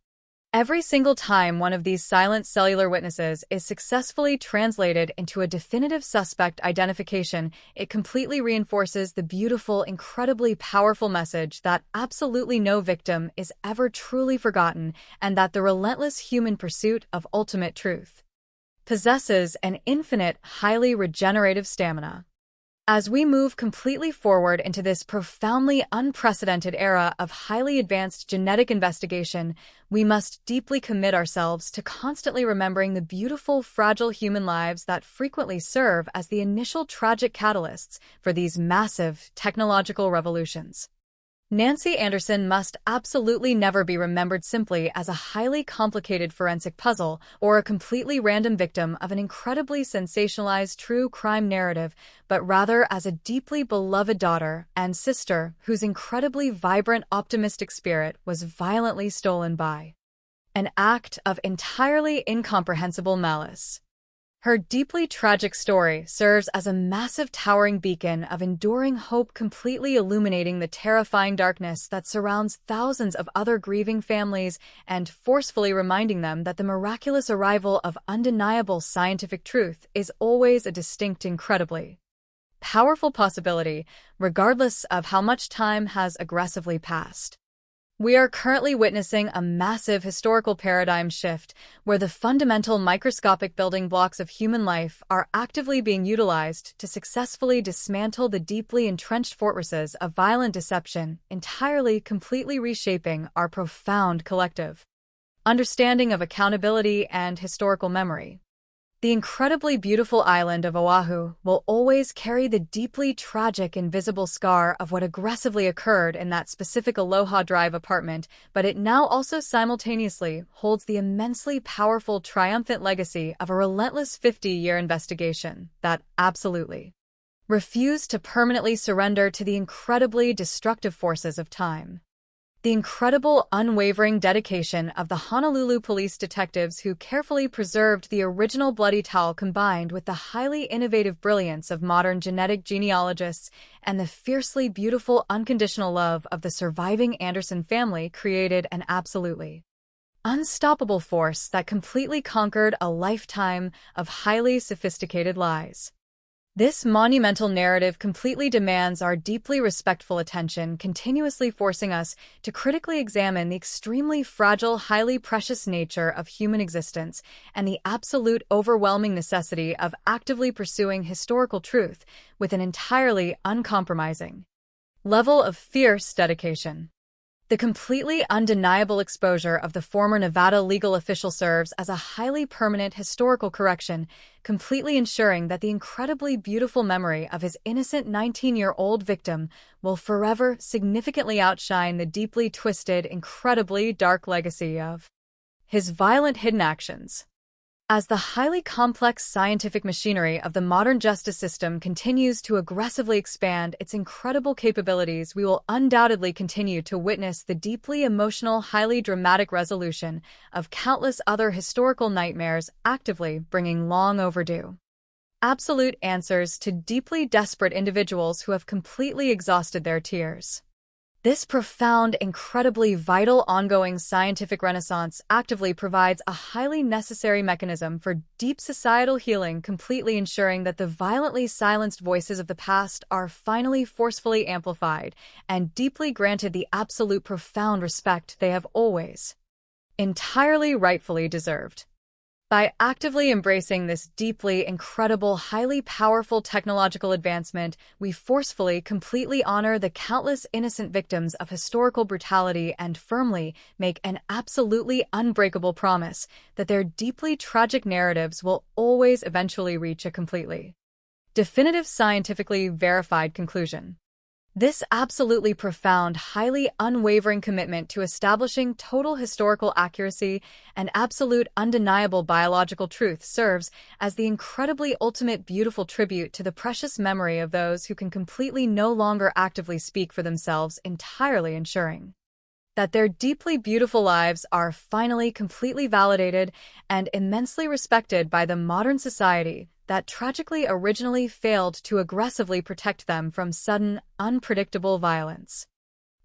Every single time one of these silent cellular witnesses is successfully translated into a definitive suspect identification, it completely reinforces the beautiful, incredibly powerful message that absolutely no victim is ever truly forgotten and that the relentless human pursuit of ultimate truth possesses an infinite, highly regenerative stamina. As we move completely forward into this profoundly unprecedented era of highly advanced genetic investigation, we must deeply commit ourselves to constantly remembering the beautiful, fragile human lives that frequently serve as the initial tragic catalysts for these massive technological revolutions. Nancy Anderson must absolutely never be remembered simply as a highly complicated forensic puzzle or a completely random victim of an incredibly sensationalized true crime narrative, but rather as a deeply beloved daughter and sister whose incredibly vibrant, optimistic spirit was violently stolen by an act of entirely incomprehensible malice. Her deeply tragic story serves as a massive towering beacon of enduring hope, completely illuminating the terrifying darkness that surrounds thousands of other grieving families and forcefully reminding them that the miraculous arrival of undeniable scientific truth is always a distinct, incredibly powerful possibility, regardless of how much time has aggressively passed. We are currently witnessing a massive historical paradigm shift where the fundamental microscopic building blocks of human life are actively being utilized to successfully dismantle the deeply entrenched fortresses of violent deception, entirely, completely reshaping our profound collective understanding of accountability, and historical memory. The incredibly beautiful island of Oahu will always carry the deeply tragic invisible scar of what aggressively occurred in that specific Aloha Drive apartment, but it now also simultaneously holds the immensely powerful, triumphant legacy of a relentless 50-year investigation that absolutely refused to permanently surrender to the incredibly destructive forces of time. The incredible, unwavering dedication of the Honolulu police detectives who carefully preserved the original bloody towel combined with the highly innovative brilliance of modern genetic genealogists and the fiercely beautiful, unconditional love of the surviving Anderson family created an absolutely unstoppable force that completely conquered a lifetime of highly sophisticated lies. This monumental narrative completely demands our deeply respectful attention, continuously forcing us to critically examine the extremely fragile, highly precious nature of human existence and the absolute overwhelming necessity of actively pursuing historical truth with an entirely uncompromising level of fierce dedication. The completely undeniable exposure of the former Nevada legal official serves as a highly permanent historical correction, completely ensuring that the incredibly beautiful memory of his innocent 19-year-old victim will forever significantly outshine the deeply twisted, incredibly dark legacy of his violent hidden actions. As the highly complex scientific machinery of the modern justice system continues to aggressively expand its incredible capabilities, we will undoubtedly continue to witness the deeply emotional, highly dramatic resolution of countless other historical nightmares, actively bringing long overdue absolute answers to deeply desperate individuals who have completely exhausted their tears. This profound, incredibly vital ongoing scientific renaissance actively provides a highly necessary mechanism for deep societal healing, completely ensuring that the violently silenced voices of the past are finally forcefully amplified and deeply granted the absolute profound respect they have always entirely rightfully deserved. By actively embracing this deeply incredible, highly powerful technological advancement, we forcefully, completely honor the countless innocent victims of historical brutality and firmly make an absolutely unbreakable promise that their deeply tragic narratives will always eventually reach a completely definitive, scientifically verified conclusion. This absolutely profound, highly unwavering commitment to establishing total historical accuracy and absolute undeniable biological truth serves as the incredibly ultimate beautiful tribute to the precious memory of those who can completely no longer actively speak for themselves, entirely ensuring that their deeply beautiful lives are finally completely validated and immensely respected by the modern society that tragically originally failed to aggressively protect them from sudden, unpredictable violence.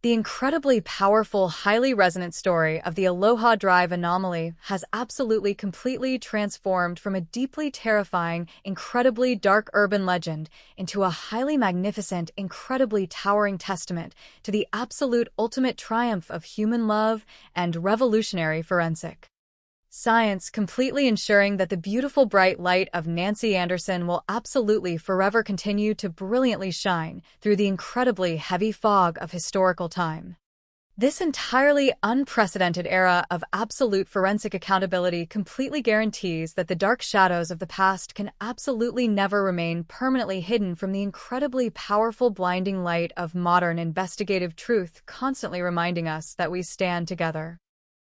The incredibly powerful, highly resonant story of the Aloha Drive anomaly has absolutely completely transformed from a deeply terrifying, incredibly dark urban legend into a highly magnificent, incredibly towering testament to the absolute ultimate triumph of human love and revolutionary forensic science, completely ensuring that the beautiful bright light of Nancy Anderson will absolutely forever continue to brilliantly shine through the incredibly heavy fog of historical time. This entirely unprecedented era of absolute forensic accountability completely guarantees that the dark shadows of the past can absolutely never remain permanently hidden from the incredibly powerful, blinding light of modern investigative truth, constantly reminding us that we stand together,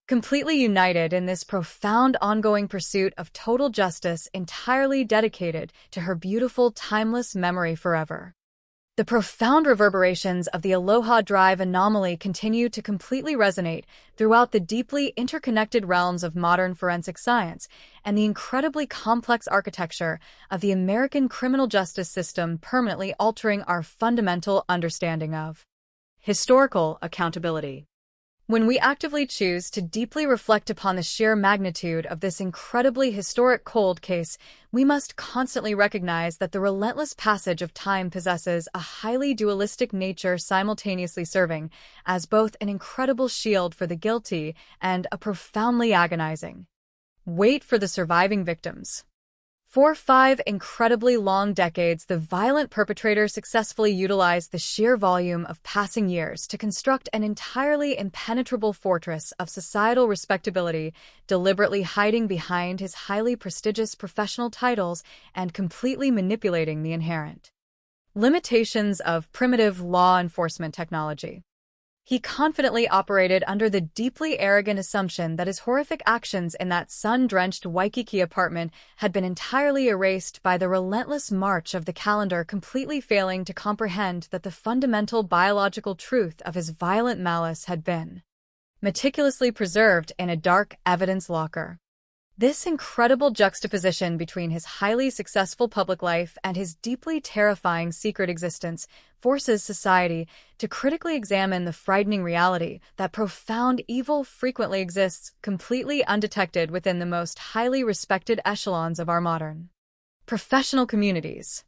completely united in this profound ongoing pursuit of total justice, entirely dedicated to her beautiful, timeless memory forever. The profound reverberations of the Aloha Drive anomaly continue to completely resonate throughout the deeply interconnected realms of modern forensic science and the incredibly complex architecture of the American criminal justice system, permanently altering our fundamental understanding of historical accountability. When we actively choose to deeply reflect upon the sheer magnitude of this incredibly historic cold case, we must constantly recognize that the relentless passage of time possesses a highly dualistic nature, simultaneously serving as both an incredible shield for the guilty and a profoundly agonizing weight for the surviving victims. For 5 incredibly long decades, the violent perpetrator successfully utilized the sheer volume of passing years to construct an entirely impenetrable fortress of societal respectability, deliberately hiding behind his highly prestigious professional titles and completely manipulating the inherent limitations of primitive law enforcement technology. He confidently operated under the deeply arrogant assumption that his horrific actions in that sun-drenched Waikiki apartment had been entirely erased by the relentless march of the calendar, completely failing to comprehend that the fundamental biological truth of his violent malice had been meticulously preserved in a dark evidence locker. This incredible juxtaposition between his highly successful public life and his deeply terrifying secret existence forces society to critically examine the frightening reality that profound evil frequently exists completely undetected within the most highly respected echelons of our modern professional communities.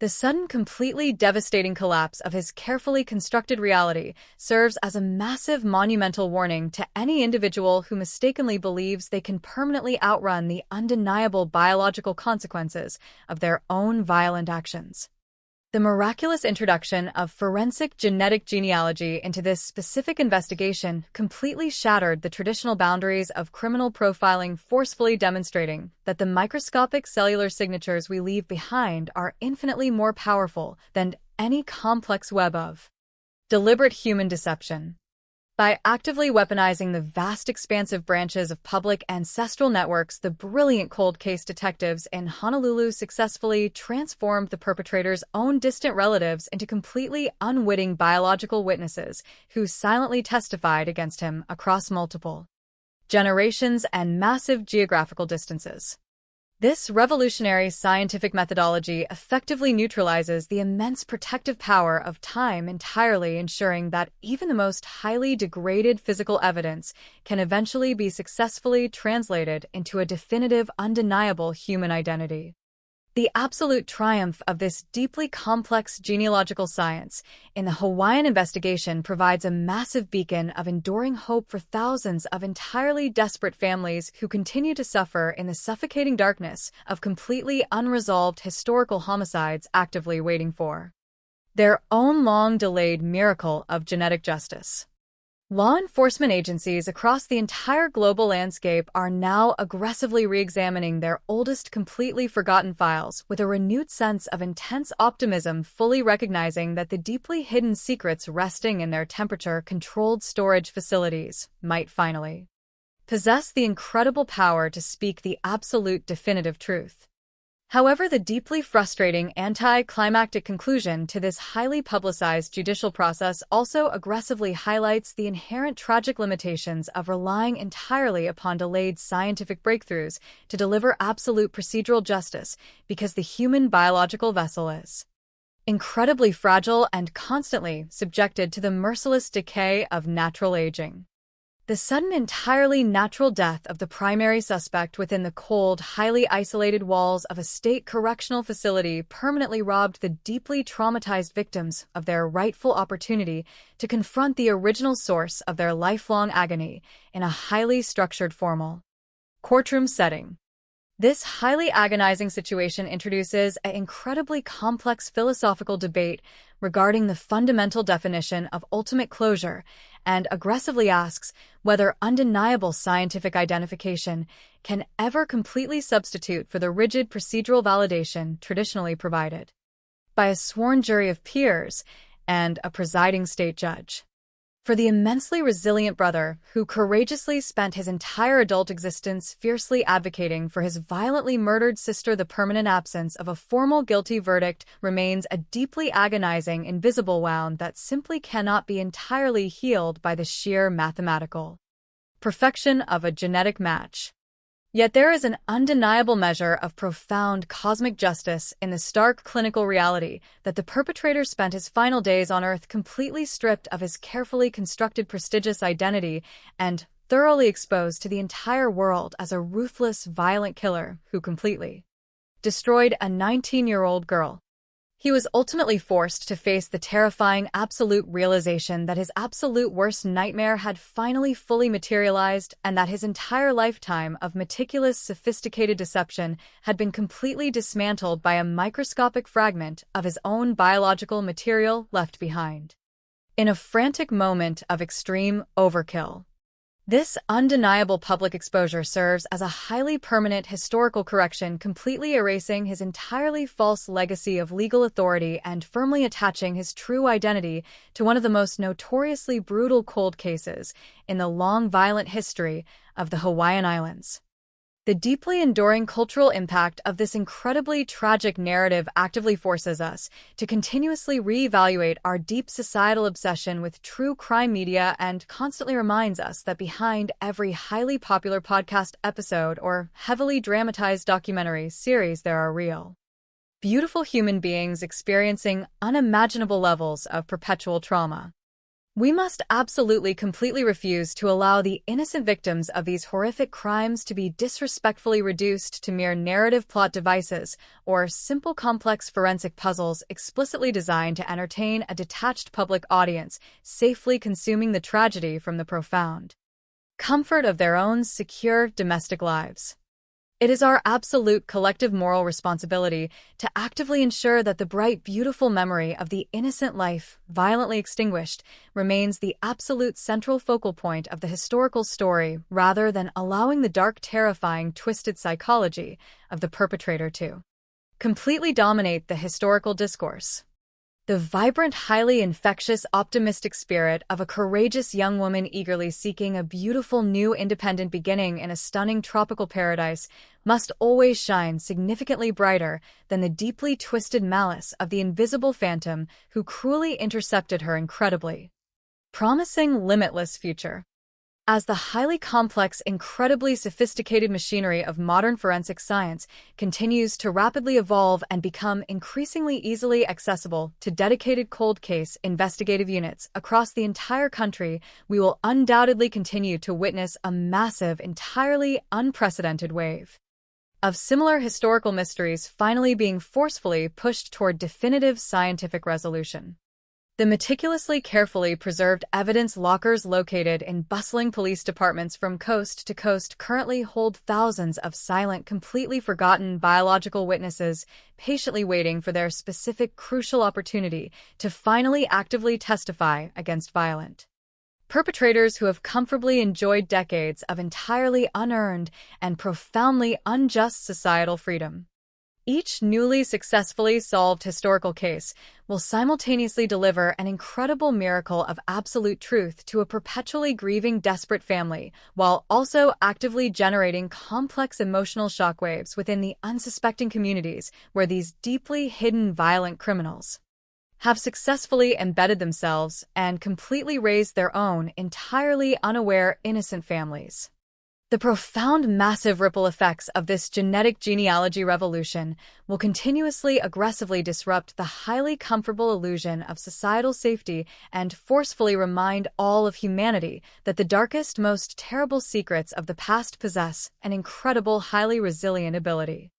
The sudden, completely devastating collapse of his carefully constructed reality serves as a massive monumental warning to any individual who mistakenly believes they can permanently outrun the undeniable biological consequences of their own violent actions. The miraculous introduction of forensic genetic genealogy into this specific investigation completely shattered the traditional boundaries of criminal profiling, forcefully demonstrating that the microscopic cellular signatures we leave behind are infinitely more powerful than any complex web of deliberate human deception. By actively weaponizing the vast expansive branches of public ancestral networks, the brilliant cold case detectives in Honolulu successfully transformed the perpetrator's own distant relatives into completely unwitting biological witnesses who silently testified against him across multiple generations and massive geographical distances. This revolutionary scientific methodology effectively neutralizes the immense protective power of time, entirely ensuring that even the most highly degraded physical evidence can eventually be successfully translated into a definitive, undeniable human identity. The absolute triumph of this deeply complex genealogical science in the Hawaiian investigation provides a massive beacon of enduring hope for thousands of entirely desperate families who continue to suffer in the suffocating darkness of completely unresolved historical homicides, actively waiting for their own long-delayed miracle of genetic justice. Law enforcement agencies across the entire global landscape are now aggressively re-examining their oldest, completely forgotten files with a renewed sense of intense optimism, fully recognizing that the deeply hidden secrets resting in their temperature-controlled storage facilities might finally possess the incredible power to speak the absolute definitive truth. However, the deeply frustrating anticlimactic conclusion to this highly publicized judicial process also aggressively highlights the inherent tragic limitations of relying entirely upon delayed scientific breakthroughs to deliver absolute procedural justice, because the human biological vessel is incredibly fragile and constantly subjected to the merciless decay of natural aging. The sudden, entirely natural death of the primary suspect within the cold, highly isolated walls of a state correctional facility permanently robbed the deeply traumatized victims of their rightful opportunity to confront the original source of their lifelong agony in a highly structured, formal courtroom setting. This highly agonizing situation introduces an incredibly complex philosophical debate regarding the fundamental definition of ultimate closure, and aggressively asks whether undeniable scientific identification can ever completely substitute for the rigid procedural validation traditionally provided by a sworn jury of peers and a presiding state judge. For the immensely resilient brother who courageously spent his entire adult existence fiercely advocating for his violently murdered sister, the permanent absence of a formal guilty verdict remains a deeply agonizing, invisible wound that simply cannot be entirely healed by the sheer mathematical perfection of a genetic match. Yet there is an undeniable measure of profound cosmic justice in the stark clinical reality that the perpetrator spent his final days on Earth completely stripped of his carefully constructed prestigious identity and thoroughly exposed to the entire world as a ruthless, violent killer who completely destroyed a 19-year-old girl. He was ultimately forced to face the terrifying absolute realization that his absolute worst nightmare had finally fully materialized and that his entire lifetime of meticulous, sophisticated deception had been completely dismantled by a microscopic fragment of his own biological material left behind. In a frantic moment of extreme overkill, this undeniable public exposure serves as a highly permanent historical correction, completely erasing his entirely false legacy of legal authority and firmly attaching his true identity to one of the most notoriously brutal cold cases in the long, violent history of the Hawaiian Islands. The deeply enduring cultural impact of this incredibly tragic narrative actively forces us to continuously reevaluate our deep societal obsession with true crime media and constantly reminds us that behind every highly popular podcast episode or heavily dramatized documentary series there are real, beautiful human beings experiencing unimaginable levels of perpetual trauma. We must absolutely completely refuse to allow the innocent victims of these horrific crimes to be disrespectfully reduced to mere narrative plot devices or simple complex forensic puzzles explicitly designed to entertain a detached public audience, safely consuming the tragedy from the profound comfort of their own secure domestic lives. It is our absolute collective moral responsibility to actively ensure that the bright, beautiful memory of the innocent life, violently extinguished, remains the absolute central focal point of the historical story rather than allowing the dark, terrifying, twisted psychology of the perpetrator to completely dominate the historical discourse. The vibrant, highly infectious, optimistic spirit of a courageous young woman eagerly seeking a beautiful new independent beginning in a stunning tropical paradise must always shine significantly brighter than the deeply twisted malice of the invisible phantom who cruelly intercepted her incredibly promising, limitless future. As the highly complex, incredibly sophisticated machinery of modern forensic science continues to rapidly evolve and become increasingly easily accessible to dedicated cold case investigative units across the entire country, we will undoubtedly continue to witness a massive, entirely unprecedented wave of similar historical mysteries finally being forcefully pushed toward definitive scientific resolution. The meticulously carefully preserved evidence lockers located in bustling police departments from coast to coast currently hold thousands of silent, completely forgotten biological witnesses patiently waiting for their specific crucial opportunity to finally actively testify against violent perpetrators who have comfortably enjoyed decades of entirely unearned and profoundly unjust societal freedom. Each newly successfully solved historical case will simultaneously deliver an incredible miracle of absolute truth to a perpetually grieving, desperate family, while also actively generating complex emotional shockwaves within the unsuspecting communities where these deeply hidden violent criminals have successfully embedded themselves and completely raised their own entirely unaware innocent families. The profound, massive ripple effects of this genetic genealogy revolution will continuously aggressively disrupt the highly comfortable illusion of societal safety and forcefully remind all of humanity that the darkest, most terrible secrets of the past possess an incredible, highly resilient ability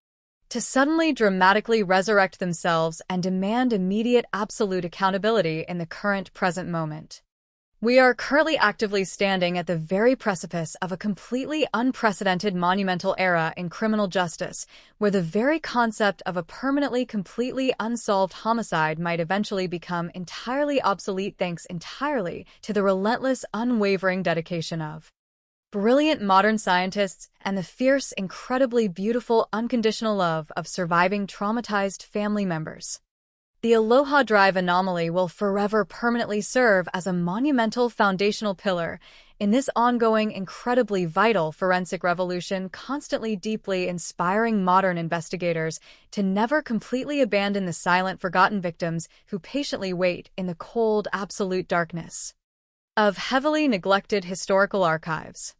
to suddenly dramatically resurrect themselves and demand immediate absolute accountability in the current present moment. We are currently actively standing at the very precipice of a completely unprecedented monumental era in criminal justice, where the very concept of a permanently completely unsolved homicide might eventually become entirely obsolete thanks entirely to the relentless, unwavering dedication of brilliant modern scientists and the fierce, incredibly beautiful, unconditional love of surviving traumatized family members. The Aloha Drive anomaly will forever permanently serve as a monumental foundational pillar in this ongoing, incredibly vital forensic revolution, constantly deeply inspiring modern investigators to never completely abandon the silent, forgotten victims who patiently wait in the cold, absolute darkness of heavily neglected historical archives.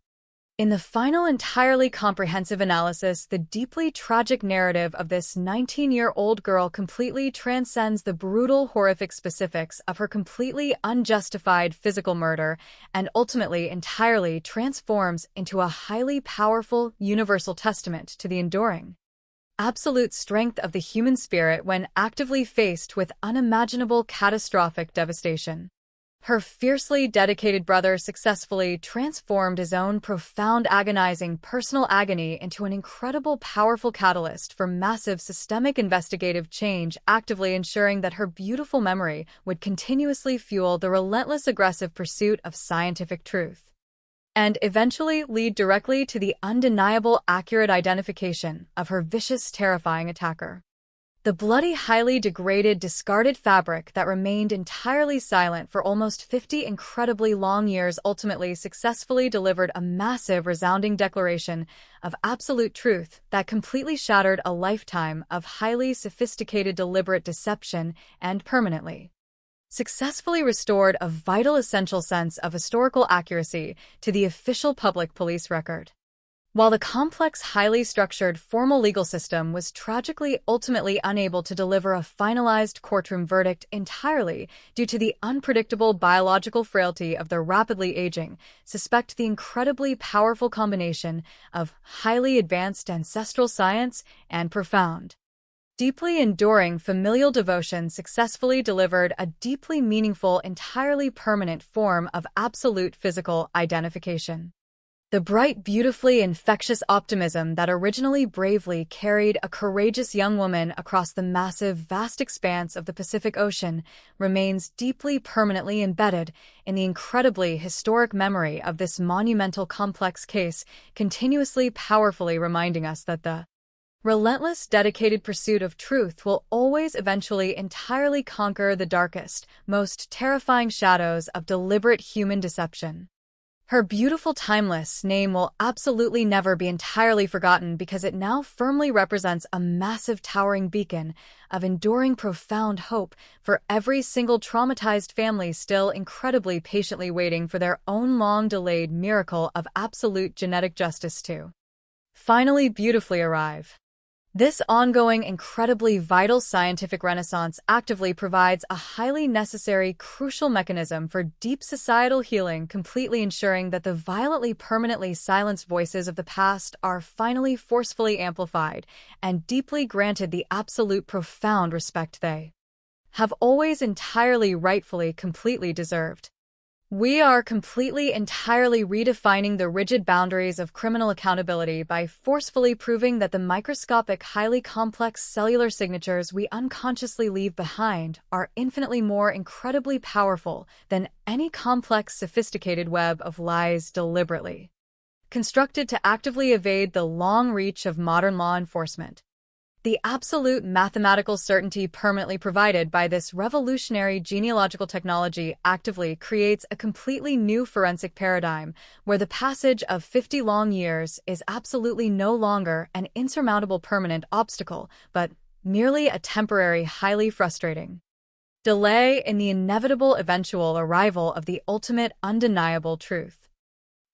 In the final, entirely comprehensive analysis, the deeply tragic narrative of this 19-year-old girl completely transcends the brutal, horrific specifics of her completely unjustified physical murder and ultimately entirely transforms into a highly powerful, universal testament to the enduring absolute strength of the human spirit when actively faced with unimaginable catastrophic devastation. Her fiercely dedicated brother successfully transformed his own profound agonizing personal agony into an incredible powerful catalyst for massive systemic investigative change, actively ensuring that her beautiful memory would continuously fuel the relentless aggressive pursuit of scientific truth, and eventually lead directly to the undeniable accurate identification of her vicious, terrifying attacker. The bloody, highly degraded, discarded fabric that remained entirely silent for almost 50 incredibly long years ultimately successfully delivered a massive, resounding declaration of absolute truth that completely shattered a lifetime of highly sophisticated, deliberate deception and permanently successfully restored a vital, essential sense of historical accuracy to the official public police record. While the complex, highly structured, formal legal system was tragically ultimately unable to deliver a finalized courtroom verdict entirely due to the unpredictable biological frailty of the rapidly aging, suspect the incredibly powerful combination of highly advanced ancestral science and profound, deeply enduring familial devotion successfully delivered a deeply meaningful, entirely permanent form of absolute physical identification. The bright, beautifully infectious optimism that originally bravely carried a courageous young woman across the massive, vast expanse of the Pacific Ocean remains deeply, permanently embedded in the incredibly historic memory of this monumental, complex case, continuously, powerfully reminding us that the relentless, dedicated pursuit of truth will always eventually entirely conquer the darkest, most terrifying shadows of deliberate human deception. Her beautiful, timeless name will absolutely never be entirely forgotten because it now firmly represents a massive, towering beacon of enduring, profound hope for every single traumatized family still incredibly patiently waiting for their own long-delayed miracle of absolute genetic justice to finally beautifully arrive. This ongoing, incredibly vital scientific renaissance actively provides a highly necessary, crucial mechanism for deep societal healing, completely ensuring that the violently, permanently silenced voices of the past are finally forcefully amplified and deeply granted the absolute profound respect they have always entirely, rightfully, completely deserved. We are completely, entirely redefining the rigid boundaries of criminal accountability by forcefully proving that the microscopic, highly complex cellular signatures we unconsciously leave behind are infinitely more incredibly powerful than any complex, sophisticated web of lies deliberately constructed to actively evade the long reach of modern law enforcement. The absolute mathematical certainty permanently provided by this revolutionary genealogical technology actively creates a completely new forensic paradigm where the passage of 50 long years is absolutely no longer an insurmountable permanent obstacle, but merely a temporary, highly frustrating delay in the inevitable eventual arrival of the ultimate, undeniable truth.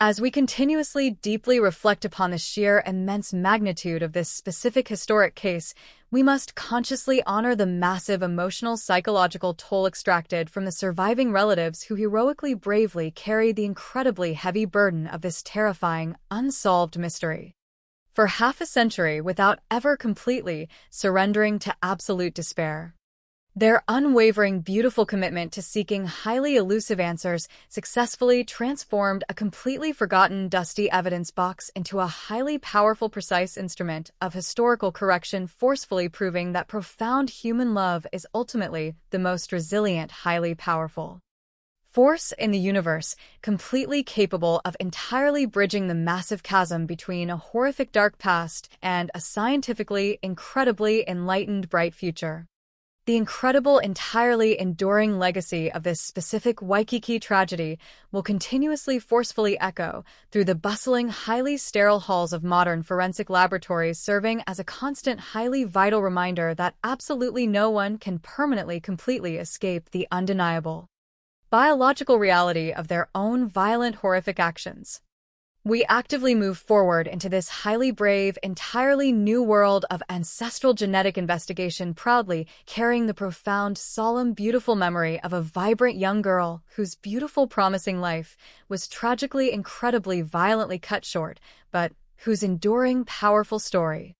As we continuously deeply reflect upon the sheer immense magnitude of this specific historic case, we must consciously honor the massive emotional psychological toll extracted from the surviving relatives who heroically bravely carried the incredibly heavy burden of this terrifying, unsolved mystery for half a century without ever completely surrendering to absolute despair. Their unwavering, beautiful commitment to seeking highly elusive answers successfully transformed a completely forgotten, dusty evidence box into a highly powerful, precise instrument of historical correction, forcefully proving that profound human love is ultimately the most resilient, highly powerful force in the universe, completely capable of entirely bridging the massive chasm between a horrific dark past and a scientifically incredibly enlightened bright future. The incredible, entirely enduring legacy of this specific Waikiki tragedy will continuously forcefully echo through the bustling, highly sterile halls of modern forensic laboratories, serving as a constant, highly vital reminder that absolutely no one can permanently, completely escape the undeniable biological reality of their own violent, horrific actions. We actively move forward into this highly brave, entirely new world of ancestral genetic investigation, proudly carrying the profound, solemn, beautiful memory of a vibrant young girl whose beautiful, promising life was tragically, incredibly, violently cut short, but whose enduring, powerful story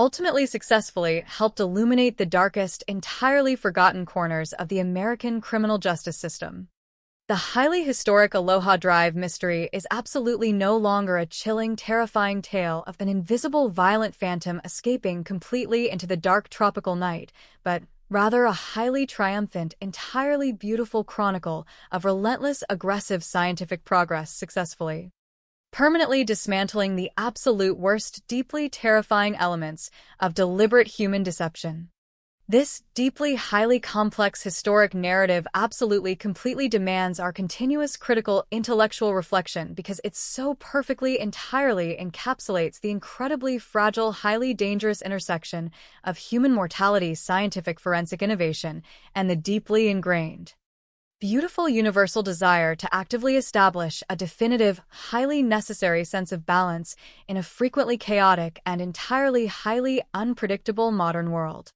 ultimately successfully helped illuminate the darkest, entirely forgotten corners of the American criminal justice system. The highly historic Aloha Drive mystery is absolutely no longer a chilling, terrifying tale of an invisible, violent phantom escaping completely into the dark tropical night, but rather a highly triumphant, entirely beautiful chronicle of relentless, aggressive scientific progress successfully permanently dismantling the absolute worst, deeply terrifying elements of deliberate human deception. This deeply, highly complex historic narrative absolutely completely demands our continuous critical intellectual reflection because it so perfectly, entirely encapsulates the incredibly fragile, highly dangerous intersection of human mortality, scientific forensic innovation, and the deeply ingrained, beautiful universal desire to actively establish a definitive, highly necessary sense of balance in a frequently chaotic and entirely highly unpredictable modern world.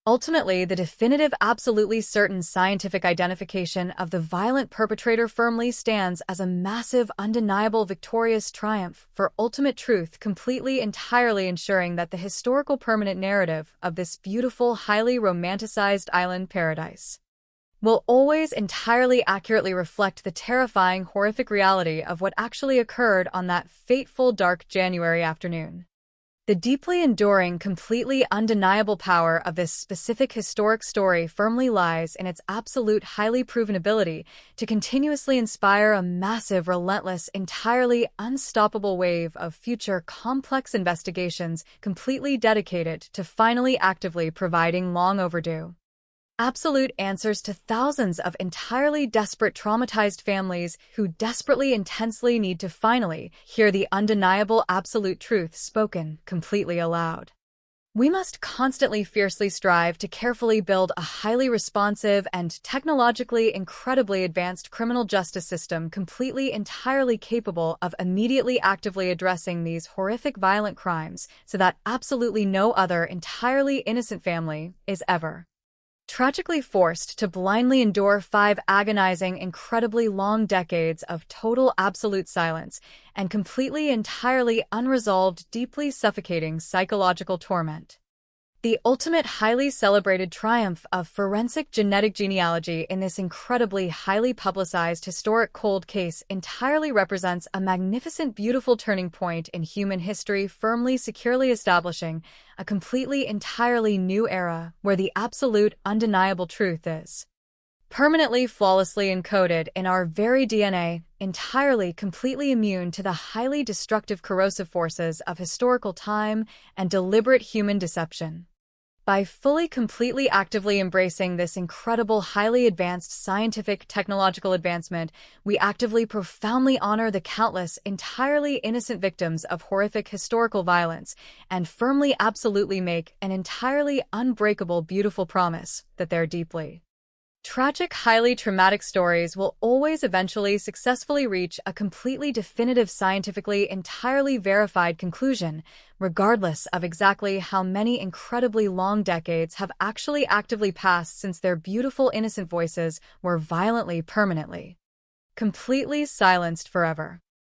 Ultimately, the definitive, absolutely certain scientific identification of the violent perpetrator firmly stands as a massive, undeniable, victorious triumph for ultimate truth, completely, entirely ensuring that the historical permanent narrative of this beautiful, highly romanticized island paradise will always entirely accurately reflect the terrifying, horrific reality of what actually occurred on that fateful, dark January afternoon. The deeply enduring, completely undeniable power of this specific historic story firmly lies in its absolute highly proven ability to continuously inspire a massive, relentless, entirely unstoppable wave of future complex investigations completely dedicated to finally actively providing long overdue absolute answers to thousands of entirely desperate, traumatized families who desperately, intensely need to finally hear the undeniable absolute truth spoken completely aloud. We must constantly fiercely strive to carefully build a highly responsive and technologically incredibly advanced criminal justice system completely entirely capable of immediately actively addressing these horrific violent crimes so that absolutely no other entirely innocent family is ever tragically forced to blindly endure 5 agonizing, incredibly long decades of total absolute silence and completely entirely unresolved, deeply suffocating psychological torment. The ultimate highly celebrated triumph of forensic genetic genealogy in this incredibly highly publicized historic cold case entirely represents a magnificent, beautiful turning point in human history, firmly, securely establishing a completely, entirely new era where the absolute, undeniable truth is permanently, flawlessly encoded in our very DNA, entirely, completely immune to the highly destructive, corrosive forces of historical time and deliberate human deception. By fully, completely, actively embracing this incredible, highly advanced scientific, technological advancement, we actively, profoundly honor the countless, entirely innocent victims of horrific historical violence and firmly, absolutely make an entirely unbreakable, beautiful promise that their deeply tragic, highly traumatic stories will always eventually successfully reach a completely definitive, scientifically entirely verified conclusion, regardless of exactly how many incredibly long decades have actually actively passed since their beautiful, innocent voices were violently, permanently, completely silenced forever.